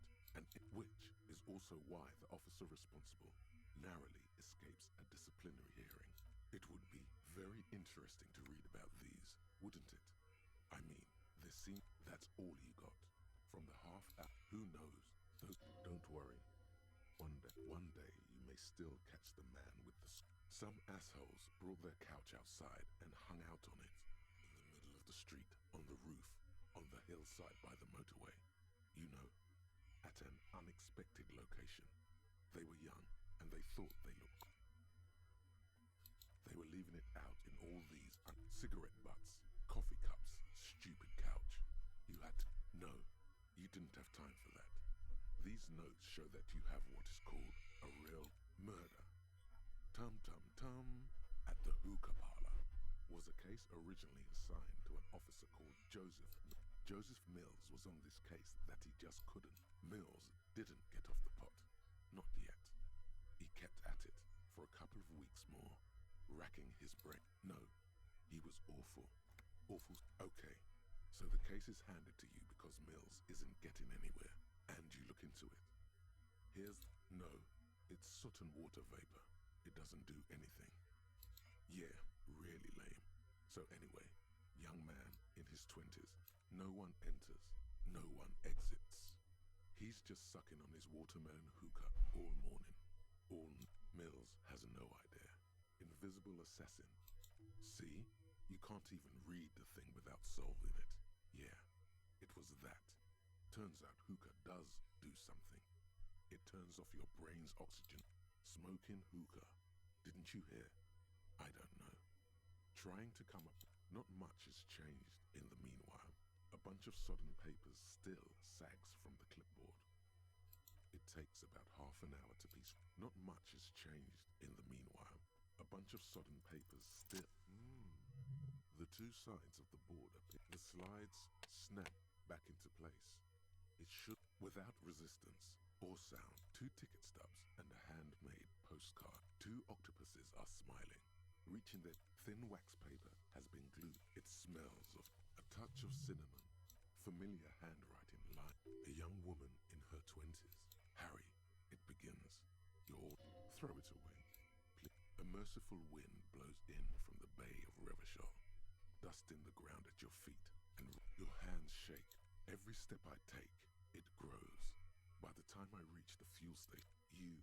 which is also why the officer responsible narrowly escapes a disciplinary hearing. It would be very interesting to read about these, wouldn't it? I mean, that's all you got. From the half-hour, who knows? Don't worry. One day you may still catch the man with the... Some assholes brought their couch outside and hung out on it, in the middle of the street, on the roof, on the hillside by the motorway. You know, at an unexpected location. They were young, and they thought they looked... They were leaving it out in all these cigarette butts, coffee cups, stupid couch. You had to... No, you didn't have time for that. These notes show that you have what is called a real murder. Tum-tum-tum at the hookah parlor was a case originally assigned to an officer called Joseph. Joseph Mills was on this case that he just couldn't. Mills didn't get off the pot. Not yet. He kept at it for a couple of weeks more, racking his brain. No, he was awful. Awful. Okay, so the case is handed to you because Mills isn't getting anywhere, and you look into it. No, it's soot and water vapor. It doesn't do anything. Yeah, really lame. So anyway, young man in his 20s, no one enters, no one exits. He's just sucking on his watermelon hookah all morning. Mills has no idea. Invisible assassin. See? You can't even read the thing without solving it. Yeah, it was that. Turns out hookah does do something. It turns off your brain's oxygen. Smoking hookah. Didn't you hear? I don't know. Trying to come up. Not much has changed in the meanwhile. A bunch of sodden papers still sags from the clipboard. It takes about half an hour to piece. Not much has changed in the meanwhile. A bunch of sodden papers still... The two sides of the board appear. The slides snap back into place. It should, without resistance or sound. 2 ticket stubs and a handmade postcard. 2 octopuses are smiling. Reaching their thin wax paper has been glued. It smells of a touch of cinnamon. Familiar handwriting line. A young woman in her 20s. Harry, it begins. Throw it away. A merciful wind blows in from the bay of Revachol, dusting the ground at your feet, and your hands shake. Every step I take, it grows. By the time I reach the fuel station, you,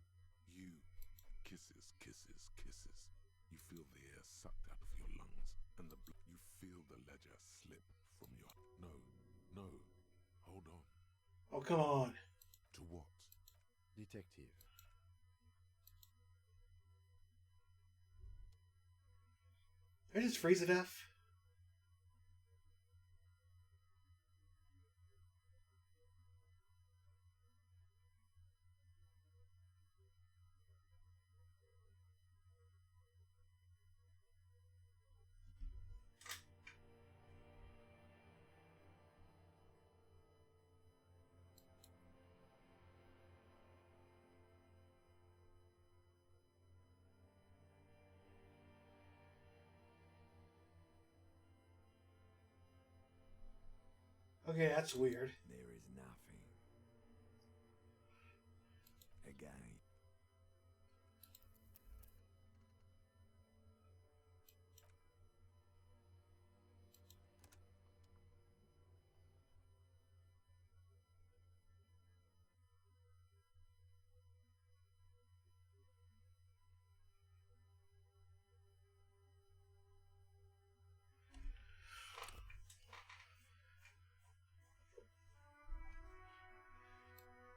kisses, kisses, kisses. You feel the air sucked out of your lungs, and you feel the ledger slip from your... No, hold on. Oh, come on. To what? Detective. Did I just freeze to death? Okay, that's weird. There is nothing. Again.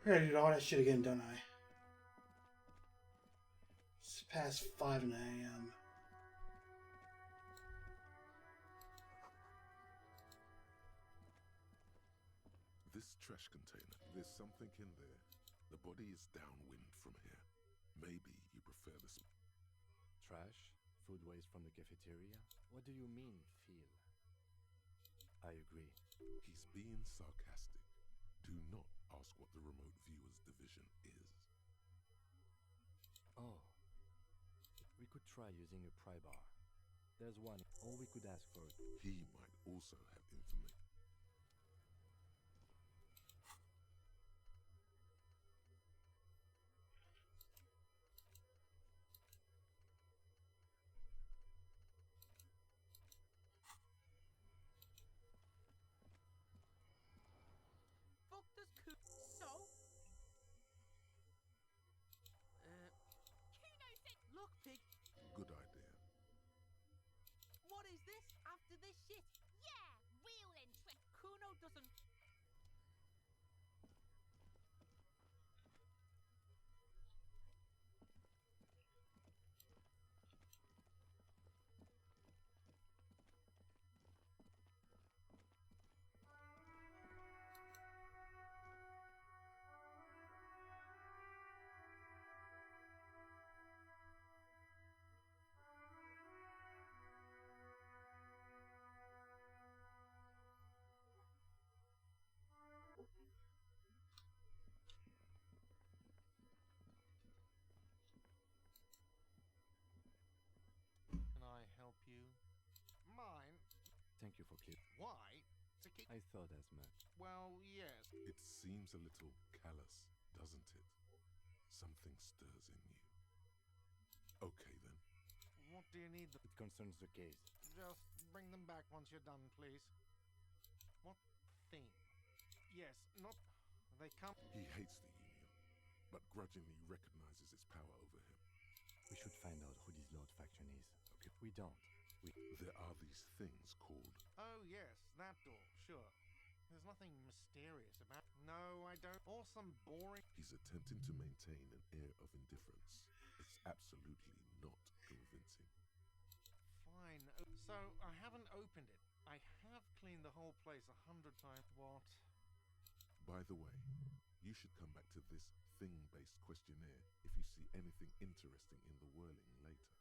I gotta do all that shit again, don't I? It's past 5 a.m. This trash container, there's something in there. The body is downwind from here. Maybe you prefer this. Trash? Food waste from the cafeteria? What do you mean, feel? I agree. He's being sarcastic. Do not ask what the remote viewer's division is. Oh. We could try using a pry bar. There's one. All we could ask for. He might also have infamy. Fuck does So? Kuno said. Look, pig. Good idea. What is this? After this shit? Yeah, real interest. Kuno doesn't. Can I help you? Mine? Thank you for clear. Why? To keep. I thought as much. Well, yes. It seems a little callous, doesn't it? Something stirs in you. Okay then. What do you need? It concerns the case. Just bring them back once you're done, please. What thing? Yes, not. They come. He hates the Union, but grudgingly recognizes its power over him. We should find out who this Lord faction is. Okay. We don't. There are these things called... Oh, yes, that door, sure. There's nothing mysterious about. No, I don't. Or some boring. He's attempting to maintain an air of indifference. It's absolutely not convincing. Fine. So, I haven't opened it. I have cleaned the whole place 100 times. What? By the way, you should come back to this thing-based questionnaire if you see anything interesting in the whirling later.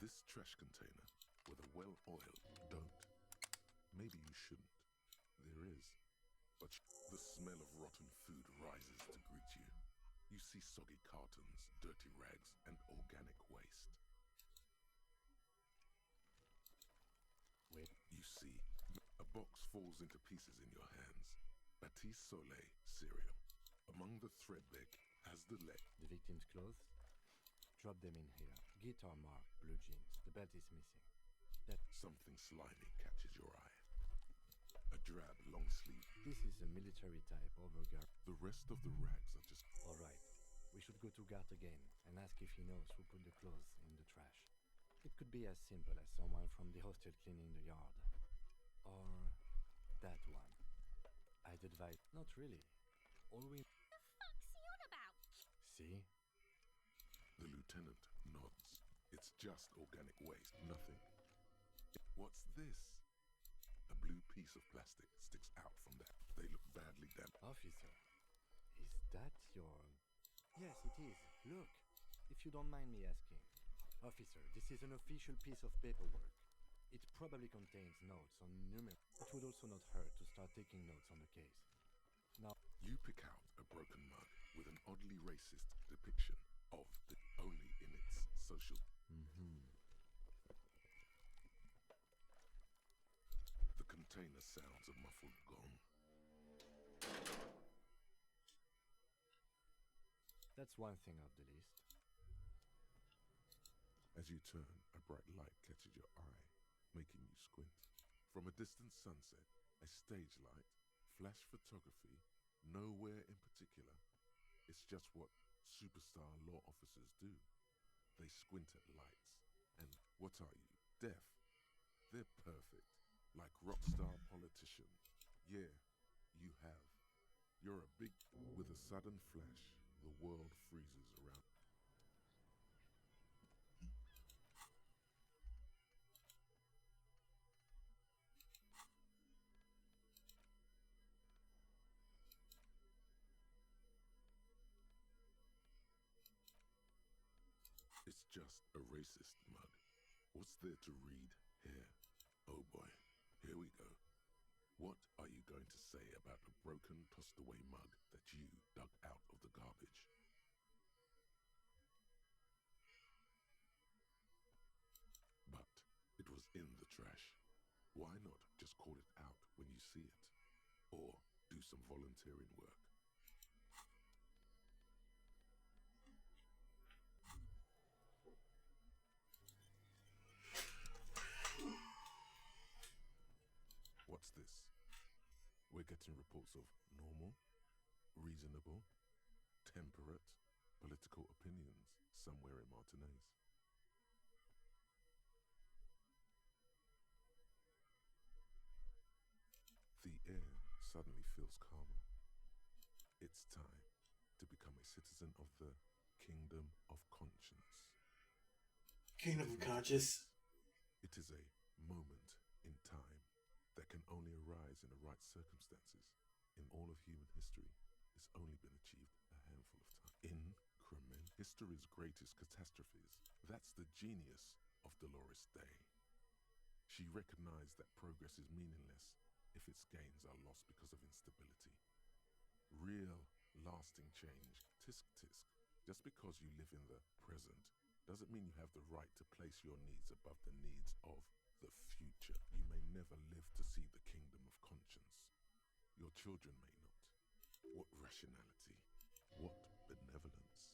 This trash container, whether well-oiled, don't. Maybe you shouldn't. There is. But the smell of rotten food rises to greet you. You see soggy cartons, dirty rags, and organic waste. Wait. You see, a box falls into pieces in your hands. Baptiste Soleil cereal. Among the threadbare has the leg. The victim's clothes? Drop them in here. Guitar mark, blue jeans. The belt is missing. Something slimy catches your eye. A drab, long sleeve. This is a military type overguard. The rest of the rags are just... All right. We should go to Gart again and ask if he knows who put the clothes in the trash. It could be as simple as someone from the hostel cleaning the yard. Or that one. I'd advise... Not really. All we... The fuck's he on about? See? The lieutenant nods. It's just organic waste, nothing. What's this? A blue piece of plastic sticks out from that. They look badly damp. Officer, is that your... Yes, it is. Look, if you don't mind me asking. Officer, this is an official piece of paperwork. It probably contains notes on numerous... It would also not hurt to start taking notes on the case. Now... You pick out a broken mug with an oddly racist depiction of the only in its social... The container sounds a muffled gong. That's one thing off the list. As you turn, a bright light catches your eye, making you squint. From a distant sunset, a stage light, flash photography, nowhere in particular. It's just what superstar law officers do. They squint at lights. And what are you, deaf? They're perfect. politician. Yeah, you have. You're a big... With a sudden flash, the world freezes around. It's just a racist mug. What's there to read here? Oh boy, here we go. What are you going to say about a broken, tossed-away mug that you dug out of the garbage? But it was in the trash. Why not just call it out when you see it? Or do some volunteering work? What's this? We're getting reports of normal, reasonable, temperate political opinions somewhere in Martinez. The air suddenly feels calmer. It's time to become a citizen of the Kingdom of Conscience. Kingdom of Conscience. It is a moment in time that can only arise in the right circumstances. In all of human history, it's only been achieved a handful of times. Increment. History's greatest catastrophes. That's the genius of Dolores Day. She recognized that progress is meaningless if its gains are lost because of instability. Real, lasting change. Tisk tisk. Just because you live in the present doesn't mean you have the right to place your needs above the needs of the future. You may never live to see the kingdom of conscience. Your children may not. What rationality? What benevolence?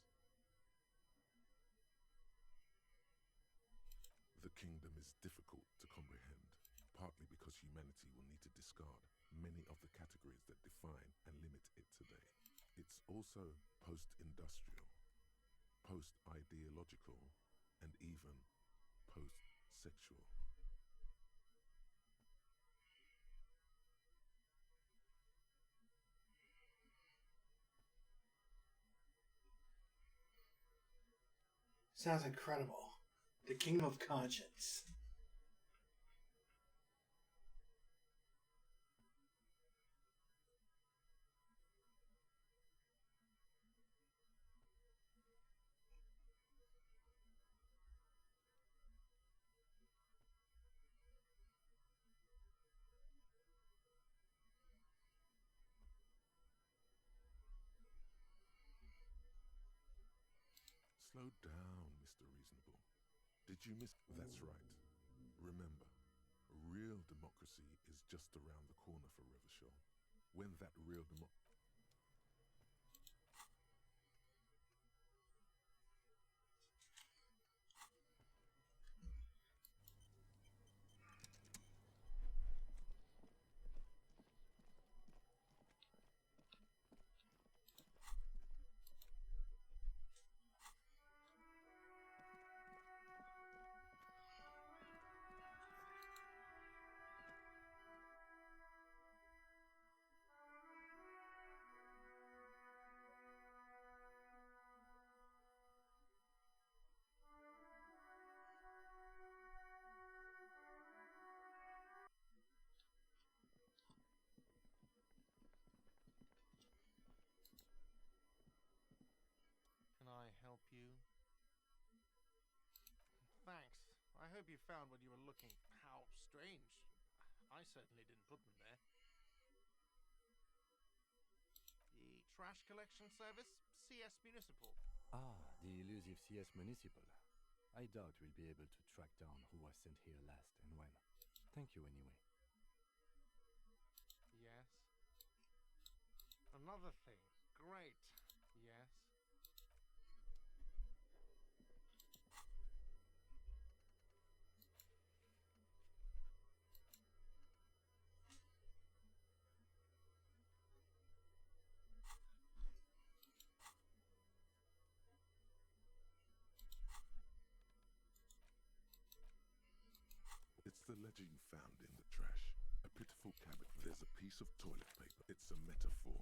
The kingdom is difficult to comprehend, partly because humanity will need to discard many of the categories that define and limit it today. It's also post-industrial, post-ideological, and even post-sexual. Sounds incredible. The Kingdom of Conscience. Slow down, Mr. Reasonable. Did you miss? That's right. Remember, real democracy is just around the corner for Revachol. When that real Can I help you? Thanks. I hope you found what you were looking for. How strange. I certainly didn't put them there. The trash collection service? CS Municipal. Ah, the elusive CS Municipal. I doubt we'll be able to track down who was sent here last and when. Thank you anyway. Yes. Another thing. Great. Yes. It's the ledger you found in the trash. A pitiful cabinet. There's a piece of toilet paper. It's a metaphor.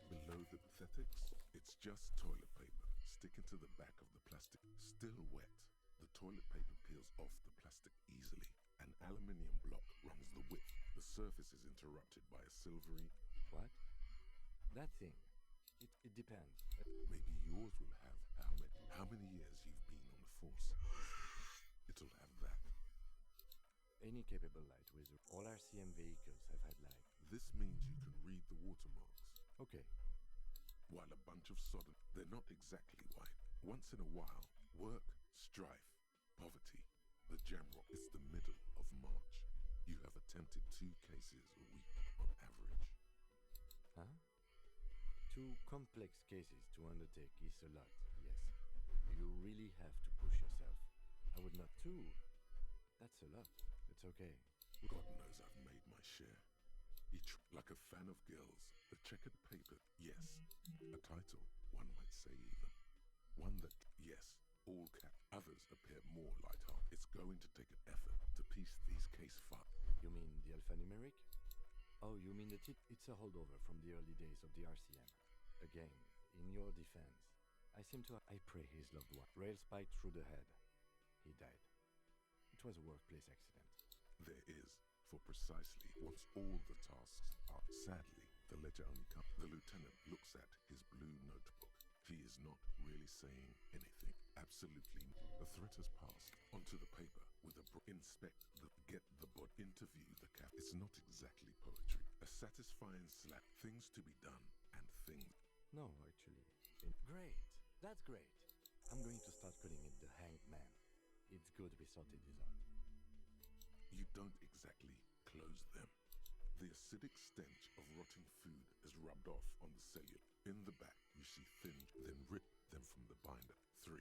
Below the pathetics, it's just toilet paper sticking to the back of the plastic. Still wet. The toilet paper peels off the plastic easily. An aluminium block runs the width. The surface is interrupted by a silvery... What? That thing. It depends. Maybe yours will have how many years you've been on the force. It'll have that. Any capable light wizard. All RCM vehicles have had light. This means you can read the watermarks. Okay. While a bunch of sodden, they're not exactly white. Once in a while, work, strife, poverty, the jamrock. It's the middle of March. You have attempted 2 cases a week on average. Huh? 2 complex cases to undertake is a lot, yes. You really have to push yourself. I would not... 2? That's a lot. It's okay. God knows I've made my share. Each like a fan of girls. The checkered paper, yes. A title, one might say even. One that, yes, all cap. Others appear more lighthearted. It's going to take an effort to piece these case files. You mean the alphanumeric? Oh, you mean it's a holdover from the early days of the RCM. Again, in your defense, I pray his loved one. Rail spiked through the head. He died. It was a workplace accident. There is, for precisely once all the tasks are. Sadly, the ledger only comes. The lieutenant looks at his blue notebook. He is not really saying anything. Absolutely. The threat has passed onto the paper with a inspect the get the bot interview the cap. It's not exactly poetry. A satisfying slap. Things to be done and things. No, actually. Great. That's great. I'm going to start calling it the Hanged Man. It's good we sorted this out. You don't exactly close them. The acidic stench of rotting food is rubbed off on the cellular. In the back, you see thin, then rip them from the binder. 3.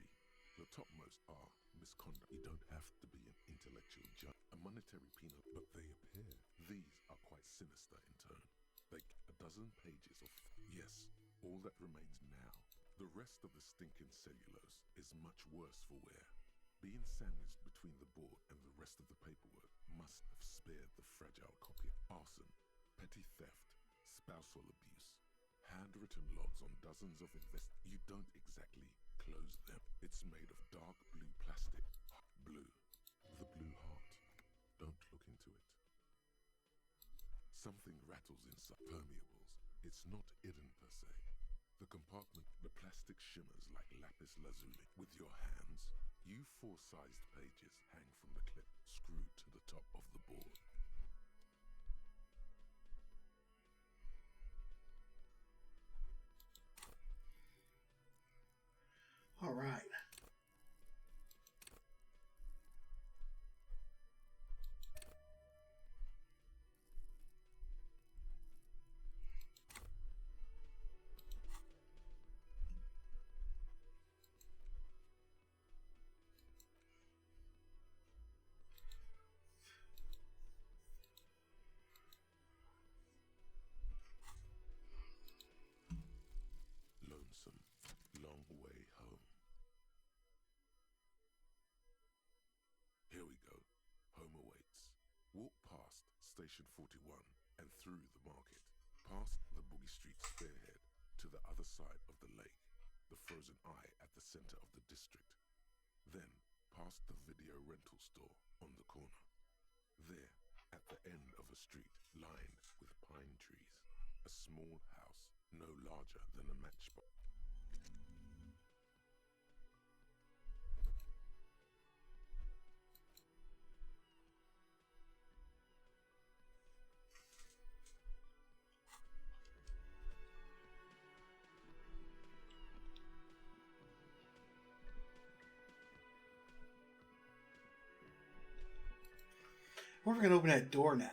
The topmost are misconduct. You don't have to be an intellectual judge. A monetary penalty, but they appear. These are quite sinister in turn. Like a dozen pages of... Yes, all that remains now. The rest of the stinking cellulose is much worse for wear. Being sandwiched between the board and the rest of the paperwork must have spared the fragile copy. Arson, petty theft, spousal abuse, handwritten logs on dozens of You don't exactly close them. It's made of dark blue plastic. Blue. The blue heart. Don't look into it. Something rattles inside. Permeables. It's not hidden per se. The compartment, the plastic shimmers like lapis lazuli. With your hands, you 4-sized pages hang from the clip, screwed to the top of the board. All right. Lonesome, long way home. Here we go. Home awaits. Walk past Station 41 and through the market, past the Boogie Street spearhead to the other side of the lake, the frozen eye at the center of the district. Then past the video rental store on the corner. There, at the end of a street lined with pine trees, a small house no larger than a matchbox. We're going to open that door now.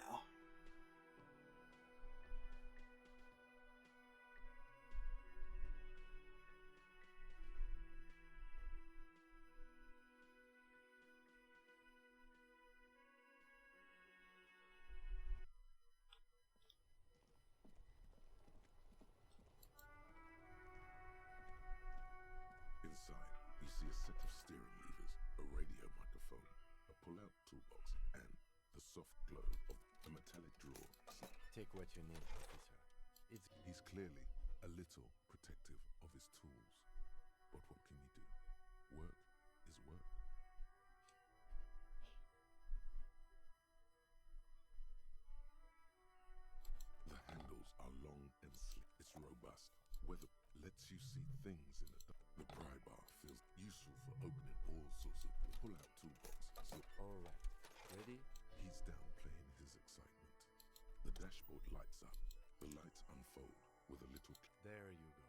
Inside, you see a set of steering levers, a radio microphone, a pull-out toolbox, and the soft glow of A metallic drawer. Take what you need, officer. He's clearly a little protective of his tools. But what can you do? Work is work. The handles are long and slick. It's robust. Weather lets you see things in the dark. The pry bar feels useful for opening all sorts of pull-out toolbox. So, alright, ready? He's downplaying his excitement. The dashboard lights up. The lights unfold with a little There you go.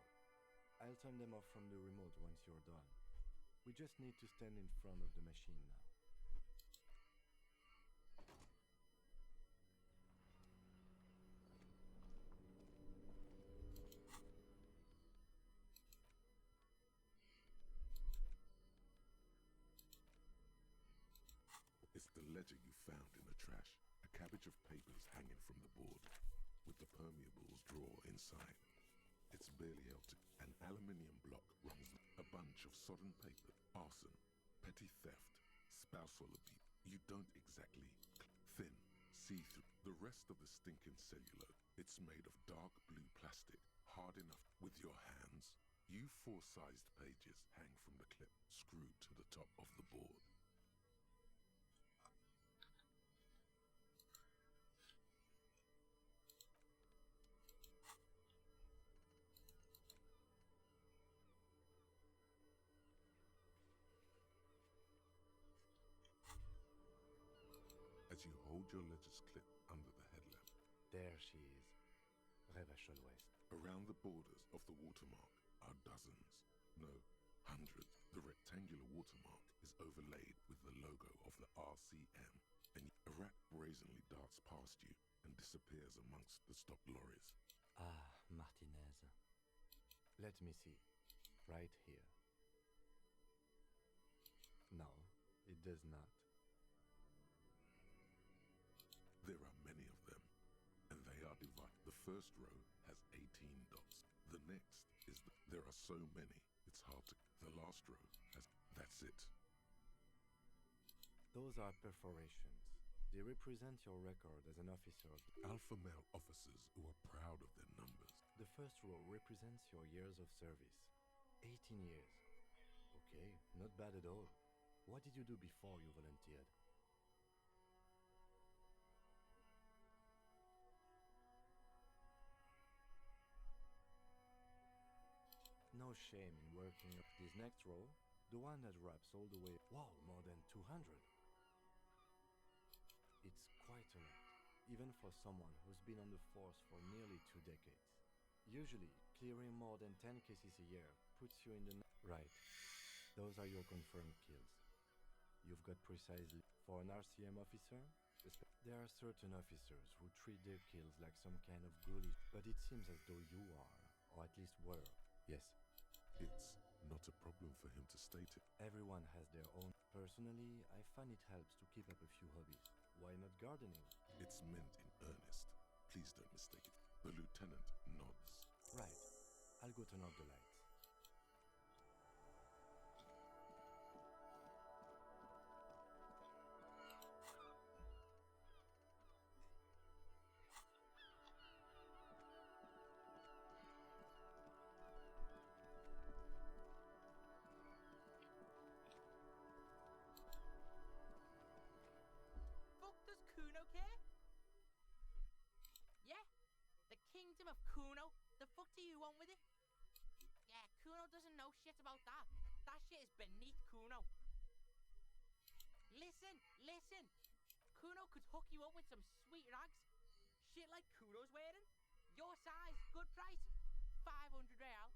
I'll turn them off from the remote once you're done. We just need to stand in front of the machine now. It's the ledger you found in the trash. A cabbage of papers hanging from the board, with the permeables drawer inside. It's barely held to. An aluminium block runs a bunch of sodden paper. Arson, petty theft, spousal abuse. You don't exactly thin, see-through. The rest of the stinking celluloid. It's made of dark blue plastic, hard enough with your hands. You four-sized pages hang from the clip, screwed to the top of the board. As you hold your ledger's clip under the headlamp. There she is. Revachol West. Around the borders of the watermark are dozens, no, hundreds. The rectangular watermark is overlaid with the logo of the RCM, and a rat brazenly darts past you and disappears amongst the stopped lorries. Ah, Martinez. Let me see. Right here. No, it does not. There are many of them, and they are divided. The first row has 18 dots. The next is there are so many, it's hard to. The last row has. That's it. Those are perforations. They represent your record as an officer. Alpha male officers who are proud of their numbers. The first row represents your years of service. 18 years. Okay, not bad at all. What did you do before you volunteered? No shame in working up this next row, the one that wraps all the way. Wow, more than 200. It's quite a lot, even for someone who's been on the force for nearly 2 decades. Usually, clearing more than 10 cases a year puts you in the... Right. Those are your confirmed kills. You've got precisely... For an RCM officer, there are certain officers who treat their kills like some kind of ghoulish... But it seems as though you are, or at least were. Yes. It's not a problem for him to state it. Everyone has their own. Personally, I find it helps to keep up a few hobbies. Why not gardening? It's meant in earnest. Please don't mistake it. The lieutenant nods. Right. I'll go turn off the lights. Kingdom of Kuno? The fuck do you want with it? Yeah, Kuno doesn't know shit about that. That shit is beneath Kuno. Listen, listen. Kuno could hook you up with some sweet rags. Shit like Kuno's wearing. Your size, good price. 500 real.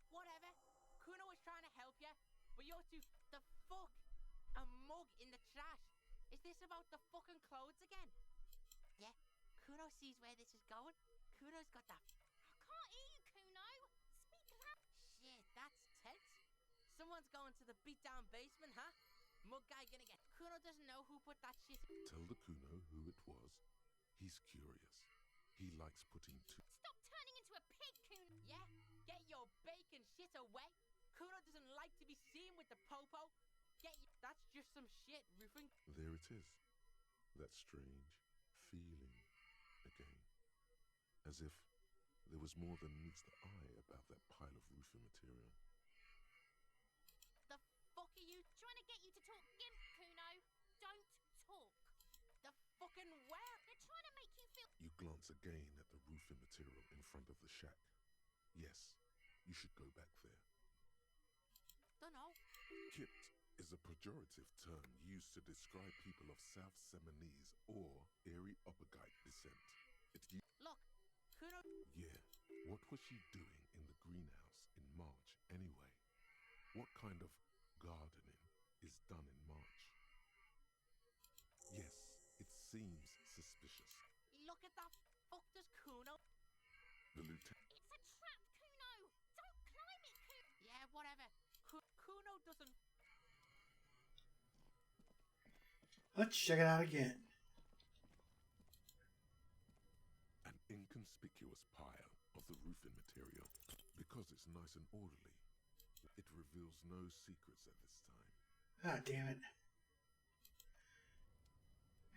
Whatever. Kuno was trying to help you, but you're too... The fuck? A mug in the trash. Is this about the fucking clothes again? Yeah, Kuno sees where this is going. Kuno's got that... I can't hear you, Kuno. Speak loud. Shit, that's tense. Someone's going to the beat-down basement, huh? Mug guy gonna get... Kuno doesn't know who put that shit... Tell the Kuno who it was. He's curious. He likes putting two... Stop turning into a pig, Kuno. Yeah, get your bacon shit away. with the popo. That's just some shit roofing. There it is. That strange feeling again. As if there was more than meets the eye about that pile of roofing material. The fuck are you trying to get you to talk gimp, Kuno? Don't talk. The fucking where? They're trying to make you feel. You glance again at the roofing material in front of the shack. Yes, you should go back there. Dunno. Kipt is a pejorative term used to describe people of South Seminese or Erie Uppergite descent. Look, Kuno. Yeah, what was she doing in the greenhouse in March anyway? What kind of gardening is done in March? Yes, it seems suspicious. Look at that. Fuck does Kuno. The lieutenant. It's a trap, Kuno. Don't climb it, Kuno. Yeah, whatever. Kuno doesn't. Let's check it out again. An inconspicuous pile of the roofing material. Because it's nice and orderly, it reveals no secrets at this time. Ah, damn it.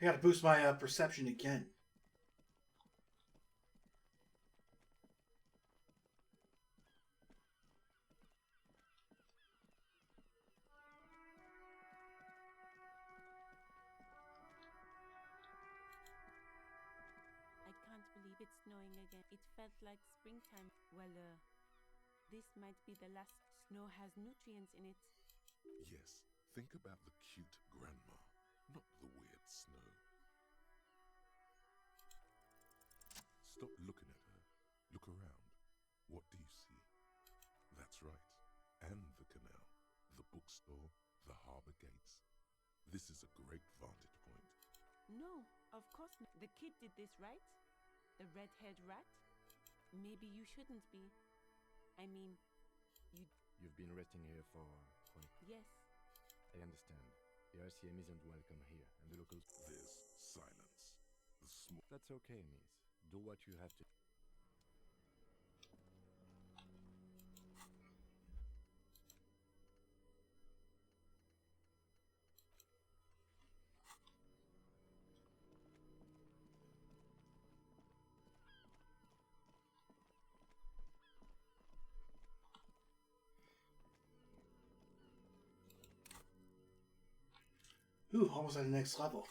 I gotta boost my perception again. I can't believe it's snowing again. It felt like springtime. Well, this might be the last. Snow has nutrients in it. Yes, think about the cute grandma, not the weird snow. Stop looking at her. Look around. What do you see? That's right. And the canal, the bookstore, the harbor gates. This is a great vantage point. No, of course not. The kid did this, right? The red-haired rat? Maybe you shouldn't be. I mean, You've been resting here for yes. I understand. The RCM isn't welcome here, and the locals. There's silence. The small. That's okay, miss. Do what you have to. Ooh, almost at the next level.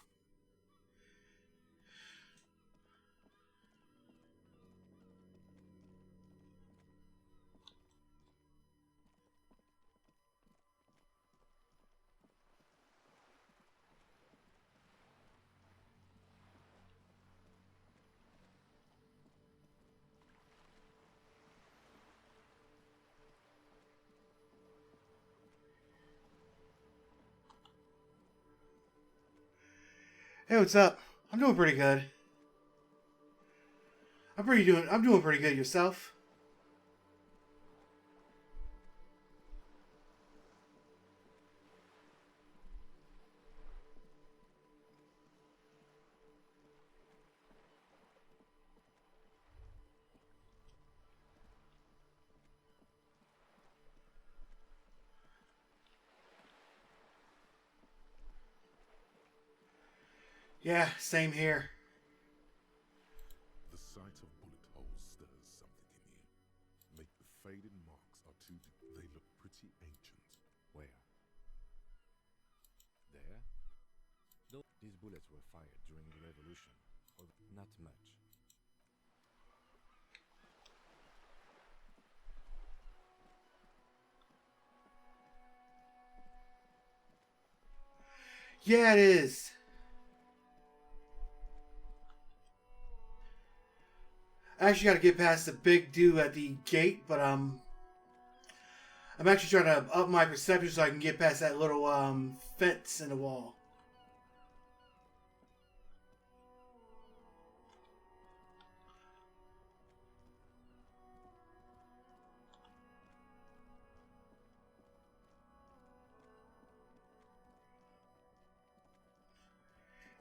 Hey, what's up? I'm doing pretty good. I'm doing pretty good. Yourself? Yeah, same here. The sight of bullet holes stirs something in you. Make the faded marks are too deep. They look pretty ancient. Where? There? These bullets were fired during the revolution. Not much. Yeah, it is. I actually got to get past the big dude at the gate, but I'm actually trying to up my perception so I can get past that little fence in the wall.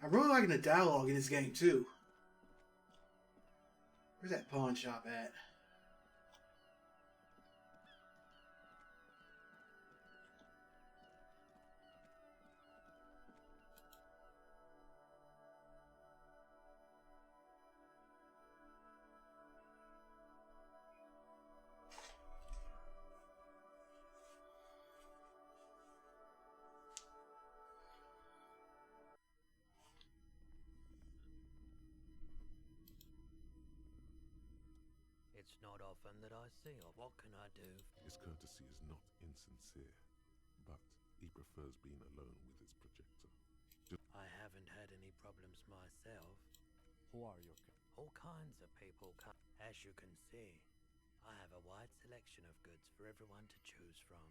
I'm really liking the dialogue in this game too. Where's that pawn shop at? It's not often that I see her. What can I do? His courtesy is not insincere, but he prefers being alone with his projector. I haven't had any problems myself. Who are your... All kinds of people come. As you can see, I have a wide selection of goods for everyone to choose from.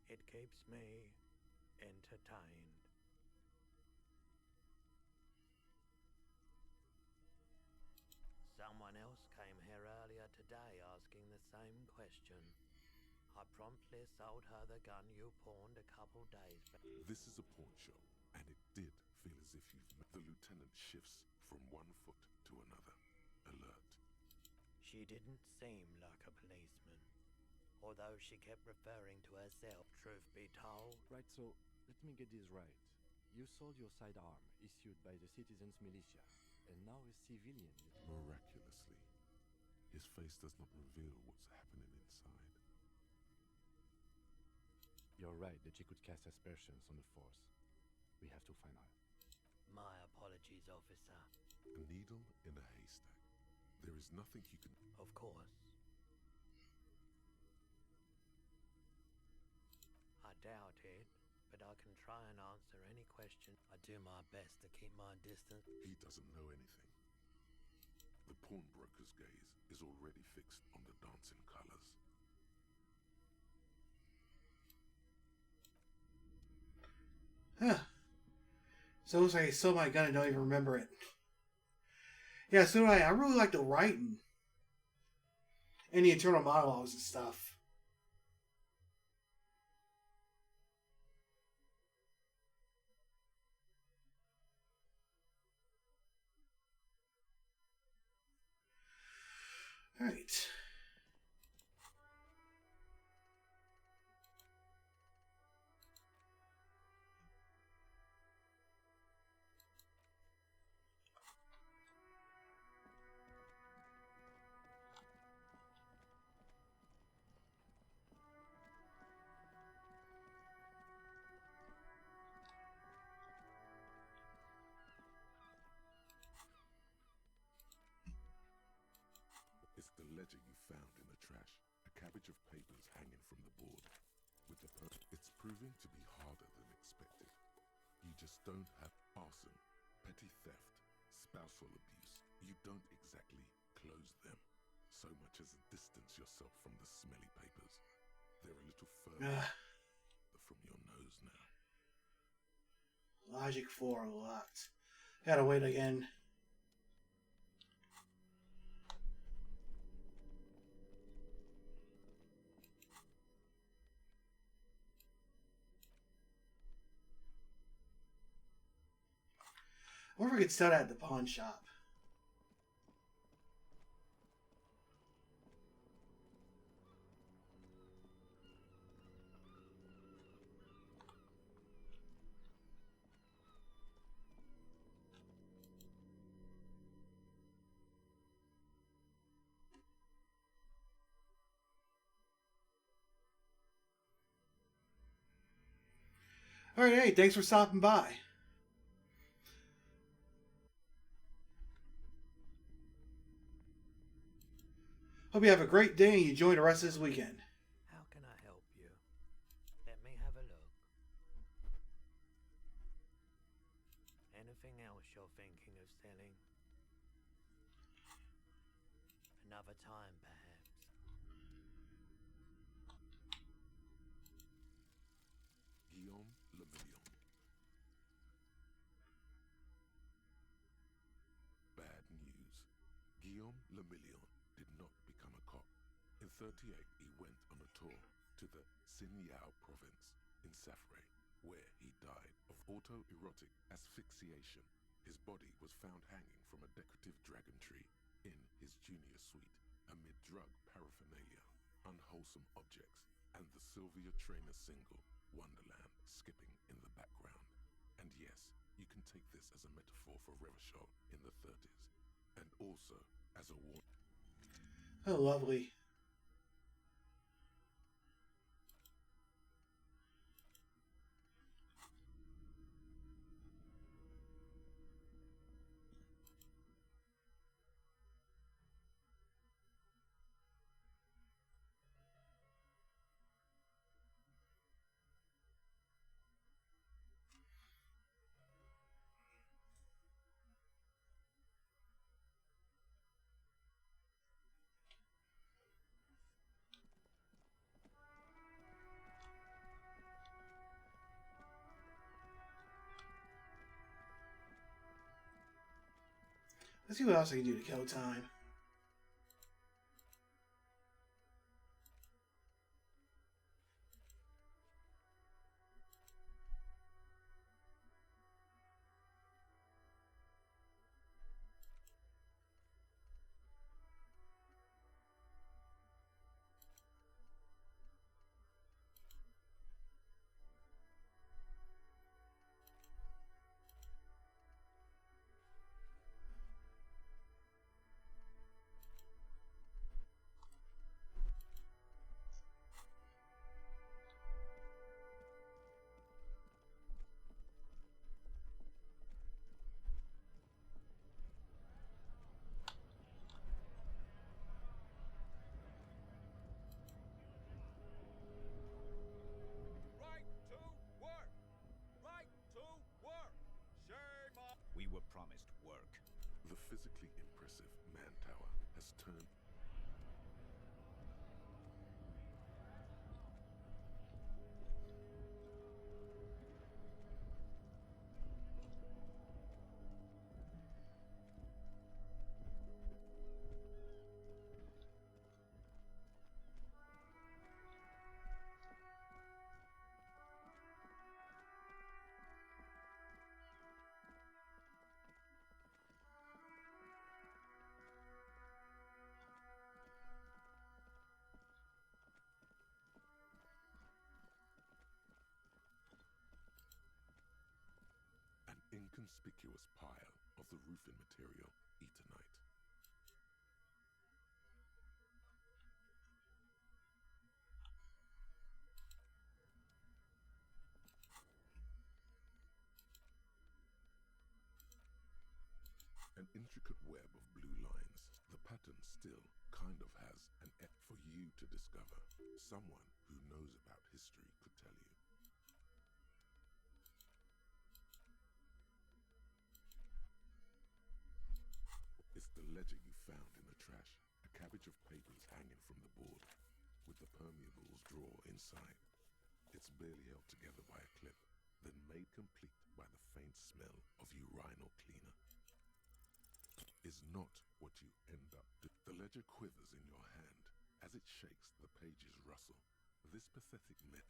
It keeps me entertained. Someone else came here earlier today asking the same question. I promptly sold her the gun you pawned a couple days back. This is a pawn shop, and it did feel as if you've met. The lieutenant shifts from one foot to another, alert. She didn't seem like a policeman, although she kept referring to herself. Truth be told. Right, so let me get this right. You sold your sidearm, issued by the citizens' militia, and now a civilian. Miraculously, his face does not reveal what's happening inside. You're right that she could cast aspersions on the force. We have to find her. My apologies, officer. A needle in a haystack. There is nothing you can... Of course. I doubt it, but I can try and answer any question. I do my best to keep my distance. He doesn't know anything. The pawnbroker's gaze is already fixed on the dancing colors. Huh. So it looks like I stole my gun and don't even remember it. Yeah, so do I. I really like the writing. And the internal monologues and stuff. Alright. It's the ledger you found in the trash. A cabbage of papers hanging from the board. With the it's proving to be harder than expected. You just don't have arson, petty theft, spousal abuse. You don't exactly close them, so much as distance yourself from the smelly papers. They're a little further from your nose now. Logic 4 locked. Gotta wait again. I wonder if we could sell that at the pawn shop. Alright, hey, thanks for stopping by. Hope you have a great day and you enjoy the rest of this weekend. How can I help you? Let me have a look. Anything else you're thinking of selling? Another time, perhaps. Guillaume Le Million. Bad news. Guillaume Le Million did not become a cop. In 38, he went on a tour to the Sinyao province in Safre, where he died of autoerotic asphyxiation. His body was found hanging from a decorative dragon tree in his junior suite, amid drug paraphernalia, unwholesome objects, and the Sylvia Trainer single, Wonderland, skipping in the background. And yes, you can take this as a metaphor for Revachol in the 30s, and also as a warning. Oh, lovely. Let's see what else I can do to kill time. We were promised work. The physically impressive man tower has turned. An inconspicuous pile of the roofing material, Eternite. An intricate web of blue lines. The pattern still kind of has an F for you to discover. Someone who knows about history could tell you. It's the ledger you found in the trash. A cabbage of papers hanging from the board, with the permeables drawer inside. It's barely held together by a clip, then made complete by the faint smell of urinal cleaner. Is not what you end up doing. The ledger quivers in your hand. As it shakes, the pages rustle. This pathetic myth.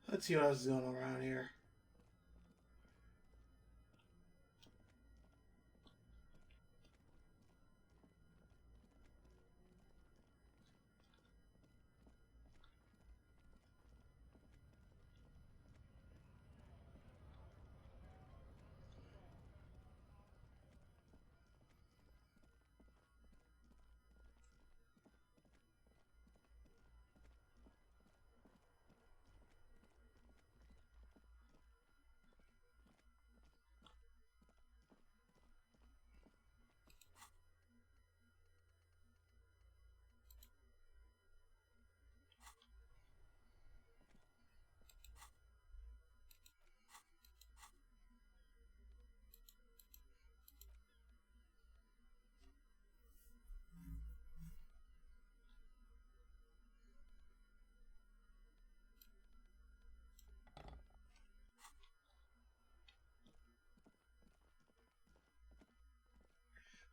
Let's see what else is going on around here.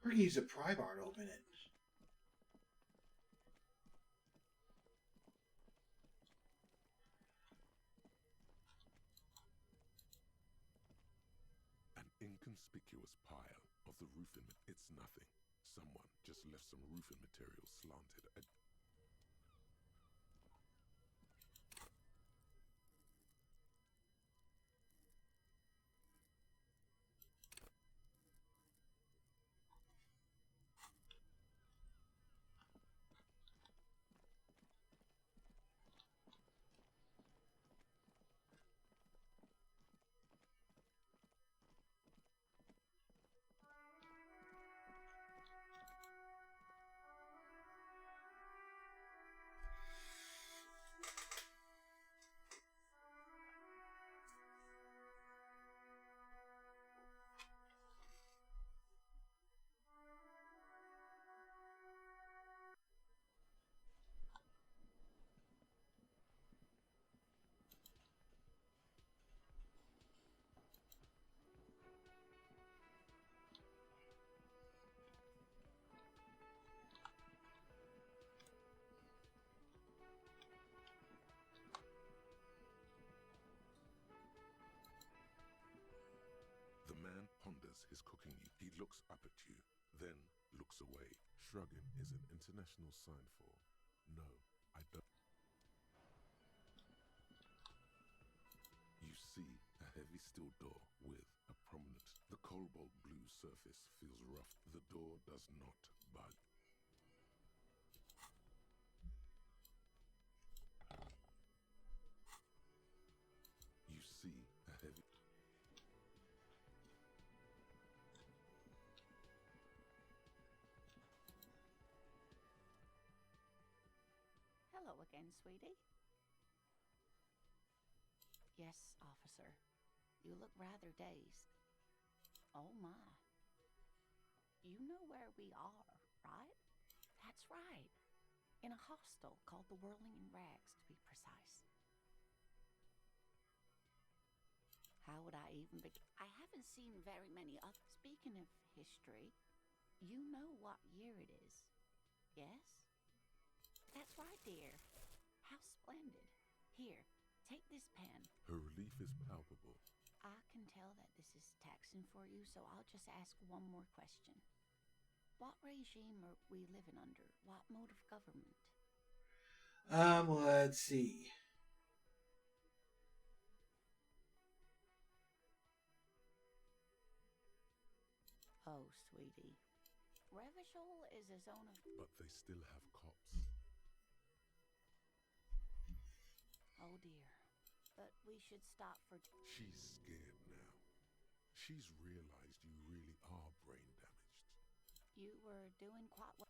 We're going to use a pry bar to open it. An inconspicuous pile of the roofing. It's nothing. Someone just left some roofing material slanted. loves his cooking. He looks up at you, then looks away. Shrugging is an international sign for no, I don't. You see a heavy steel door with a prominent. The cobalt blue surface feels rough. The door does not budge. You see a heavy. Hello again, sweetie. Yes, officer. You look rather dazed. Oh my. You know where we are, right? That's right. In a hostel called the Whirling in Rags, to be precise. How would I even begin? I haven't seen very many others. Speaking of history, you know what year it is, yes? That's right, dear. How splendid. Here, take this pen. Her relief is palpable. I can tell that this is taxing for you, so I'll just ask one more question. What regime are we living under? What mode of government? Let's see. Oh, sweetie. Revachol is a zone of... But they still have cops. Oh, dear. But we should stop for... She's scared now. She's realized you really are brain damaged. You were doing quite well.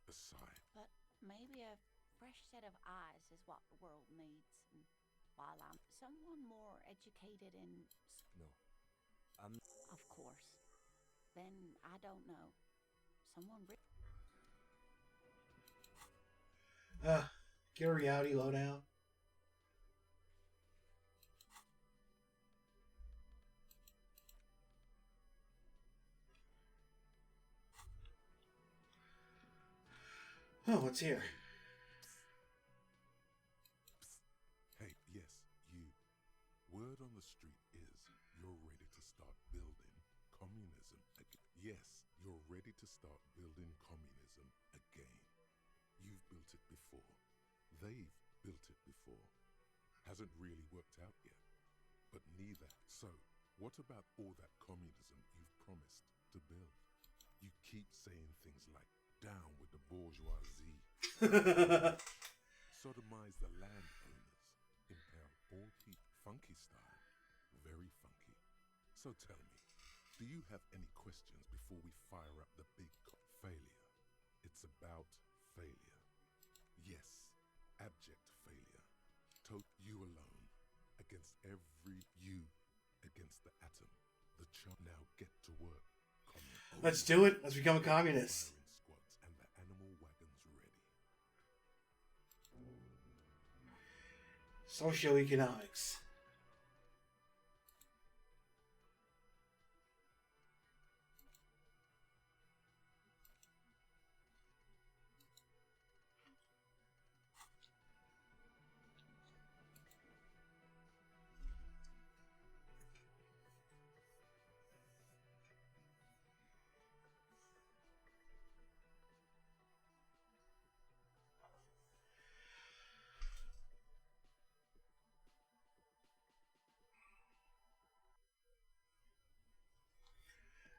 A sigh. But maybe a fresh set of eyes is what the world needs. And while I'm someone more educated in... No. I'm... Of course. Then I don't know. Someone... Get a reality lowdown. Oh, what's here? Hey, yes, you. Word on the street is you're ready to start building communism again. Yes, you're ready to start building communism again. You've built it before. They've built it before. Hasn't really worked out yet. But neither. So, what about all that communism you've promised to build? You keep saying things like, down with the bourgeoisie. Sodomize the landowners. Impel all people. Funky style. Very funky. So tell me, do you have any questions before we fire up the big failure? It's about failure. Yes, abject failure. You alone. Against every you. Against the atom. The child. Now get to work. Let's do it. Let's become a communist. And the animal wagon's ready. Socioeconomics.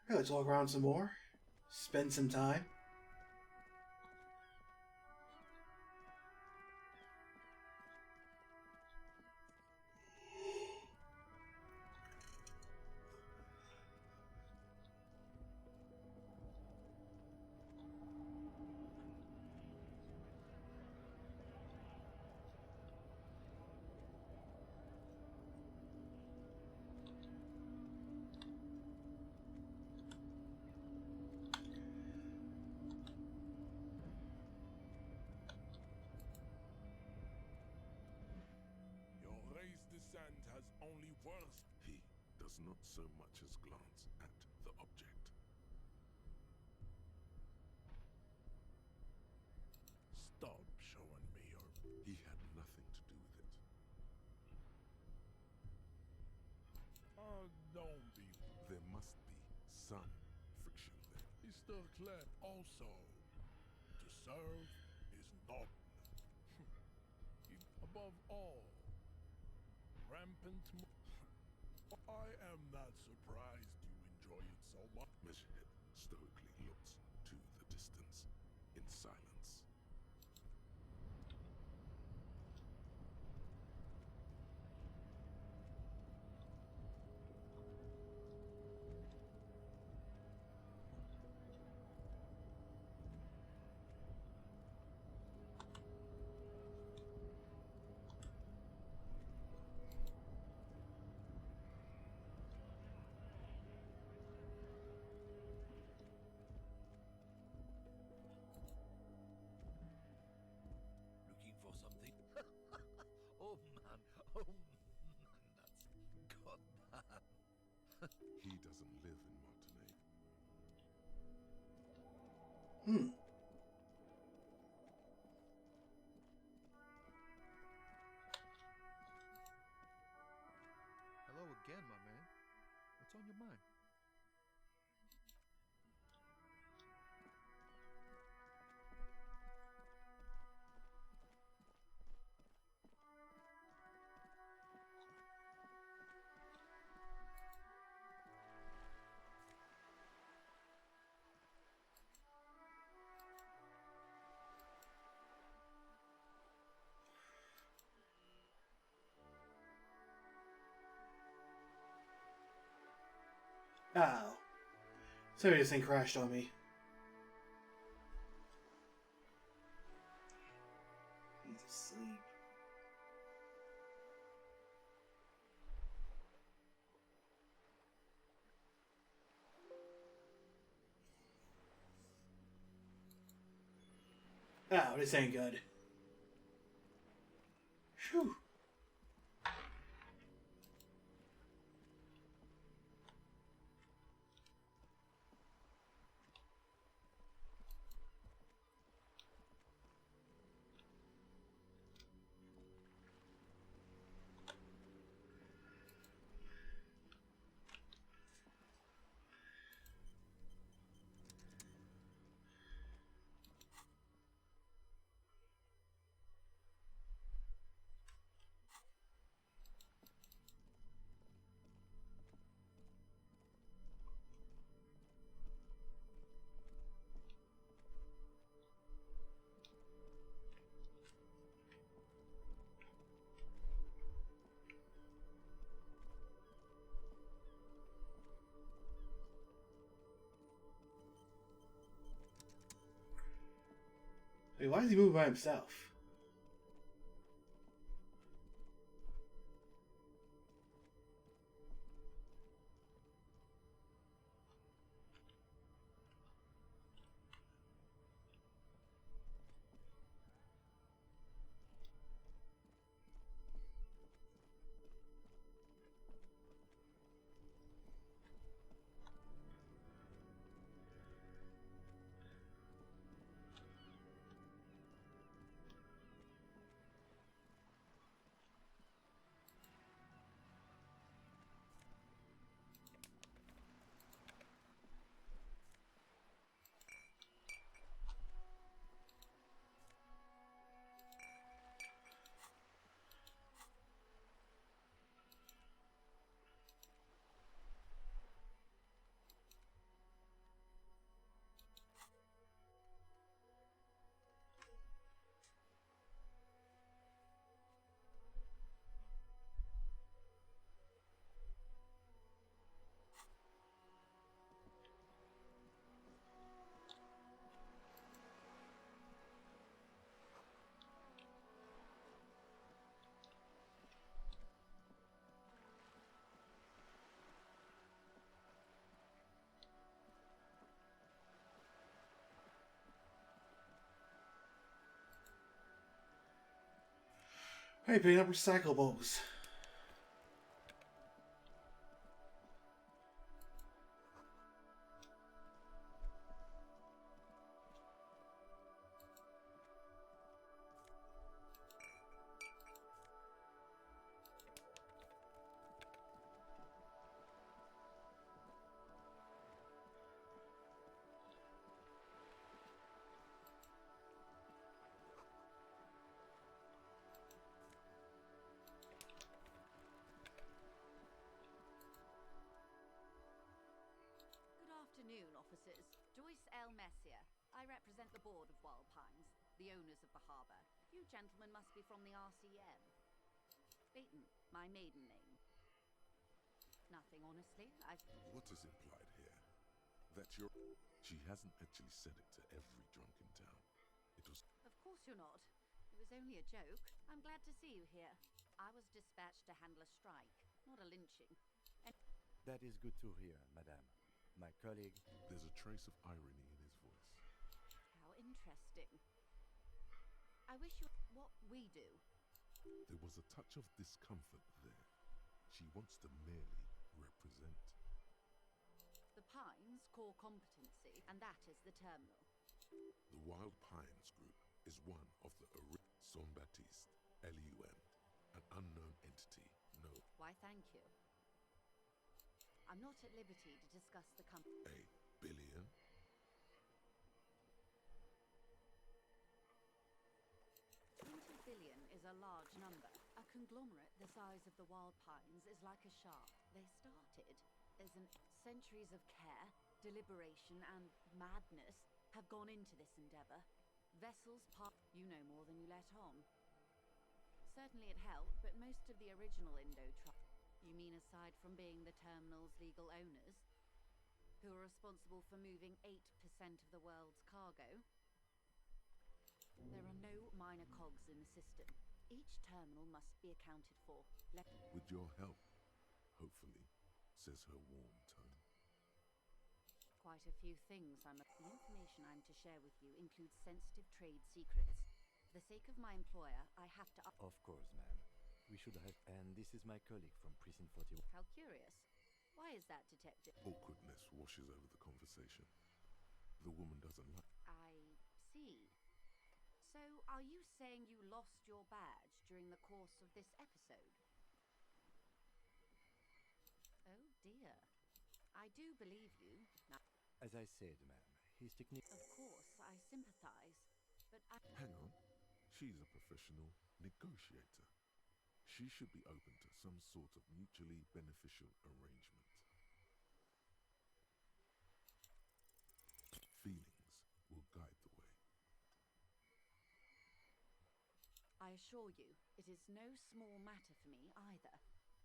Okay, let's walk around some more. Spend some time. Descent has only worse. He does not so much as glance at the object. Stop showing me your... He had nothing to do with it. Oh, don't be... There must be some friction there. Mr. Clem, also, to serve is not. Above all, rampant. I am not surprised you enjoy it so much. Measurehead stoically looks to the distance in silence. Looking for something? Oh man, that's god man. He doesn't live in Martinique. Hello again, my man. What's on your mind? Oh. Sorry, this thing crashed on me. He's asleep. Oh, this ain't good. Phew. Wait, why does he move by himself? Hey, picking up recyclables. afternoon, officers. Joyce L. Messier. I represent the board of Wild Pines, the owners of the harbour. You gentlemen must be from the RCM. Beaton, my maiden name. Nothing, honestly. What is implied here? That you're... She hasn't actually said it to every drunk in town. It was... Of course you're not. It was only a joke. I'm glad to see you here. I was dispatched to handle a strike, not a lynching. And That is good to hear, madame. My colleague... There's a trace of irony in his voice. how interesting. I wish you... What we do. There was a touch of discomfort there. She wants to merely represent. The Pines' core competency, and that is the terminal. The Wild Pines Group is one of the Son Baptiste, LUM, an unknown entity. No. Why, thank you. I'm not at liberty to discuss the company. A billion? $20 billion is a large number. A conglomerate the size of the Wild Pines is like a shark. They started as centuries of care, deliberation, and madness have gone into this endeavor. Vessels you know more than you let on. Certainly it helped, but most of the original You mean aside from being the terminal's legal owners, who are responsible for moving 8% of the world's cargo? There are no minor cogs in the system. Each terminal must be accounted for. With your help, hopefully, says her warm tone. Quite a few things The information I'm to share with you includes sensitive trade secrets. For the sake of my employer, I have to... Of course, ma'am. We should have... And this is my colleague from Precinct 41. How curious. Why is that, Detective? Awkwardness washes over the conversation. The woman doesn't like... I see. So, are you saying you lost your badge during the course of this episode? Oh dear. I do believe you. Now, As I said, ma'am, his technique... of course, I sympathize, but I... Hang on. She's a professional negotiator. She should be open to some sort of mutually beneficial arrangement. Feelings will guide the way. I assure you, it is no small matter for me either.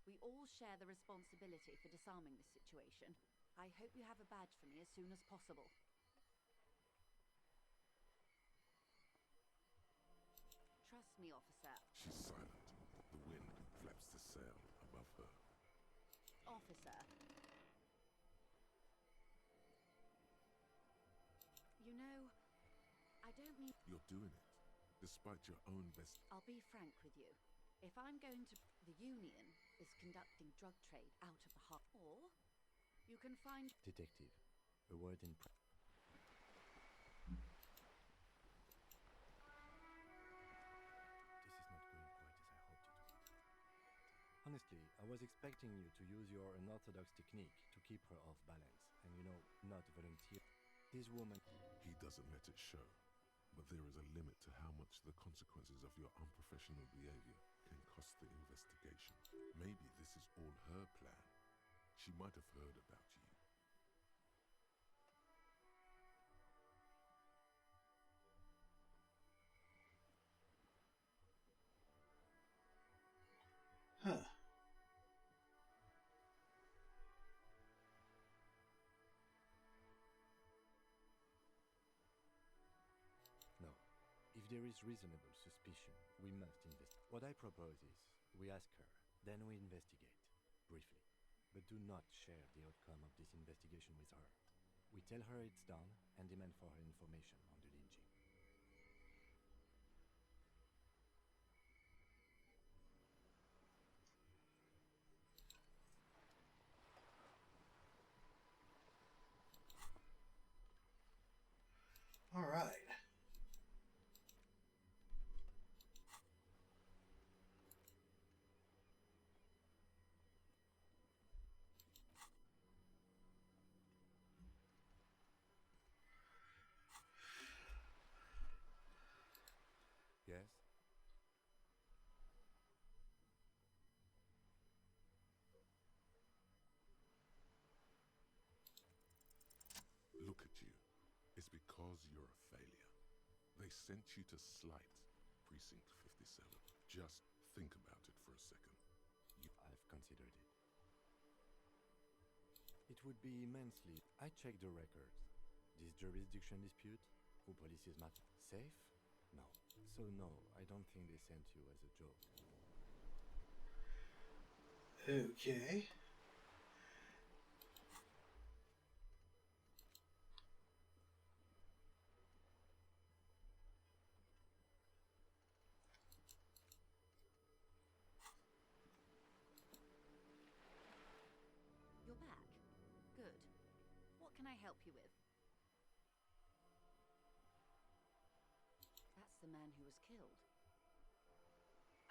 We all share the responsibility for disarming this situation. I hope you have a badge for me as soon as possible. Trust me, officer. She's silent. The wind flaps the sail above her. Officer. You know, I don't mean... You're doing it, despite your own best... I'll be frank with you. If I'm going to... The Union is conducting drug trade out of the harbor. Or you can find... Detective, a word in... Honestly, I was expecting you to use your unorthodox technique to keep her off balance, and not volunteer. This woman... He doesn't let it show, but there is a limit to how much the consequences of your unprofessional behavior can cost the investigation. Maybe this is all her plan. She might have heard about you. Huh. No. If there is reasonable suspicion, we must investigate. What I propose is, we ask her, then we investigate, briefly. But do not share the outcome of this investigation with her. We tell her it's done and demand for her information on the lynching. All right. sent you to Slight, Precinct 57. Just think about it for a second. I've considered it. It would be immensely... I checked the records. This jurisdiction dispute, who polices matter. Safe? No. So no, I don't think they sent you as a joke. Okay. You're back. Good. What can I help you with? That's the man who was killed.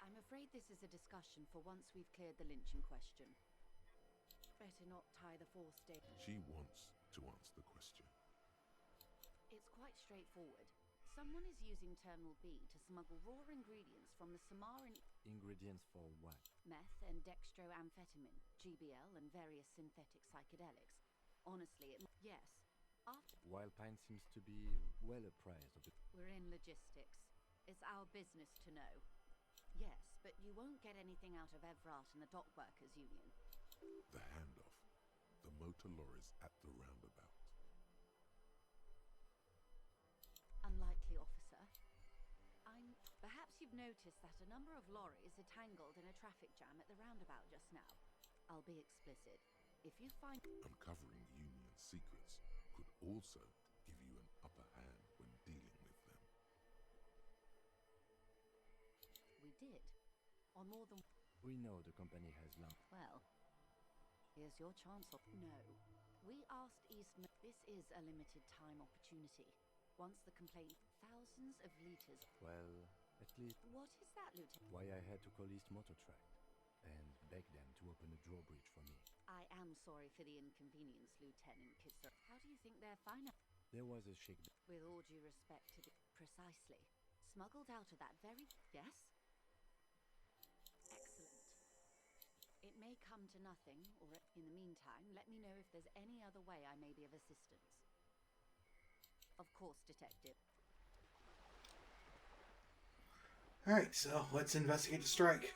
I'm afraid this is a discussion for once we've cleared the lynching question. Better not tie the fourth day. She wants to answer the question. It's quite straightforward. Someone is using Terminal B to smuggle raw ingredients from the Samaran... Ingredients for what? Meth and dextroamphetamine, GBL, and various synthetic psychedelics. Honestly, yes. After... Wildpine seems to be well apprised of it. We're in logistics. It's our business to know. Yes, but you won't get anything out of Evrat and the Dock Workers Union. The handoff. The motor lorries at the roundabout. Unlikely, officer. Perhaps you've noticed that a number of lorries are tangled in a traffic jam at the roundabout just now. I'll be explicit. If you find... Uncovering Union secrets could also give you an upper hand when dealing with them. We did. On more than... We know the company has long... Well, here's your chance of... No. We asked Eastman... This is a limited time opportunity. Once the complaint... Thousands of liters... Well, at least... What is that, Lieutenant? Why I had to call East Motor Tract and beg them to open a drawbridge for me. I am sorry for the inconvenience, Lieutenant Kisser. How do you think they're There was a shake... With all due respect to the... Precisely. Smuggled out of that very... Yes? Excellent. It may come to nothing, or in the meantime, let me know if there's any other way I may be of assistance. Of course, Detective. Alright, so let's investigate the strike.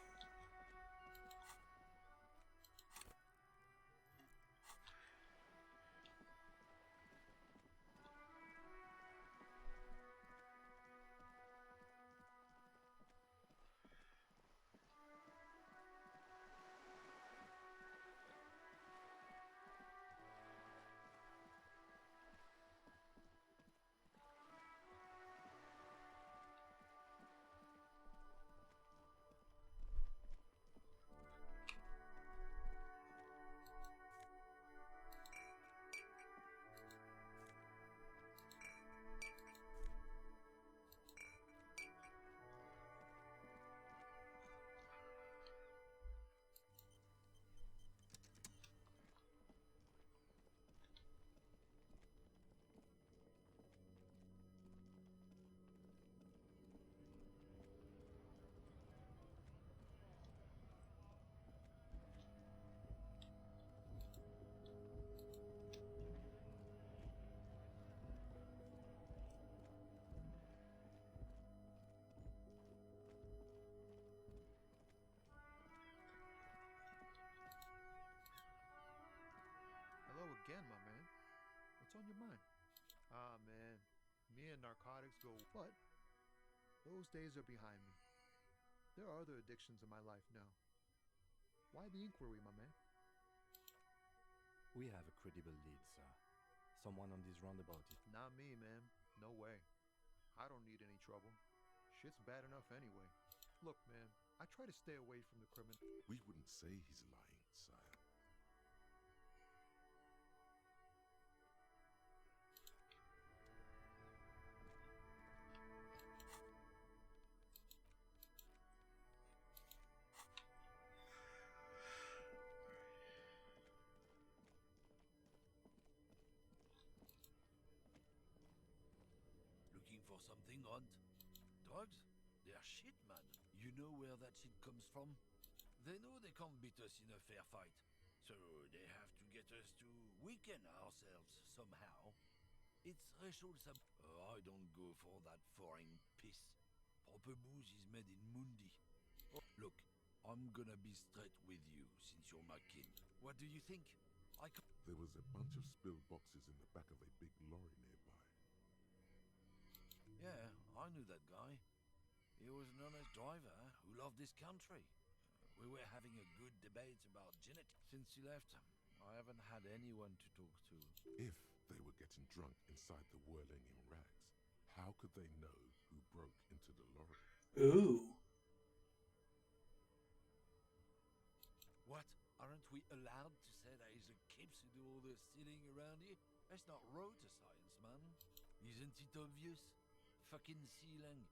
Hello again, my man. What's on your mind? Ah, man. Me and narcotics go... But those days are behind me. There are other addictions in my life now. Why the inquiry, my man? We have a credible lead, sir. Someone on this roundabout is... Not me, man. No way. I don't need any trouble. Shit's bad enough anyway. Look, man, I try to stay away from the criminal... We wouldn't say he's lying, sire. Looking for something odd? Drugs? They're shit, man. You know where that shit comes from? They know they can't beat us in a fair fight. So they have to get us to weaken ourselves somehow. It's threshold sub. I don't go for that foreign piss. Proper booze is made in Mundi. Oh, look, I'm gonna be straight with you since you're my kin. What do you think? There was a bunch of spilled boxes in the back of a big lorry nearby. Yeah, I knew that guy. He was an honest driver who loved this country. We were having a good debate about genetic. Since he left, I haven't had anyone to talk to. If they were getting drunk inside the whirling in rags, how could they know who broke into the lorry? Ooh. What? Aren't we allowed to say there is a kips who do all the stealing around here? That's not road to science, man. Isn't it obvious? Fucking Sealang,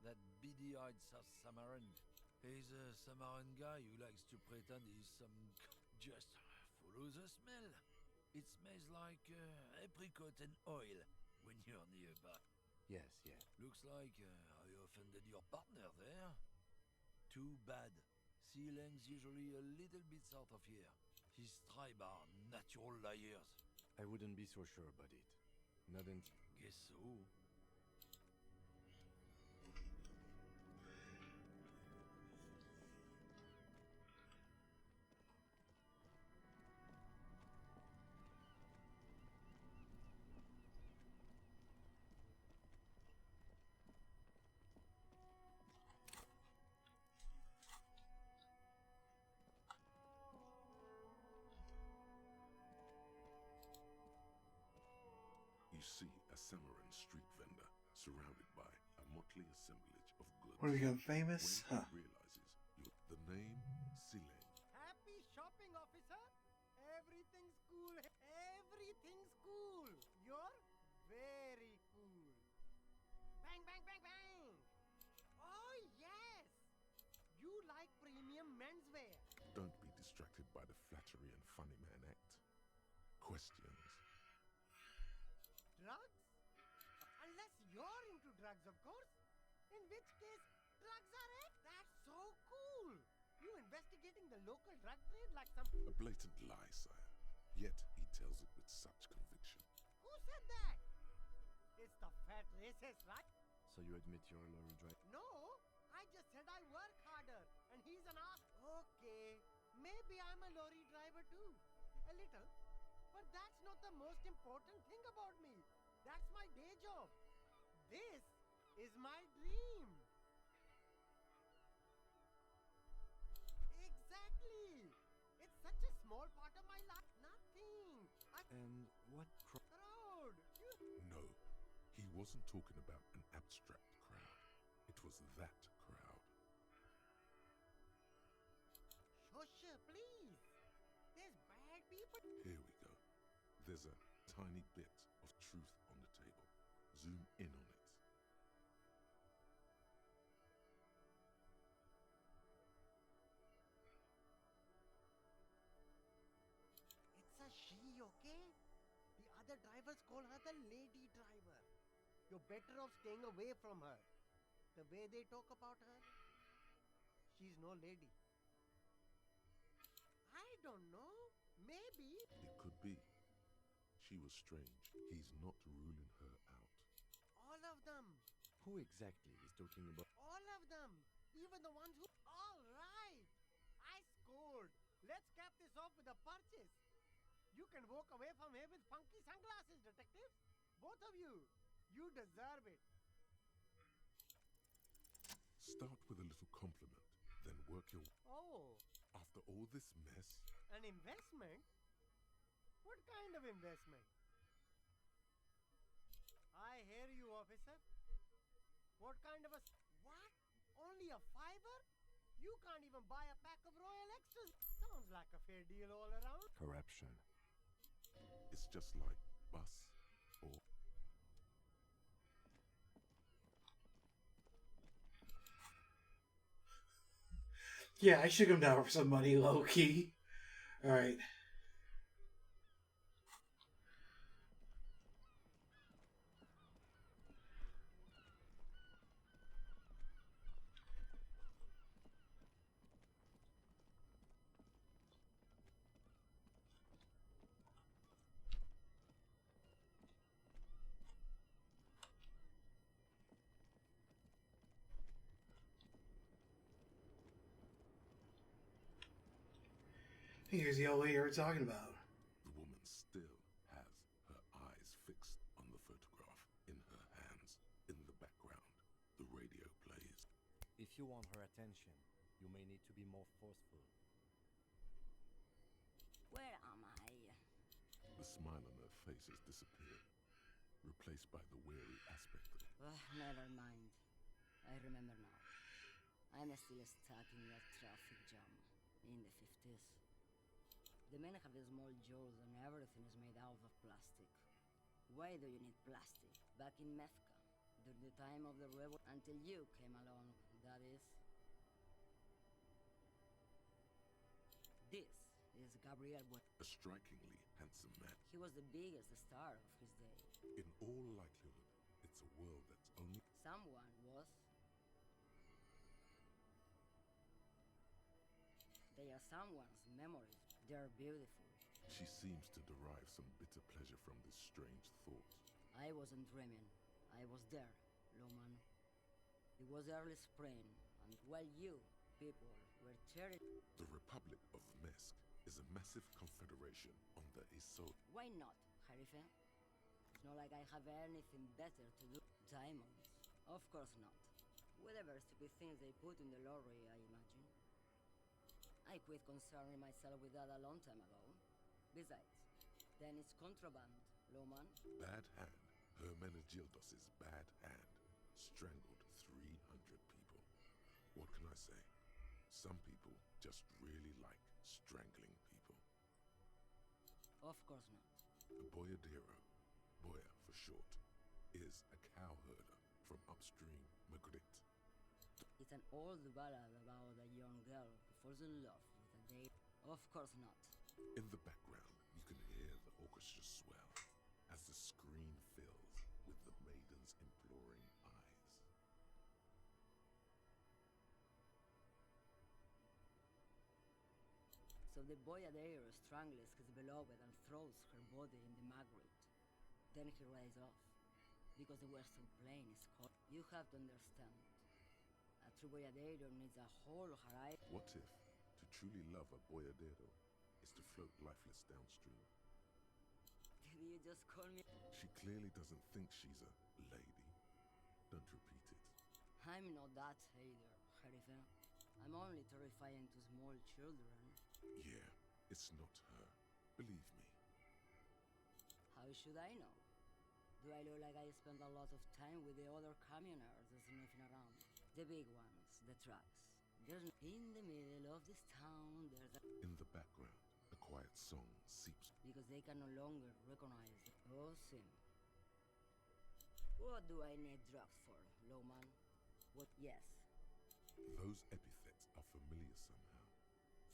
that beady-eyed South Samaran. He's a Samaran guy who likes to pretend he's some... Just follow the smell. It smells like apricot and oil when you're nearby. Yes, yeah. Looks like I offended your partner there. Too bad. Sealang's usually a little bit south of here. His tribe are natural liars. I wouldn't be so sure about it. Not until... Guess so. You see a Samaran street vendor surrounded by a motley assemblage of goods. What, are we become famous? When Huh. he realizes the name Sileng. Happy shopping, officer. Everything's cool. Everything's cool. You're very cool. Bang, bang, bang, bang. Oh, yes. You like premium menswear. Don't be distracted by the flattery and funny man act. Questions. Drugs? Unless you're into drugs, of course. In which case, drugs are it. That's so cool. You investigating the local drug trade like some... A blatant lie, sire. Yet he tells it with such conviction. Who said that? It's the fat racist, right? So you admit you're a lorry driver? No, I just said I work harder, and he's an ass. Okay, maybe I'm a lorry driver too. A little. But that's not the most important thing about me. That's my day job. This is my dream. Exactly. It's such a small part of my life. Nothing. And what crowd? No, he wasn't talking about an abstract crowd. It was that crowd. Shush, please. There's bad people. Here we go. There's a tiny bit of truth on the table. Zoom in on it. It's a she, okay? The other drivers call her the lady driver. You're better off staying away from her. The way they talk about her, she's no lady. I don't know. Maybe. It could be. She was strange. He's not ruling her out. All of them. Who exactly is talking about? All of them. Even the ones who... All right. I scored. Let's cap this off with a purchase. You can walk away from here with funky sunglasses, detective. Both of you. You deserve it. Start with a little compliment, then work your... Oh, After all this mess, an investment? What kind of investment? I hear you, officer. What kind of a... What? Only a fiver? You can't even buy a pack of Royal Extras. Sounds like a fair deal all around. Corruption. it's just like bus or... Yeah, I shook him down for some money, low key. Alright. Here's the old lady we're talking about. The woman still has her eyes fixed on the photograph in her hands. In the background, the radio plays. If you want her attention, you may need to be more forceful. Where am I? The smile on her face has disappeared, replaced by the weary aspect of Never mind. I remember now. I'm still stuck in that traffic jam in the 50s. The men have the small jaws and everything is made out of plastic. Why do you need plastic? Back in Methka, during the time of the rebel, until you came along, that is. This is Gabriel a strikingly handsome man. He was the biggest star of his day. In all likelihood, it's a world that's only... Someone was. They are someone's memories. They're beautiful. She seems to derive some bitter pleasure from this strange thought. I wasn't dreaming. I was there, Loman. It was early spring, and while you, people, were tearing... The Republic of Mesk is a massive confederation on the Isod. Why not, Harife? It's not like I have anything better to do. Diamonds? Of course not. Whatever stupid things they put in the lorry, I imagine. I quit concerning myself with that a long time ago. Besides, then it's contraband, Loman. Bad hand. Hermenegildos' bad hand strangled 300 people. What can I say? Some people just really like strangling people. Of course not. The Boyadero, Boya for short, is a cow herder from upstream Magritte. It's an old ballad about a young girl who falls in love with a date. Of course not. In the background, you can hear the orchestra swell as the screen fills with the maiden's imploring eyes. So the Boyadero strangles his beloved and throws her body in the Magritte. Then he rides off, because the western plain is cold. You have to understand. A true Boyadero needs a whole horizon. What if to truly love a Boyadero is to float lifeless downstream? Did you just call me? She clearly doesn't think she's a lady. Don't repeat it. I'm not that either, Harife. I'm only terrifying to small children. Yeah, it's not her. Believe me. How should I know? Do I look like I spend a lot of time with the other communers sniffing around? The big ones, the trucks. There's in the middle of this town, there's a... In the background, a quiet song seeps. Because they can no longer recognize the... Oh, sin. What do I need drugs for, Loman? What? Yes. Those epithets are familiar somehow.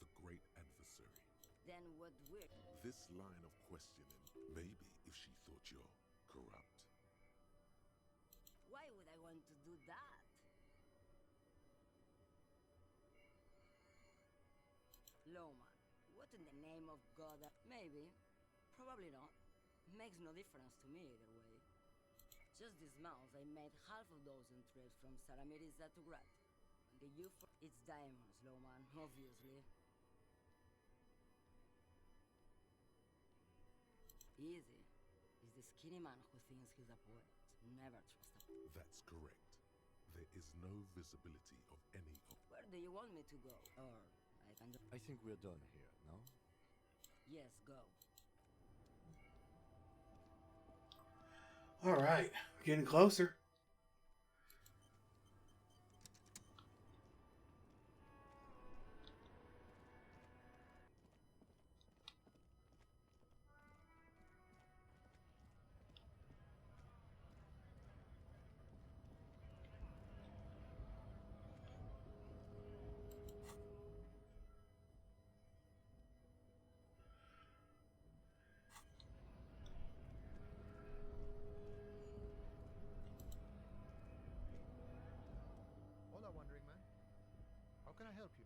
The great adversary. Then what weird? This line of questioning, maybe if she thought you're corrupt. Why would I want to do that? Loman, what in the name of God? Maybe. Probably not. Makes no difference to me either way. Just this month, I made half a dozen trips from Saramiriza to Grat. The it's diamonds, Loman, obviously. Easy. Is the skinny man who thinks he's a poet. Never trust a poet. That's correct. There is no visibility of any of... Where do you want me to go? Or I can do... I think we're done here, no? Yes, go. Alright, getting closer. Hola, Wandering Man. How can I help you?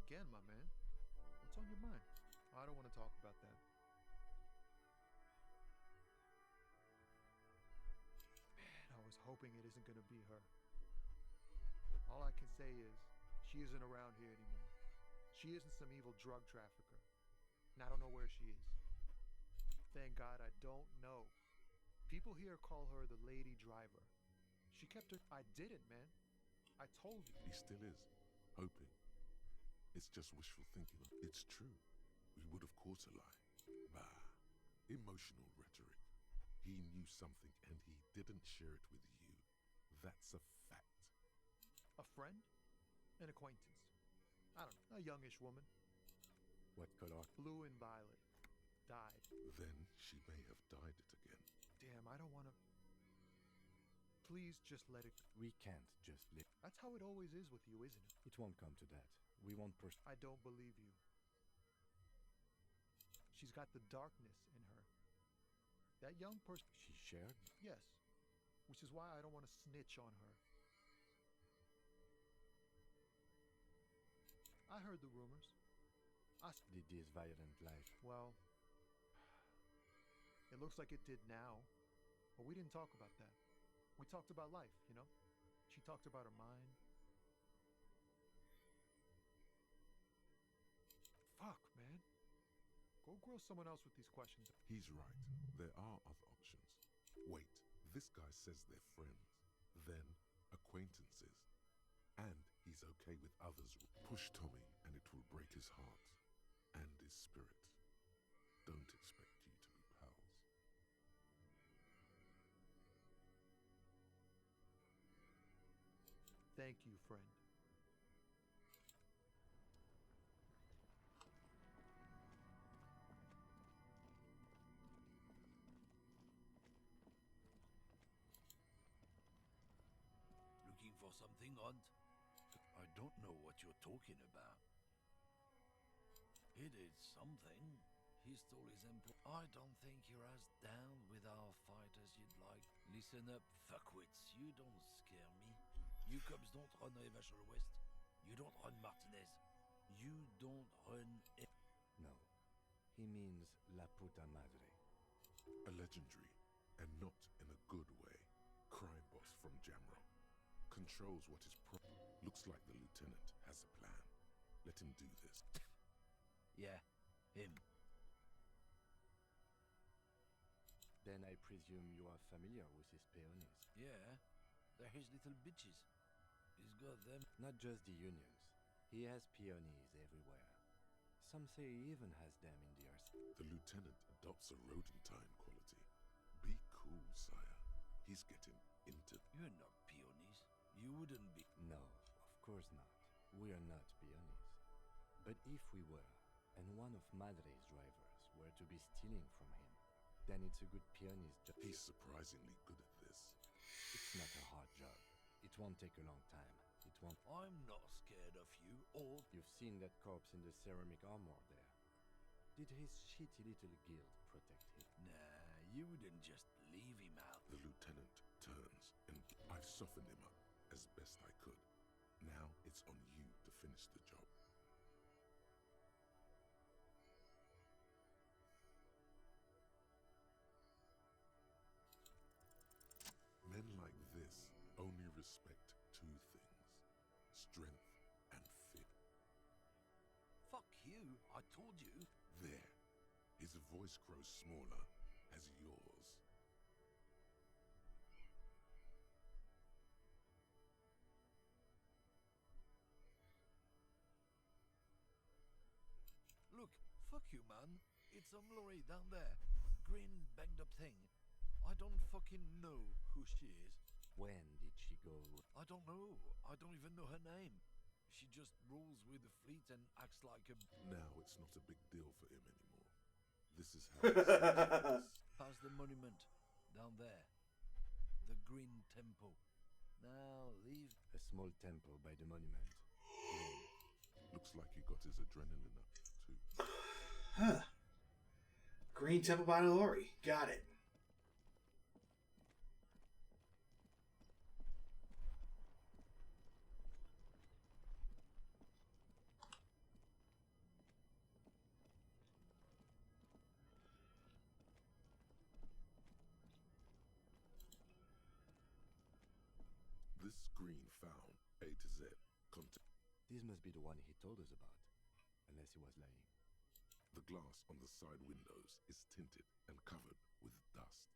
Again, my man. What's on your mind? I don't want to talk about that. Man, I was hoping it isn't going to be her. All I can say is, she isn't around here anymore. She isn't some evil drug trafficker. And I don't know where she is. Thank God I don't know. People here call her the lady driver. She kept her... I didn't, man. I told you. He still is. Hoping. It's just wishful thinking. It's true. We would have caught a lie. Bah. Emotional rhetoric. He knew something and he didn't share it with you. That's a fact. A friend? An acquaintance. I don't know. A youngish woman. What color? Blue and violet. Died. Then she may have dyed it again. Damn, I don't want to... Please just let it... We can't just live. That's how it always is with you, isn't it? It won't come to that. We won't I don't believe you. She's got the darkness in her. That young person... She shared? Yes. Which is why I don't want to snitch on her. I heard the rumors. Did this violent life? Well, it looks like it did now. But we didn't talk about that. We talked about life, you know? She talked about her mind. Fuck, man. Go grill someone else with these questions. He's right. There are other options. Wait, this guy says they're friends, then acquaintances, and he's okay with others. Push Tommy and it will break his heart and his spirit. Don't expect you to be pals. Thank you, friend. Looking for something, Hunt? I don't know what you're talking about. It is something. His story's important. I don't think you're as down with our fight as you'd like. Listen up, fuckwits. You don't scare me. You cubs don't run Evashel West. You don't run Martinez. You don't run... No. He means La Puta Madre. A legendary, and not in a good way, crime boss from Jamrock. Controls what is looks like the lieutenant has a plan. Let him do this. Yeah, him. Then I presume you are familiar with his peonies. Yeah, they're his little bitches. He's got them. Not just the unions. He has peonies everywhere. Some say he even has them in the RC. The lieutenant adopts a rodentine quality. Be cool, sire. He's getting into... You're not peonies. You wouldn't be. No, of course not. We are not peonies. But if we were, and one of Madre's drivers were to be stealing from him, then it's a good peonist job. He's surprisingly good at this. It's not a hard job. It won't take a long time. It won't... I'm not scared of you, or... You've seen that corpse in the ceramic armor there. Did his shitty little guild protect him? Nah, you wouldn't just leave him out. The lieutenant turns, and I've softened him up as best I could. Now it's on you to finish the job. Men like this only respect two things: strength and fear. Fuck you, I told you. There. His voice grows smaller as yours. Look, fuck you, man. It's some lorry down there. Green, banged up thing. I don't fucking know who she is. When did she go? I don't know. I don't even know her name. She just rolls with the fleet and acts like a... Now it's not a big deal for him anymore. This is how it's Past the monument. Down there. The Green Temple. Now leave... A small temple by the monument. Looks like he got his adrenaline up, too. Huh. Green Temple by the lorry. Got it. This screen found A to Z. This must be the one he told us about. Unless he was lying. The glass on the side windows is tinted and covered with dust.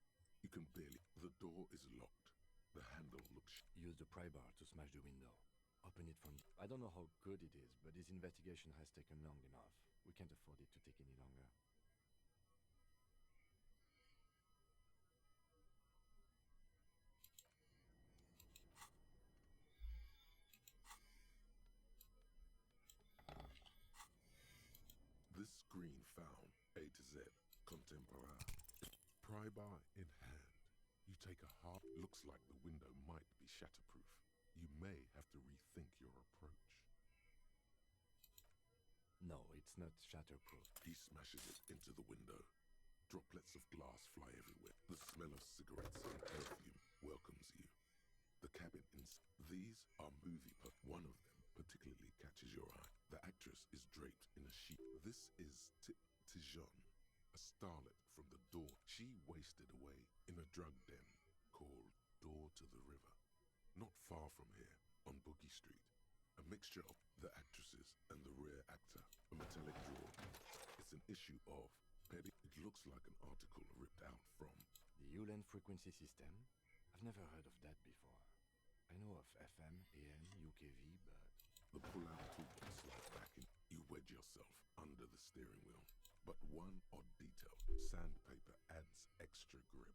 You can barely... The door is locked. The handle looks... Use the pry bar to smash the window. Open it from... I don't know how good it is, but this investigation has taken long enough. We can't afford it to take any longer. This screen found A to Z. Contemporary. Pry bar in hand. You take a hard... Looks like the window might be shatterproof. You may have to rethink your approach. No, it's not shatterproof. He smashes it into the window. Droplets of glass fly everywhere. The smell of cigarettes and perfume welcomes you. The cabin These are movie One of them particularly catches your eye. The actress is draped in a sheet. This is Tijon, a starlet from the door. She wasted away in a drug den called Door to the River. Not far from here, on Boogie Street. A mixture of the actresses and the rear actor. A metallic drawer. It's an issue of Petty. It looks like an article ripped out from the Ulan frequency system? I've never heard of that before. I know of FM, AM, UKV, but... The pull-out toolbox slides back in. You wedge yourself under the steering wheel. But one odd detail. Sandpaper adds extra grip.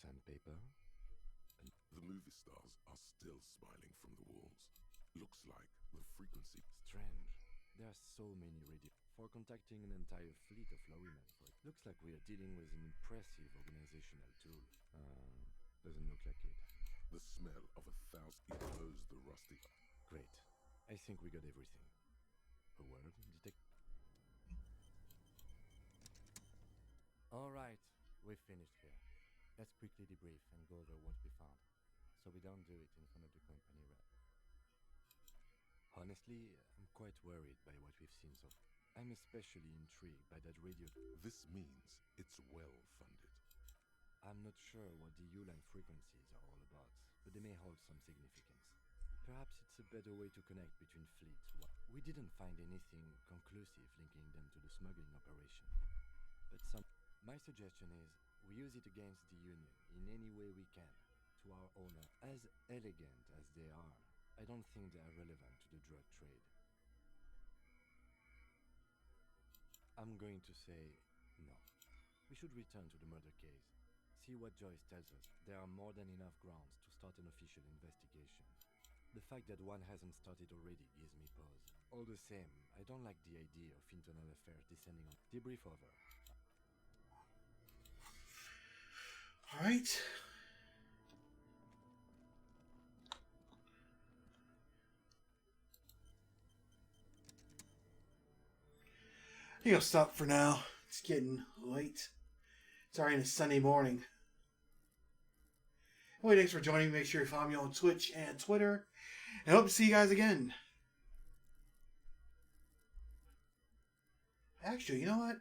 Sandpaper? The movie stars are still smiling from the walls. Looks like the frequency... Strange. There are so many radio... For contacting an entire fleet of lorrymen, looks like we are dealing with an impressive organizational tool. Doesn't look like it. The smell of 1,000... It blows the rusty... Great. I think we got everything. A word, Alright, we've finished here. Let's quickly debrief and go over what we found, so we don't do it in front of the company rep. Honestly, I'm quite worried by what we've seen so far. I'm especially intrigued by that radio... This means it's well funded. I'm not sure what the Ulan frequencies are all about, but they may hold some significance. Perhaps it's a better way to connect between fleets. We didn't find anything conclusive linking them to the smuggling operation. But my suggestion is we use it against the Union in any way we can, to our owner. As elegant as they are, I don't think they are relevant to the drug trade. I'm going to say no. We should return to the murder case. See what Joyce tells us. There are more than enough grounds to start an official investigation. The fact that one hasn't started already gives me pause. All the same, I don't like the idea of internal affairs descending on... Debrief over. Alright. I think I'll stop for now. It's getting late. It's already a Sunday morning. Anyway, thanks for joining me. Make sure you follow me on Twitch and Twitter. And I hope to see you guys again. Actually, you know what?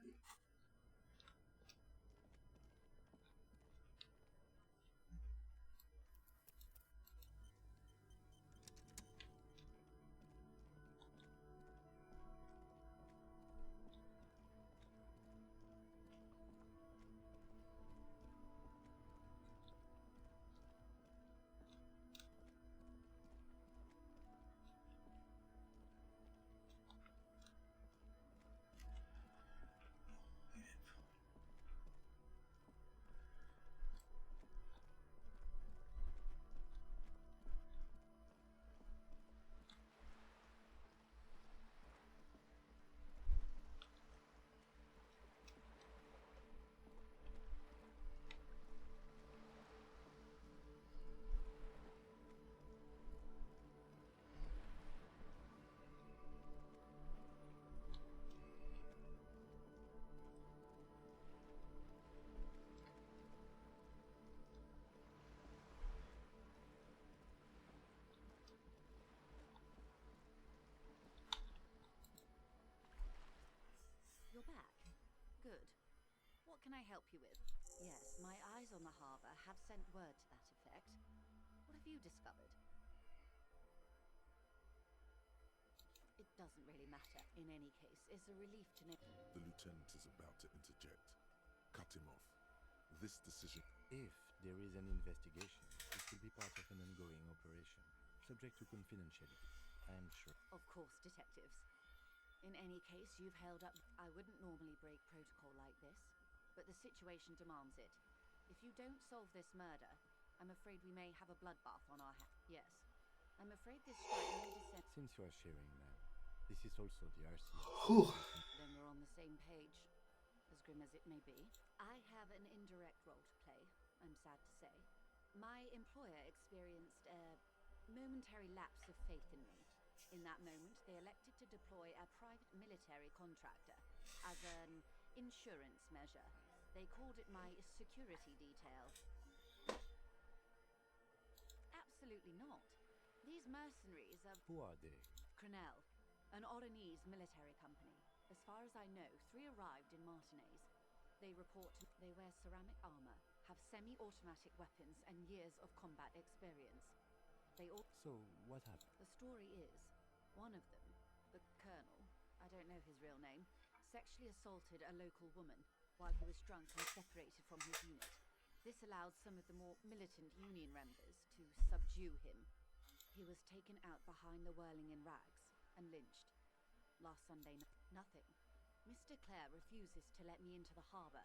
You're back. Good. What can I help you with? Yes, my eyes on the harbour have sent word to that effect. have you discovered? It doesn't really matter. In any case, it's a relief to know. The lieutenant is about to interject. Cut him off. This decision. If there is an investigation, it will be part of an ongoing operation, subject to confidentiality, I'm sure. Of course, detectives. In any case, you've held up. I wouldn't normally break protocol like this, but the situation demands it. If you don't solve this murder, I'm afraid we may have a bloodbath on our hands. Yes. I'm afraid this strike may descend. Since you are sharing, ma'am, this is also the RCM. Then we're on the same page, as grim as it may be. I have an indirect role to play, I'm sad to say. My employer experienced a momentary lapse of faith in me. In that moment, they elected to deploy a private military contractor as an insurance measure. They called it my security detail. Absolutely not. These mercenaries are... Who are they? Crenell, an Oranese military company. As far as I know, 3 arrived in Martinez. They report they wear ceramic armor, have semi-automatic weapons, and years of combat experience. They all... So, what happened? The story is, one of them, the colonel, I don't know his real name, sexually assaulted a local woman while he was drunk and separated from his unit. This allowed some of the more militant Union members to subdue him. He was taken out behind the whirling in rags and lynched. Last Sunday night, nothing. Mr. Clare refuses to let me into the harbour.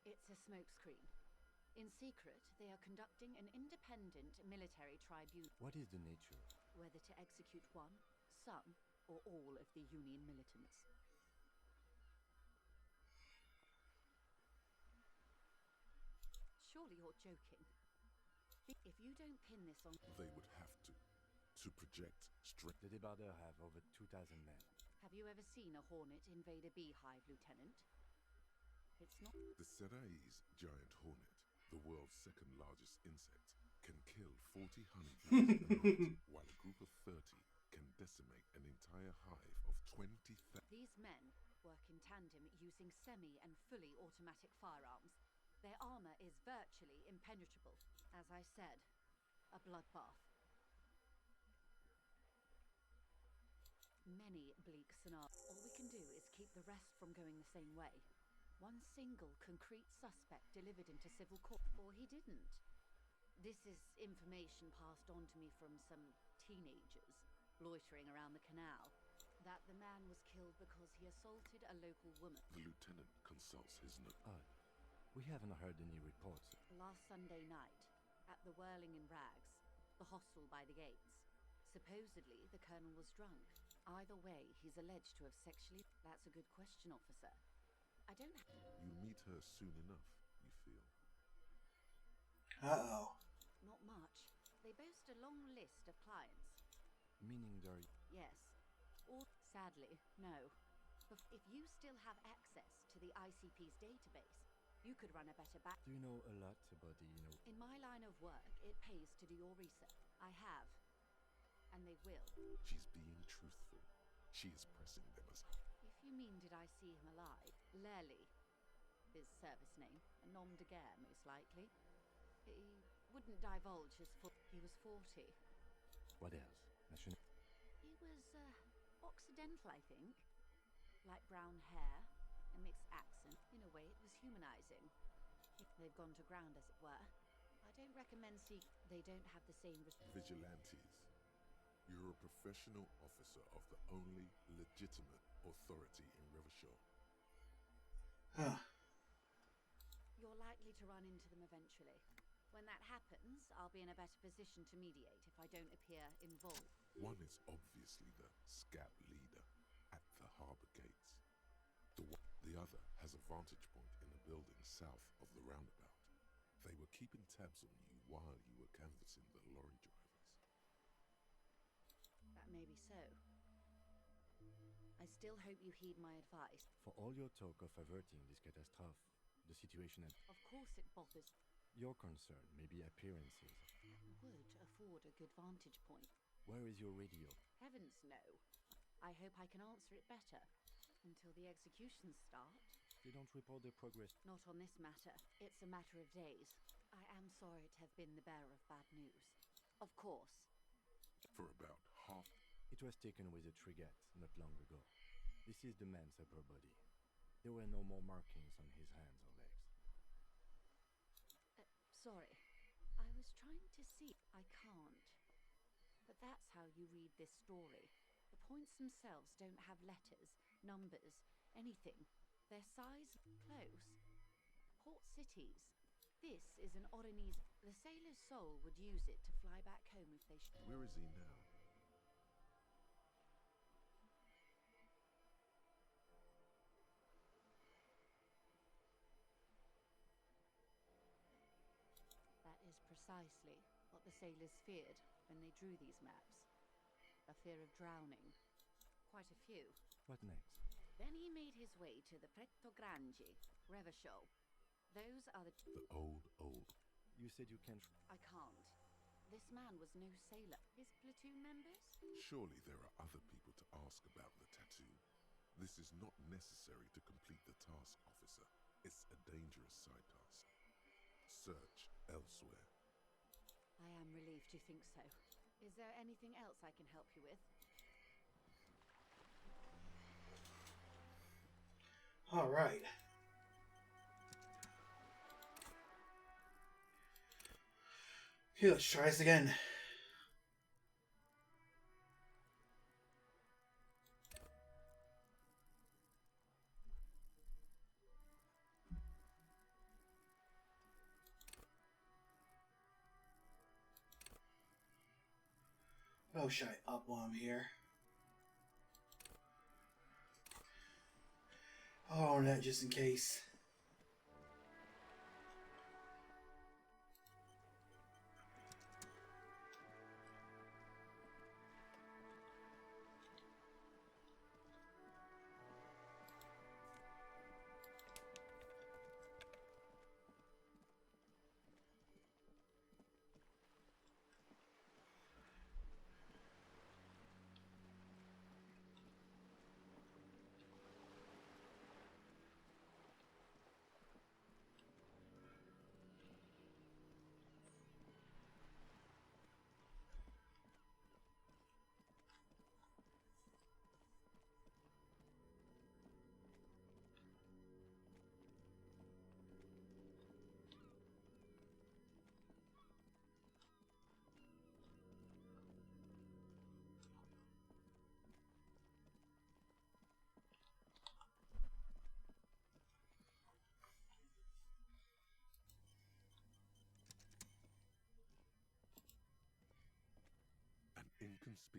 It's a smokescreen. In secret, they are conducting an independent military tribunal. What is the nature? Whether to execute one, some, or all of the Union militants. Surely you're joking. If you don't pin this on... They would have to project strength. The débardeurs have over 2,000 men. Have you ever seen a hornet invade a beehive, Lieutenant? It's not... The Serai's giant hornet, the world's second largest insect, can kill 40 honeybees a night, while a group of 30 can decimate an entire hive of 20,000. These men work in tandem using semi and fully automatic firearms. Their armor is virtually impenetrable. As I said, a bloodbath. Many bleak scenarios. All we can do is keep the rest from going the same way. One single concrete suspect delivered into civil court, or he didn't. This is information passed on to me from some teenagers loitering around the canal. That the man was killed because he assaulted a local woman. The lieutenant consults his note. Odd. We haven't heard any reports. Last Sunday night, at the Whirling in Rags, the hostel by the gates. Supposedly, the colonel was drunk. Either way, he's alleged to have sexually... That's a good question, officer. I don't... You meet her soon enough, you feel. Uh-oh. Not much. They boast a long list of clients. Meaning they're... Yes. Or, sadly, no. If you still have access to the ICP's database, you could run a better back... Do you know a lot about the, In my line of work, it pays to do your research. I have. And they will. She's being truthful. She is pressing them as... If you mean did I see him alive? Lely. His service name. A nom de guerre, most likely. He wouldn't divulge his full... He was 40. What else? He was, Occidental, I think. Light brown hair, a mixed accent. In a way, it was humanizing. They've gone to ground, as it were. I don't recommend They don't have the same... Vigilantes. You're a professional officer of the only legitimate authority in Rivershaw. You're likely to run into them eventually. When that happens, I'll be in a better position to mediate if I don't appear involved. One is obviously the scout leader at the harbour gates. The other has a vantage point in a building south of the roundabout. They were keeping tabs on you while you were canvassing the lorry drivers. That may be so. I still hope you heed my advice. For all your talk of averting this catastrophe, the situation at... Of course it bothers... Your concern may be appearances. Would afford a good vantage point. Where is your radio? Heavens, no. I hope I can answer it better. Until the executions start. They don't report their progress. Not on this matter. It's a matter of days. I am sorry to have been the bearer of bad news. Of course. For about half. It was taken with a frigate not long ago. This is the man's upper body. There were no more markings on his hands or legs. Sorry. I was trying to see. I can't. But that's how you read this story. The points themselves don't have letters, numbers, anything. Their size, close. Port cities. This is an Oronese. The sailor's soul would use it to fly back home if they should. Where is he now? That is precisely what the sailors feared when they drew these maps. A fear of drowning. Quite a few. What next? Then he made his way to the Pretto Grande, Revachol. Those are the... The old. You said you can't... I can't. This man was no sailor. His platoon members? Surely there are other people to ask about the tattoo. This is not necessary to complete the task, officer. It's a dangerous side task. Search elsewhere. I am relieved you think so. Is there anything else I can help you with? All right. Okay, let's try this again. Oh, should I up while I'm here? Oh, that just in case.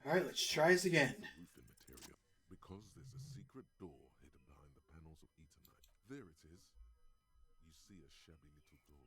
Alright, let's try this again. Roofing material. Because there's a secret door hidden behind the panels of Eternite. There it is. You see a shabby little door.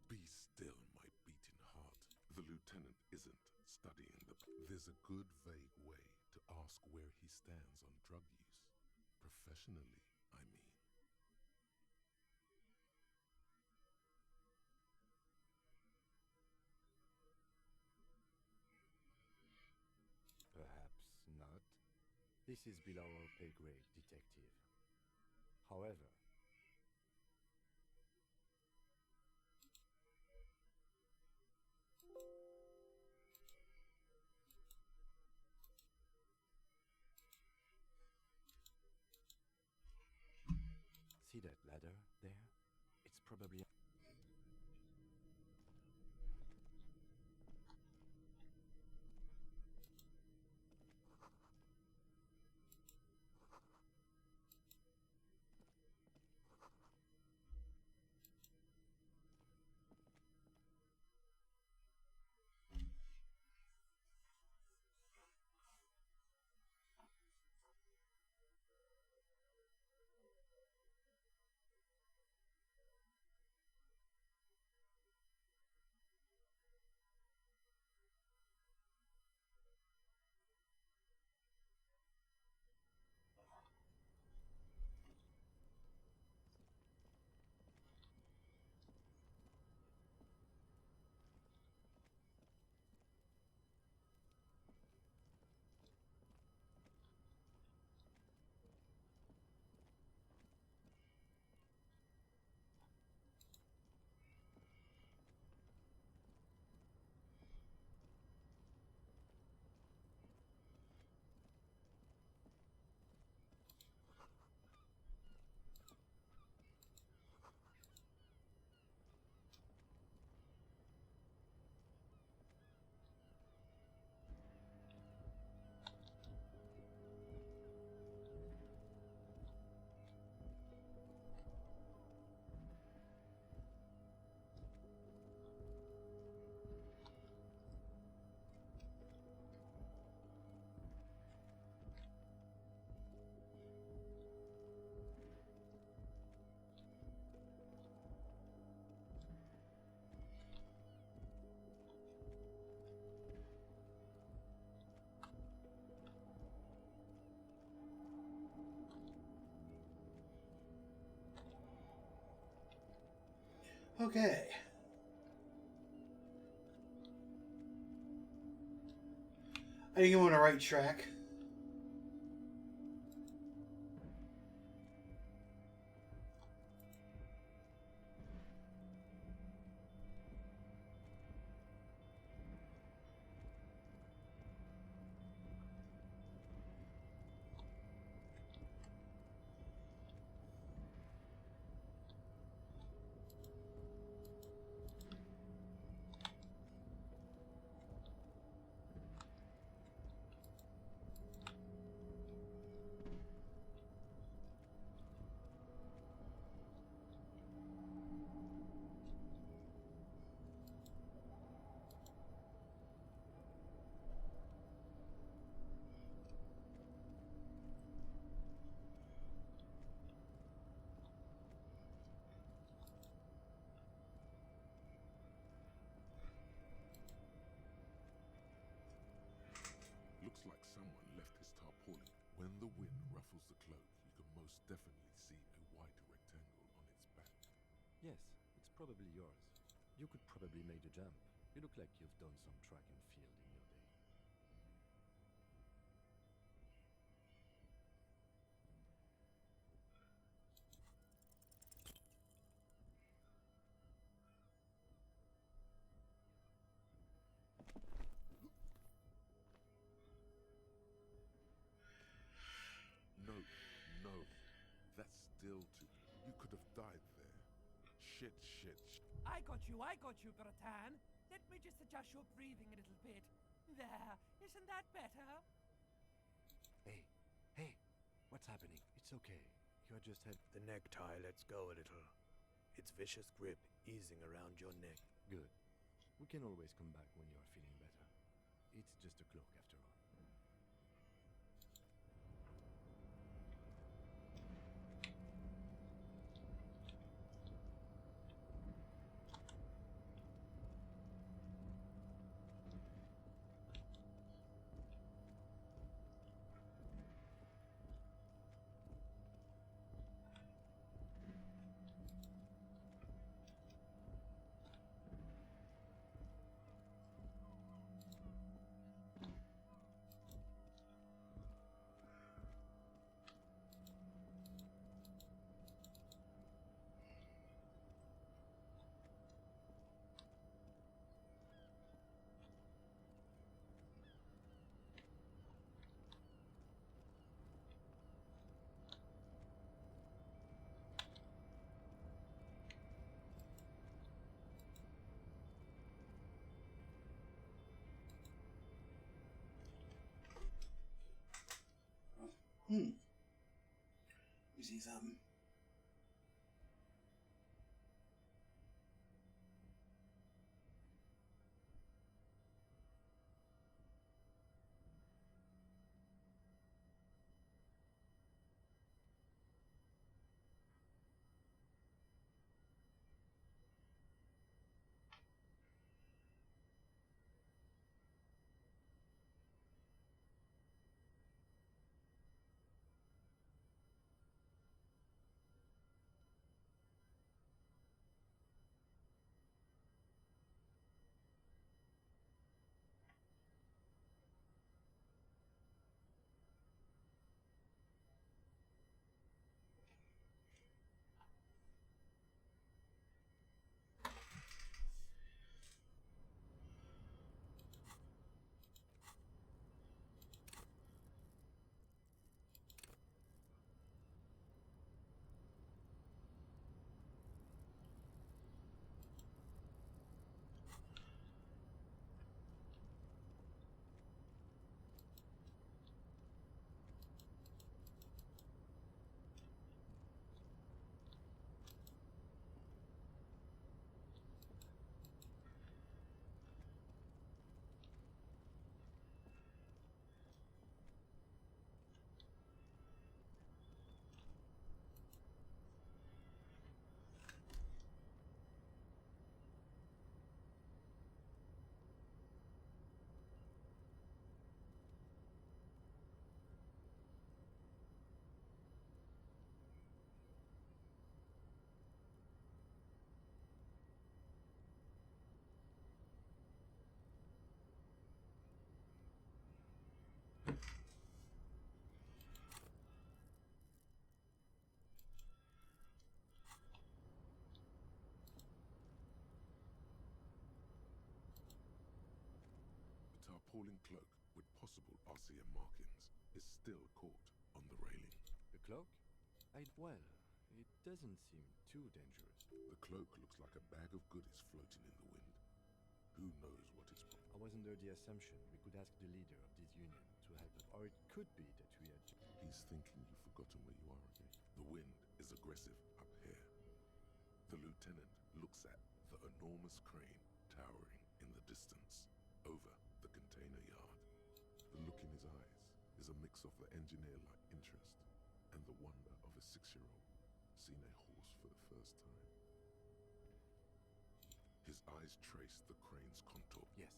Be still, my beating heart. The lieutenant isn't studying the... There's a good vague way to ask where he stands on drug use. Professionally, I mean. Perhaps not. This is below our pay grade, detective. However, see that ladder there? It's probably... Okay. I think I'm on the right track. Looks like someone left his tarpaulin. When the wind ruffles the cloak, you can most definitely see a white rectangle on its back. Yes, it's probably yours. You could probably make the jump. You look like you've done some track and field in your day. No, no. That's still too... You could have died there. Shit. I got you, Bertan. Let me just adjust your breathing a little bit. There, isn't that better? Hey, what's happening? It's okay. You're just had... The necktie lets go a little. Its vicious grip easing around your neck. Good. We can always come back when you are feeling better. It's just a cloak after all. You see something? tarpaulin cloak with possible RCM markings is still caught on the railing. The cloak? Well, it doesn't seem too dangerous. The cloak looks like a bag of goodies floating in the wind. Who knows what it's from? I was under the assumption we could ask the leader of this union to help us. Or it could be that we had... He's thinking you've forgotten where you are again. The wind is aggressive up here. The lieutenant looks at the enormous crane towering in the distance over the container yard. The look in his eyes is a mix of the engineer-like interest and the wonder of a 6-year-old seeing a horse for the first time. His eyes trace the crane's contour. Yes.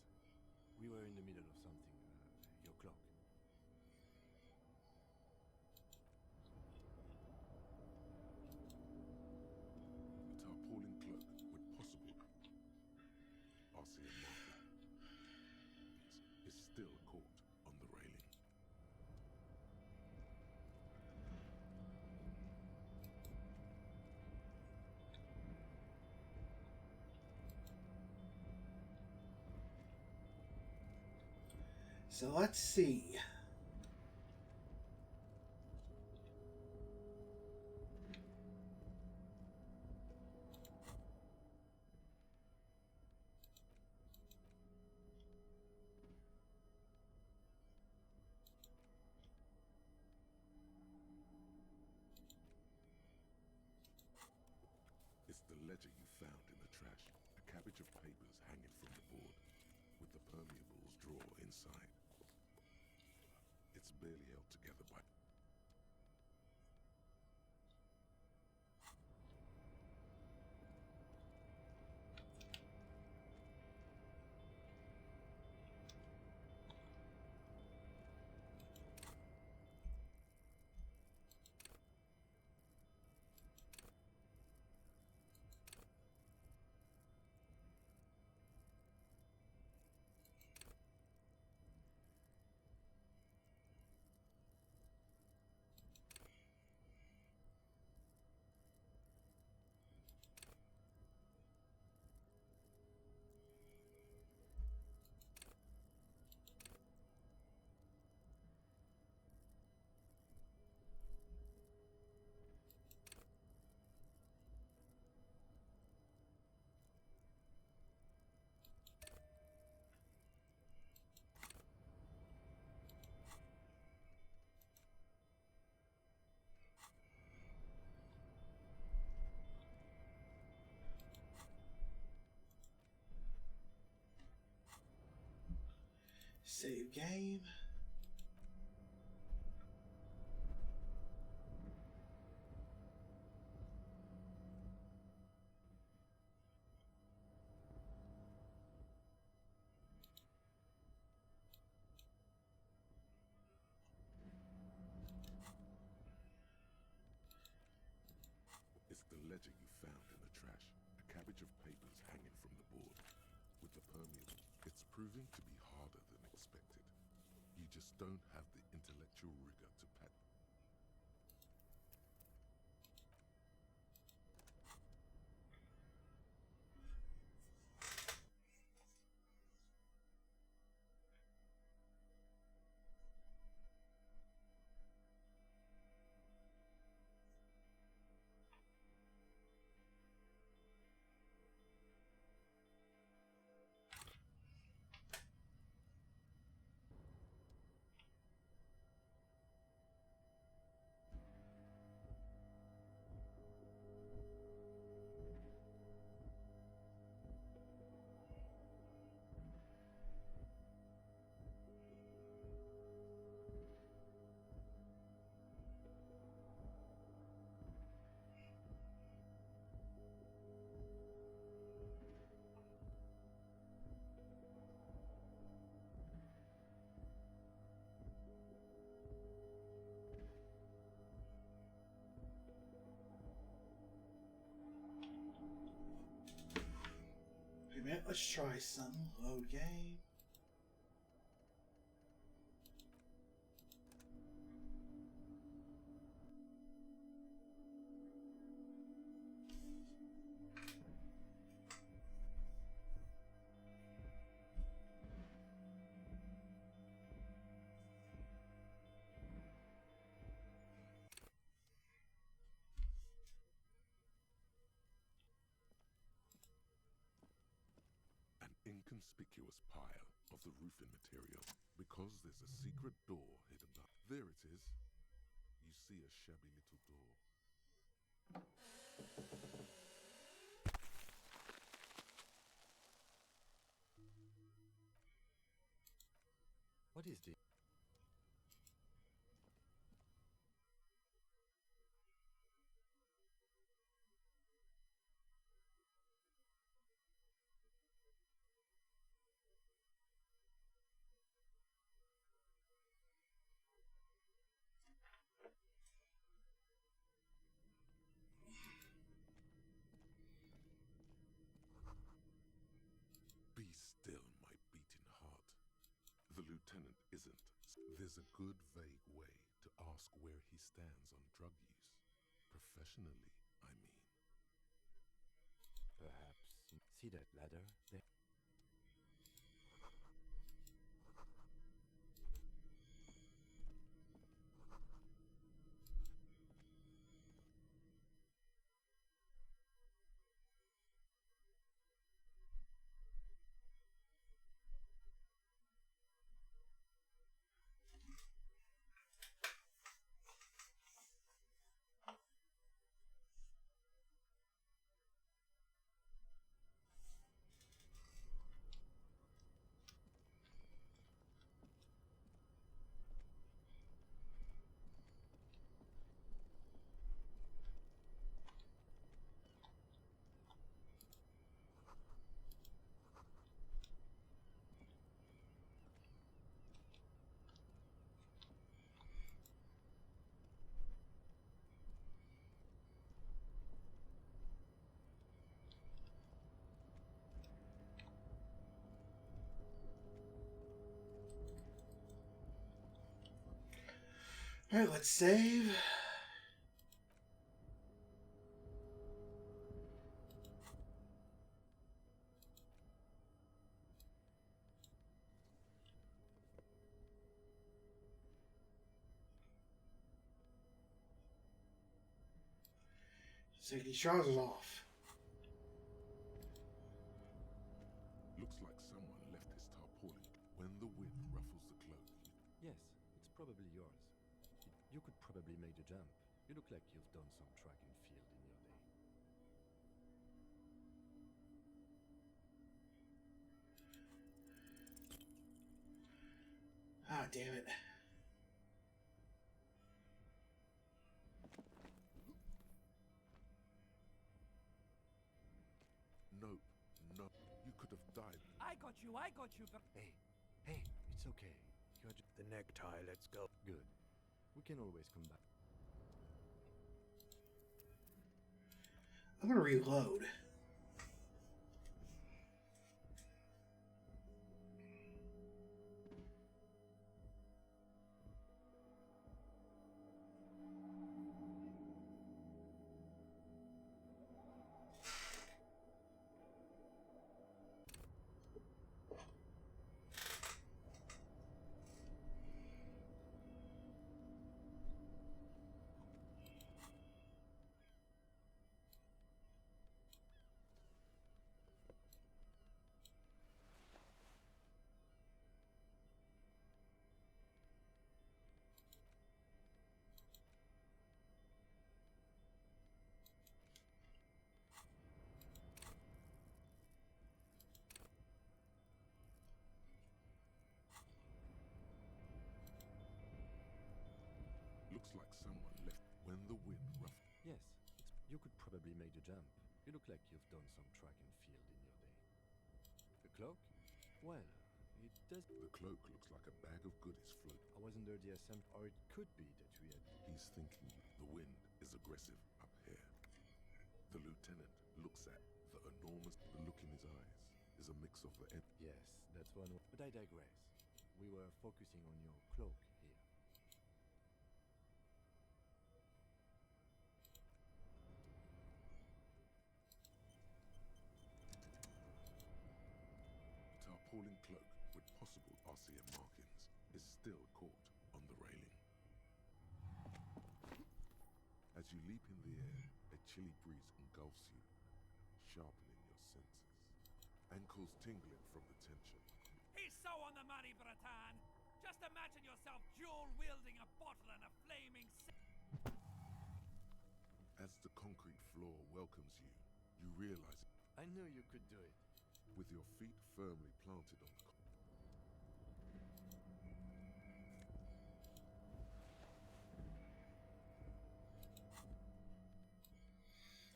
We were in the middle of something. Your clock. A tarpaulin cloak with possible RCM markings is still caught on the railing. So let's see. It's the ledger you found in the trash. A cabbage of papers hanging from the board, with the permeables drawer inside. It's barely held together by... Save game. It's the ledger you found in the trash. A cabbage of papers hanging from the board, with the permeable. It's proving to be harder than expected. You just don't have the intellectual rigor to pat. Wait a minute, let's try some. Load game. inconspicuous pile of the roofing material because there's a secret door hidden up. There it is. You see a shabby little door. What is this? Be still, my beating heart. The lieutenant isn't. There's a good, vague way to ask where he stands on drug use. Professionally, I mean. Perhaps. See that ladder there? Alright, let's save. Take these trousers off. Looks like someone left his tarpaulin. When the wind ruffles the cloak, Yes, it's probably yours. You could probably make the jump. You look like you've done some track and field in your day. Ah, damn it. Nope, no. You could have died. I got you, but... Hey, it's okay. You're just... The necktie, let's go. Good. We can always come back. I'm gonna reload. Looks like someone left when the wind ruffled. Yes, you could probably make the jump. You look like you've done some track and field in your day. The cloak? Well, it does... The cloak looks like a bag of goodies float. I was under the assumption, or it could be that we had... He's thinking the wind is aggressive up here. The lieutenant looks at the enormous... The look in his eyes is a mix of the... Yes, that's one... But I digress. We were focusing on your cloak here. Tarpaulin cloak with possible RCM markings is still caught on the railing. As you leap in the air, a chilly breeze engulfs you, sharpening your senses. ankles tingling from the tension. He's so on the money, Bratan. Just imagine yourself dual-wielding a bottle and a flaming... As the concrete floor welcomes you, you realize it. I knew you could do it. With your feet firmly planted on the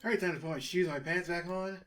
Alright, time to put my shoes and my pants back on.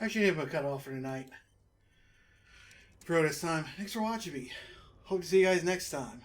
Actually, I'm going to cut off for tonight. For this time, thanks for watching me. Hope to see you guys next time.